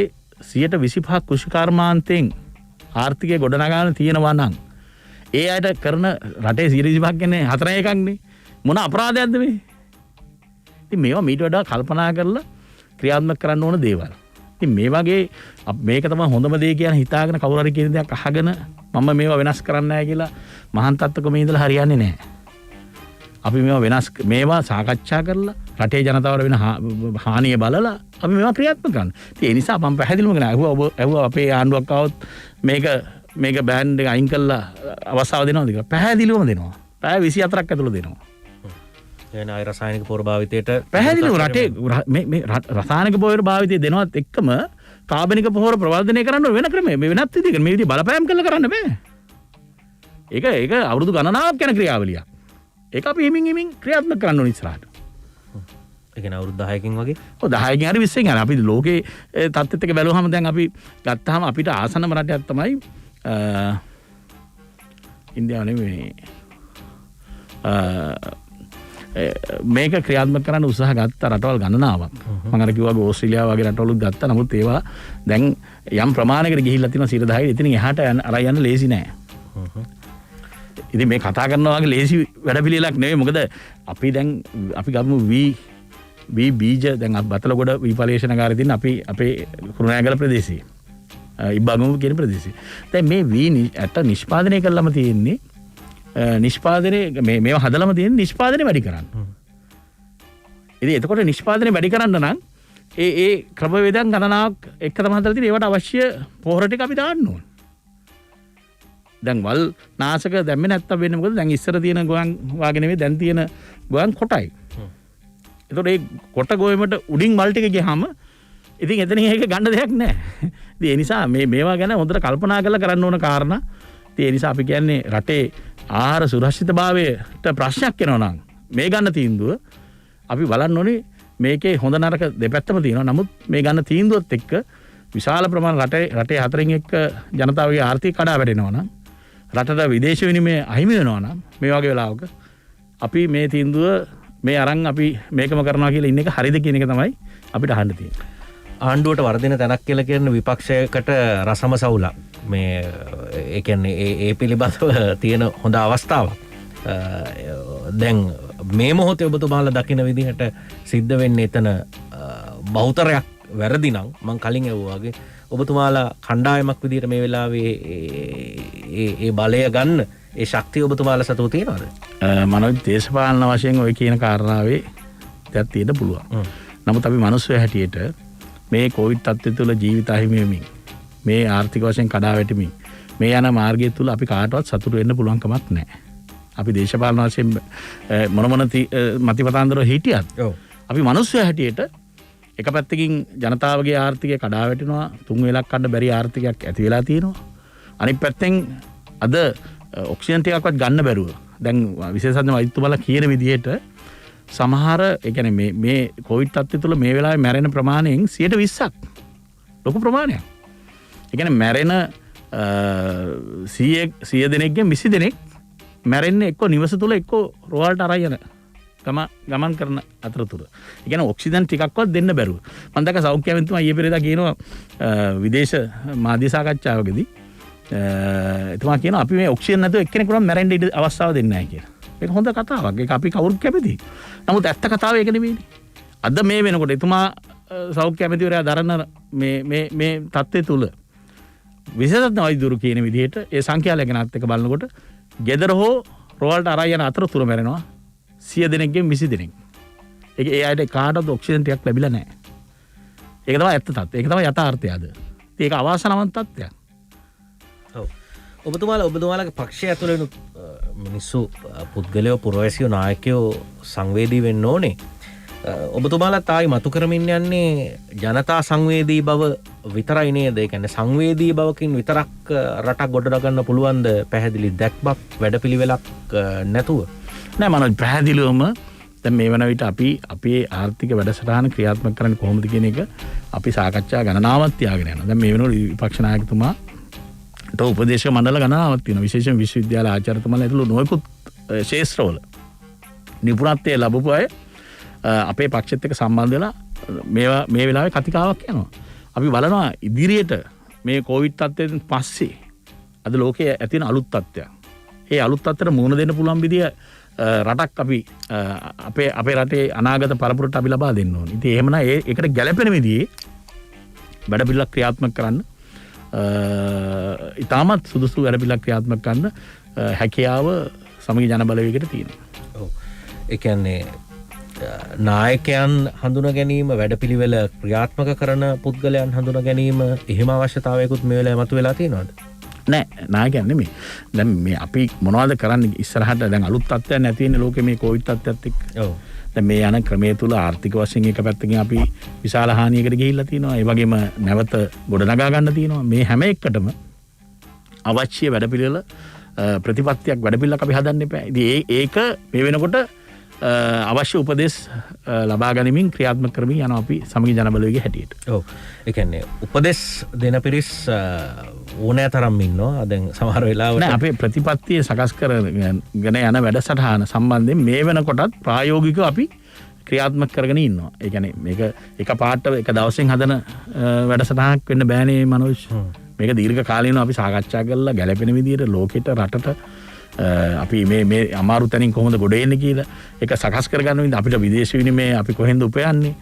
125ක් කෘෂිකර්මාන්තයෙන් ආර්ථිකය ගොඩනගාගෙන තියෙනවා නම් ඒ අයට කරන රටේ 125ක් කියන්නේ 4-1ක්නේ. මොන අපරාධයක්ද මේ? ඉතින් මේවා මීට වඩා කල්පනා කරලා ක්‍රියාත්මක කරන්න ඕන දේවල්. ඉතින් මේ වගේ මේක තමයි හොඳම දේ කියන හිතාගෙන කවුරු හරි කියන දේක් අහගෙන මම මේවා වෙනස් කරන්න නැහැ කියලා මහාන් තත්ත්වක මේ ඉඳලා හරියන්නේ නැහැ. අපි මේවා සාකච්ඡා කරලා රටේ ජනතාවට වෙන හානිය බලලා අපි මේවා ක්‍රියාත්මක කරන්න. ඒ නිසා මම පැහැදිලිවම කියනවා අපේ ආණ්ඩුවක් આવොත් මේක බෑන් එක අයින් කරලා අවස්ථාව දෙනවද කියලා. පැහැදිලිවම දෙනවා. පැය 24ක් ඇතුළත දෙනවා. එන අය රසායනික පොහොර භාවිතයට පැහැදිලිව රටේ මේ රසායනික පොහොර භාවිතය දෙනවත් එක්කම කාබනික පොහොර ප්‍රවර්ධනය කරන්න වෙන ක්‍රමයක් මේ වෙනත් විදිහකට මේ විදිහ බලපෑම් කරලා කරන්න බෑ. ඒක අවුරුදු ගණනාවක් යන ක්‍රියාවලියක්. ඒක අපි හිමින් ක්‍රියාත්මක කරන්න ඕනේ ඉස්සරහට. ඒ කියන්නේ අවුරුදු 10කින් වගේ. ඔව් 10කින් හරි 20කින් හරි අපි ලෝකේ තත්ත්වෙත් එක බැලුවහම දැන් අපි ගත්තාම අපිට ආසන්නම රටයක් තමයි ඉන්දියාව නෙමෙයි. මේක ක්‍රියාත්මක කරන්න උත්සාහ ගත්ත රටවල් ගණනාවක්. මම අර කිව්වා ඕස්ට්‍රේලියාව වගේ රටවලුත් ගත්තා. නමුත් ඒවා දැන් යම් ප්‍රමාණයකට ගිහිල්ලා තියෙනවා 10%. ඉතින් එහාට අරන් යන්න ලේසි නෑ. ඉතින් මේ කතා කරනවා වගේ ලේසි වැඩපිළිවෙලක් නෙවෙයි. මොකද අපි ගමු වී බීජ දැන් බතලගොඩ විපර්යේෂණකාරය තියෙන අපි අපේ කුරුණෑගල ප්‍රදේශයේ ඉබ්බගම කියන ප්‍රදේශයේ. දැන් මේ වී ඇට නිෂ්පාදනය කළාම තියෙන්නේ මේවා හදලම තියෙන නිෂ්පාදනය වැඩි කරන්න. ඉතින් එතකොට නිෂ්පාදනය වැඩි කරන්න නම් ඒ ක්‍රමවේදයන් ගණනාවක් එක තමයි හදලා තියෙන්නේ. ඒවට අවශ්‍ය පොහොර ටික අපි දාන්න ඕන. දැන් වල් නාශක දැම්මේ නැත්තම් වෙන්නේ මොකද? දැන් ඉස්සර තියෙන ගොයන් වාගේ නෙවෙයි දැන් තියෙන ගොයන් කොටයි. එතකොට ඒ කොට ගොයමට උඩින් වල් ටික ගියාම ඉතින් එතනින් ඒක ගන්න දෙයක් නැහැ. ඉතින් ඒ නිසා මේවා ගැන හොඳට කල්පනා කරලා කරන්න ඕන කාරණා. ඉතින් ඒ නිසා අපි කියන්නේ රටේ ආහාර සුරක්ෂිතභාවයට ප්‍රශ්නයක් එනවා නම් මේ ගන්න තීන්දුව අපි බලන්න ඕනේ මේකේ හොඳ නරක දෙපැත්තම තියෙනවා. නමුත් මේ ගන්න තීන්දුවත් එක්ක විශාල ප්‍රමාණ රටේ හතරින් එක්ක ජනතාවගේ ආර්ථික කඩා වැටෙනවා නම් රටට විදේශ විනිමය අහිමි වෙනවා නම් මේ වගේ වෙලාවක අපි මේ තීන්දුව මේ අරන් අපි මේකම කරනවා කියලා ඉන්න එක හරිද කියන එක තමයි අපිට අහන්න තියෙන්නේ. ආණ්ඩුවට වර්ධන තැනක් කියලා කියන විපක්ෂයකට රසම සවුලක් මේ ඒ කියන්නේ ඒ පිළිබඳව තියෙන හොඳ අවස්ථාවක්. දැන් මේ මොහොතේ ඔබතුමාලා දකින විදිහට සිද්ධ වෙන්නේ එතන බහුතරයක් වැරදි නම් මම කලින් ඇහුවාගේ ඔබතුමාලා කණ්ඩායමක් විදිහට මේ වෙලාවේ ඒ බලය ගන්න ඒ ශක්තිය ඔබතුමාලා සතුව තියෙනවද? මනෝජ් දේශපාලන වශයෙන් ඔය කියන කාරණාවේ දෙයක් තියෙන්න පුළුවන්. නමුත් අපි මිනිස්සු හැටියට මේ කොවිඩ් තත්ත්වය තුළ ජීවිත අහිමි වෙමින් මේ ආර්ථික වශයෙන් කඩා වැටෙමින් මේ යන මාර්ගය තුළ අපි කාටවත් සතුටු වෙන්න පුළුවන් කමක් නැහැ. අපි දේශපාලන වශයෙන් මොන මතිපතාන්දර හිටියත් අපි මිනිස්සු හැටියට එක පැත්තකින් ජනතාවගේ ආර්ථිකය කඩා වැටෙනවා. 3 වේලක් කන්න බැරි ආර්ථිකයක් ඇති වෙලා තියෙනවා. අනිත් පැත්තෙන් අද ඔක්සිජන් ටිකක්වත් ගන්න බැරුව දැන් විශේෂඥ වෛද්‍යතුමාලා කියන විදිහට සමහර ඒ කියන්නේ මේ කොවිඩ් තත්ත්වය තුළ මේ වෙලාවේ මැරෙන ප්‍රමාණයෙන් 20%ක් ලොකු ප්‍රමාණයක්. ඒ කියන්නේ මැරෙන 100 දෙනෙක්ගෙන් 20 දෙනෙක් මැරෙන්නේ එක්ක නිවස තුළ එක්ක රෝහලට අරන් යන ගමන් කරන අතරතුර. ඒ කියන්නේ ඔක්සිජන් ටිකක්වත් දෙන්න බැරුව. මම දැක්ක සෞඛ්‍ය ඇමතිතුමා ඊයේ පෙරේදා කියනවා විදේශ මාධ්‍ය සාකච්ඡාවකදී එතුමා කියනවා අපි මේ ඔක්සිජන් නැතුව එක්කෙනෙකුට මැරෙන්න ඉඩ අවස්ථාව දෙන්නේ නැහැ කියලා. ඒක හොඳ කතාවක්. ඒක අපි කවුරුත් කැමතියි. නමුත් ඇත්ත කතාව ඒක නෙවෙයිනේ. අද මේ වෙනකොට එතුමා සෞඛ්‍ය ඇමතිවරයා දරන මේ තත්ත්වය තුල විශේෂඥ වෛද්‍යවරු කියන විදිහට ඒ සංඛ්‍යාලය ගැනත් එක බලනකොට ගෙදර හෝ රෝහලට අරන් යන අතරතුර මැරෙනවා 100 දෙනෙක්ගෙන් 20 දෙනෙක්. ඒ අයට කාටවත් ඔක්සිජන් ටිකක් ලැබිලා නැහැ. ඒක තමයි ඇත්ත තත්ත්වය. ඒක තමයි යථාර්ථය අද. ඒක අවාසනාවන්ත තත්ත්වයක්. ඔව්. ඔබතුමාලගේ පක්ෂය ඇතුළේ මිනිස්සු පුද්ගලයෝ පුරවැසියෝ නායකයෝ සංවේදී වෙන්න ඕනේ. ඔබතුමාලා තායි මතු කරමින් යන්නේ ජනතා සංවේදී බව විතරයි නේද? ඒ කියන්නේ සංවේදී බවකින් විතරක් රටක් ගොඩනගන්න පුළුවන්ද පැහැදිලි දැක්මක් වැඩපිළිවෙලක් නැතුව? නෑ මනෝජ් පැහැදිලිවම දැන් මේ වන විට අපි අපේ ආර්ථික වැඩසටහන ක්‍රියාත්මක කරන්නේ කොහොමද කියන එක අපි සාකච්ඡා ගණනාවක් තියාගෙන යනවා. දැන් මේ වෙනකොට විපක්ෂ නායකතුමා උපදේශක මණ්ඩල ගණනාවක් තියෙනවා. විශේෂයෙන් විශ්වවිද්‍යාල ආචාර්යතුමාලා ඇතුළු නොයෙකුත් ශාස්ත්‍රවල නිපුණත්වයේ ලැබපු අය අපේ පක්ෂෙත් එක්ක සම්බන්ධ වෙලා මේ වෙලාවේ කතිකාවක් යනවා. අපි බලනවා ඉදිරියට මේ කොවිඩ් තත්ත්වයෙන් පස්සේ අද ලෝකයේ ඇති වෙන අලුත් තත්ත්වයක්. ඒ අලුත් තත්ත්වයට මුහුණ දෙන්න පුළුවන් විදිය රටක් අපි අපේ රටේ අනාගත පරපුරට අපි ලබා දෙන්න ඕනේ. ඉතින් එහෙමනම් ඒකට ගැළපෙන විදිහේ වැඩ පිළිවෙලක් ක්‍රියාත්මක කරන්න ඉතාමත් සුදුසු වැඩ පිළිවෙලක් ක්‍රියාත්මක කරන්න හැකියාව සමගි ජන බලවේගයට තියෙනවා. ඔව්. ඒ කියන්නේ නායකයන් හඳුන ගැනීම වැඩපිළිවෙල ක්‍රියාත්මක කරන පුද්ගලයන් හඳුන ගැනීම එහෙම අවශ්‍යතාවයකුත් මේ වෙලාවේ මතුවලා තියෙනවද? නෑ නායකයන් නෙමෙයි. දැන් මේ අපි මොනවද කරන්නේ ඉස්සරහට දැන් අලුත් තත්ත්වයක් නැති වෙන්නේ ලෝකේ මේ කොවිඩ් තත්ත්වයක් එක්ක. ඔව්. දැන් මේ යන ක්‍රමයේ තුල ආර්ථික වශයෙන් එක පැත්තකින් අපි විශාල හානියකට ගිහිල්ලා තියෙනවා. ඒ වගේම නැවත ගොඩනගා ගන්න තියෙනවා. මේ හැම එකටම අවශ්‍ය වැඩපිළිවෙල ප්‍රතිපත්තියක් වැඩපිළිවෙලක් අපි හදන්න එපා. ඉතින් ඒක මේ වෙනකොට අවශ්‍ය උපදෙස් ලබා ගනිමින් ක්‍රියාත්මක කරමින් යනවා අපි සමගි ජනබලවේගයේ හැටියට. ඔව්. ඒ කියන්නේ උපදෙස් දෙන පිරිස් ඕනෑ තරම් ඉන්නවා. දැන් සමහර වෙලාවට නෑ අපේ ප්‍රතිපත්තිය සකස් කරගෙන යන වැඩසටහන සම්බන්ධයෙන් මේ වෙනකොටත් ප්‍රායෝගිකව අපි ක්‍රියාත්මක කරගෙන ඉන්නවා. ඒ කියන්නේ මේක එක පාට එක දවසෙන් හදන වැඩසටහනක් වෙන්න බෑනේ මනෝජ්. මේක දීර්ඝ කාලීනව අපි සාකච්ඡා කරලා ගැළපෙන විදිහට ලෝකෙට රටට අපි මේ අමාරු තැනින් කොහොමද ගොඩ එන්නේ කියලා ඒක සකස් කරගන්න විදිහ අපිට විදේශ විනිමය අපි කොහෙන්ද උපයන්නේ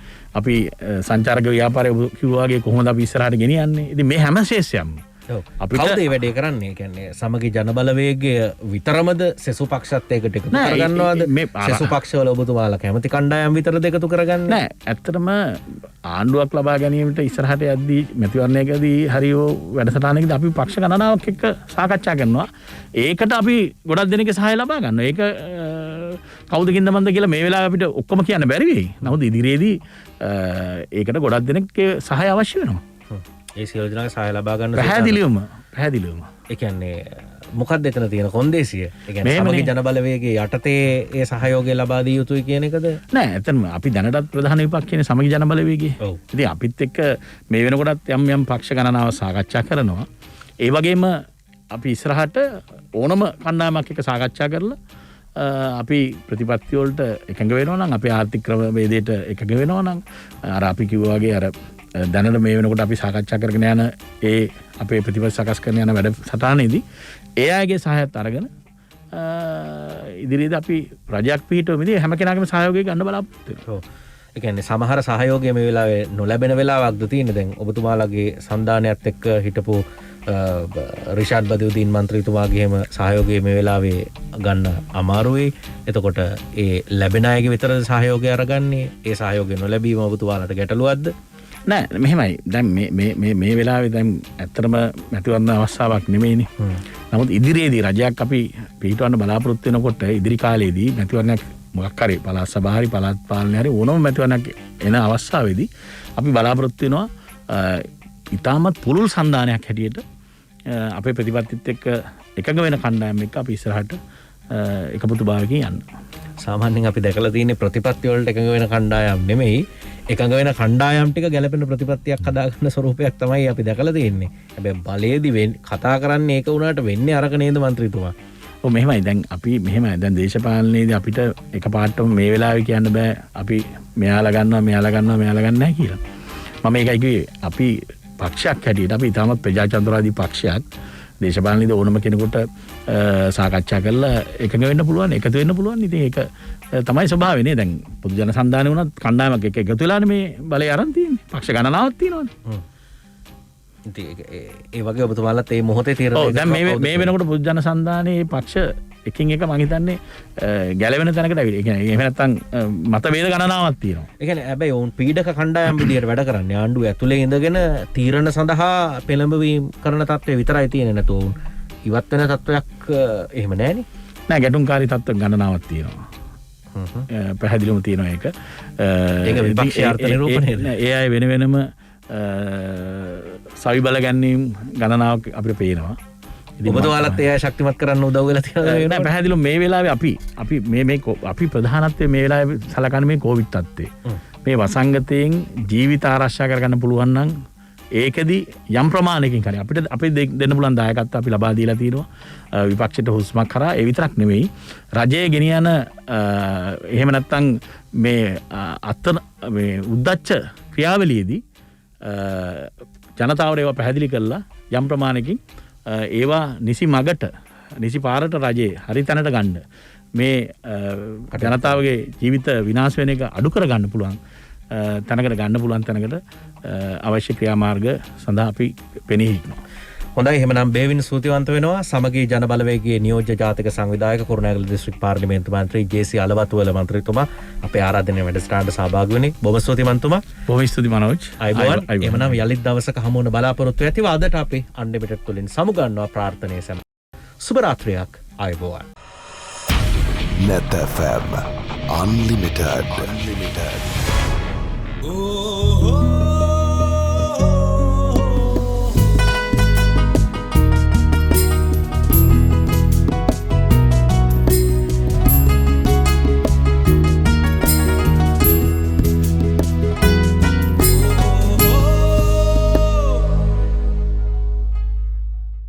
අපි සංචාරක ව්‍යාපාරය කිව්වා වගේ කොහොමද අපි ඉස්සරහට ගෙනියන්නේ. ඉතින් මේ හැම ශේෂයක්ම අපිට කවුද මේ වැඩේ කරන්නේ? කියන්නේ සමගි ජනබලවේගය විතරමද සෙසු පක්ෂත් එකට එකතු කරගන්නවද? සෙසු පක්ෂවල ඔබතුමාලා කැමති කණ්ඩායම් විතරද එකතු කරගන්නේ? නෑ ඇත්තටම ආණ්ඩුවක් ලබා ගැනීමට ඉස්සරහට යද්දී මැතිවරණයකදී හරියෝ වැඩසටහනකදී අපි පක්ෂ ගණනාවක් එක්ක සාකච්ඡා කරනවා. ඒකට අපි ගොඩක් දෙනෙක්ගේ සහාය ලබා ගන්නවා. ඒක කවුද කින්දමන්ද කියලා මේ වෙලාවේ අපිට ඔක්කොම කියන්න බැරි වෙයි. නමුත් ඉදිරියේදී ඒකට ගොඩක් දෙනෙක්ගේ සහාය අවශ්‍ය වෙනවා. ඒ සියලු දෙනාගේ සහාය ලබා ගන්න පැහැදිලිවම ඒ කියන්නේ මොකක්ද එතන තියෙන කොන්දේසිය? ඒ කියන්නේ සමගි ජනබලවේගයේ යටතේ ඒ සහයෝගය ලබා දිය යුතුයි කියන එකද? නෑ එතනම අපි දැනටත් ප්‍රධාන විපක්ෂයේ සමගි ජනබලවේගය. ඉතින් අපිත් එක්ක මේ වෙනකොටත් යම් පක්ෂ ගණනාව සාකච්ඡා කරනවා. ඒ වගේම අපි ඉස්සරහට ඕනම කණ්ඩායමක් එක්ක සාකච්ඡා කරලා අපි ප්‍රතිපත්ති වලට එකඟ වෙනවා නම් අපේ ආර්ථික ක්‍රමවේදයට එකඟ වෙනවා නම් අර අපි කිව්වා වගේ අර දැනට මේ වෙනකොට අපි සාකච්ඡා කරගෙන යන ඒ අපේ ප්‍රතිපත්ති සකස් කරන යන වැඩ සටහනේදී ඒ අයගේ සහායත් අරගෙන ඉදිරියේදී අපි රජයක් පිහිටුවමදී හැම කෙනාගේම සහයෝගය ගන්න බලාපොරොත්තු වෙනවා. ඒ කියන්නේ සමහර සහයෝගය මේ වෙලාවේ නොලැබෙන වෙලාවක්ද තියෙන්නේ. දැන් ඔබතුමාලගේ සන්දානයත් එක්ක හිටපු රිෂාඩ් බදියුදීන් මන්ත්‍රීතුමාගේම සහයෝගය මේ වෙලාවේ ගන්න අමාරුයි. එතකොට ඒ ලැබෙන අයගේ විතරද සහයෝගය අරගන්නේ? ඒ සහයෝගය නොලැබීම ඔබතුමාලට ගැටලුවක්ද? නෑ මෙහෙමයි. දැන් මේ වෙලාවේ දැන් ඇත්තටම මැතිවරණ අවස්ථාවක් නෙමෙයිනේ. නමුත් ඉදිරියේදී රජයක් අපි පිටවන්න බලාපොරොත්තු වෙනකොට ඉදිරි කාලේදී මැතිවරණයක් මොකක් හරි පළාත් සභා හරි පළාත් පාලනය හරි ඕනම මැතිවරණයක් එන අවස්ථාවේදී අපි බලාපොරොත්තු වෙනවා ඉතාමත් පුළුල් සන්දානයක් හැටියට අපේ ප්‍රතිපත්තිත් එක්ක එකඟ වෙන කණ්ඩායම් එක්ක අපි ඉස්සරහට එකමුතු භාවයකින් යන්න. සාමාන්‍යයෙන් අපි දැකලා තියෙන්නේ ප්‍රතිපත්ති වලට එකඟ වෙන කණ්ඩායම් නෙමෙයි එකඟ වෙන කණ්ඩායම් ටික ගැලපෙන ප්‍රතිපත්තියක් හදාගන්න ස්වරූපයක් තමයි අපි දැකලා තියෙන්නේ. හැබැයි බලයේදී කතා කරන්නේ ඒක වුණාට වෙන්නේ අරක නේද මන්ත්‍රීතුමා? ඔව් මෙහෙමයි. දැන් අපි මෙහෙමයි. දැන් දේශපාලනයේදී අපිට එකපාරටම මේ වෙලාවේ කියන්න බෑ අපි මෙයාලා ගන්නවා මෙයාලා ගන්නෑ කියලා. මම ඒකයි කිව්වේ අපි පක්ෂයක් හැටියට අපි ඉතාමත් ප්‍රජාතන්ත්‍රවාදී පක්ෂයක් දේශපාලනයේදී ඕනම කෙනෙකුට සාකච්ඡා කරලා එකඟ වෙන්න පුළුවන් එකතු වෙන්න පුළුවන්. ඉතින් ඒක තමයි ස්වභාවය නේ. දැන් පොදු ජන සන්ධානය වුණත් කණ්ඩායමක් එක්ක එකතු වෙලානේ මේ බලය අරන් තියෙන්නේ. පක්ෂ ගණනාවක් තියෙනවානේ. ඉතින් ඒ වගේ ඔබතුමාලත් මේ මොහොතේ තීරණය ඔව් දැන් මේ වෙනකොට පොදු ජන සන්ධානයේ පක්ෂ එකින් එක මම හිතන්නේ ගැලවෙන තැනකට ඇවිල්ලා. ඒ කියන්නේ එහෙම නැත්නම් මතභේද ගණනාවක් තියෙනවා. ඒ කියන්නේ හැබැයි වුන් පීඩක කණ්ඩායම් විදියට වැඩ කරන්නේ ආණ්ඩුව ඇතුලේ ඉඳගෙන තීරණ සඳහා පෙළඹවීම කරන තත්ත්වය විතරයි තියෙන්නේ. නැතෝ ඉවත් වෙන තත්ත්වයක් එහෙම නැහැනේ. නෑ ගැටුම්කාරී තත්ත්ව ගණනාවක් තියෙනවා. පැහැදිලිවම තියෙනවා ඒක. ඒක විපක්ෂ අර්ථ නිරූපණයද? ඒ අය වෙනම සවි බල ගැනීම ගණනාවක් අපිට පේනවා. ඔබතුමාලත් ඒ අය ශක්තිමත් කරන්න උදව් වෙලා තියෙනවා නෑ පැහැදිලිවම මේ වෙලාවේ අපි ප්‍රධානත්වයේ මේ වෙලාවේ සලකන්නේ මේ කොවිඩ් තත්ත්වේ. මේ වසංගතයෙන් ජීවිත ආරක්ෂා කරගන්න පුළුවන් නම් ඒකෙදි යම් ප්‍රමාණයකින් හරි අපිට දෙන්න පුළුවන් දායකත්වය අපි ලබා දීලා තියෙනවා. විපක්ෂයට හුස්මක් කරා ඒ විතරක් නෙවෙයි රජයේ ගෙනියන එහෙම නැත්නම් මේ උද්දච්ච ක්‍රියාවලියේදී ජනතාවට ඒවා පැහැදිලි කරලා යම් ප්‍රමාණයකින් ඒවා නිසි මගට නිසි පාරට රජයේ හරි තැනට ගන්න මේ ජනතාවගේ ජීවිත විනාශ වෙන එක අඩු කර ගන්න පුළුවන් තැනකට ගන්න පුළුවන් තැනකට අවශ්‍ය ක්‍රියාමාර්ග සඳහා අපි පෙනී හිටිනවා. හොඳයි එහෙමනම් බේවින් ස්තුතිවන්ත වෙනවා සමගී ජන බලවේගයේ නියෝජ්‍ය ජාතික සංවිධායක කුරුණෑගල දිස්ත්‍රික් පාර්ලිමේන්තු මන්ත්‍රී ජේ.සී. අලවතුවල මන්ත්‍රීතුමා අපේ ආරාධනය වැඩසටහනට සහභාගී වෙන්නේ. බොහොම ස්තුතිවන්තුමා. බොහොම ස්තුති මනෝජ්. අයිබෝන්. එහෙමනම් යලිත් දවසක හමු වෙන බලාපොරොත්තු ඇතිව අදට අපි අන්ලිමිටඩ් තුලින් සමුගන්නවා ප්‍රාර්ථනාවේ සම. සුබ රාත්‍රියක්. අයිබෝන්. Net FM Unlimited.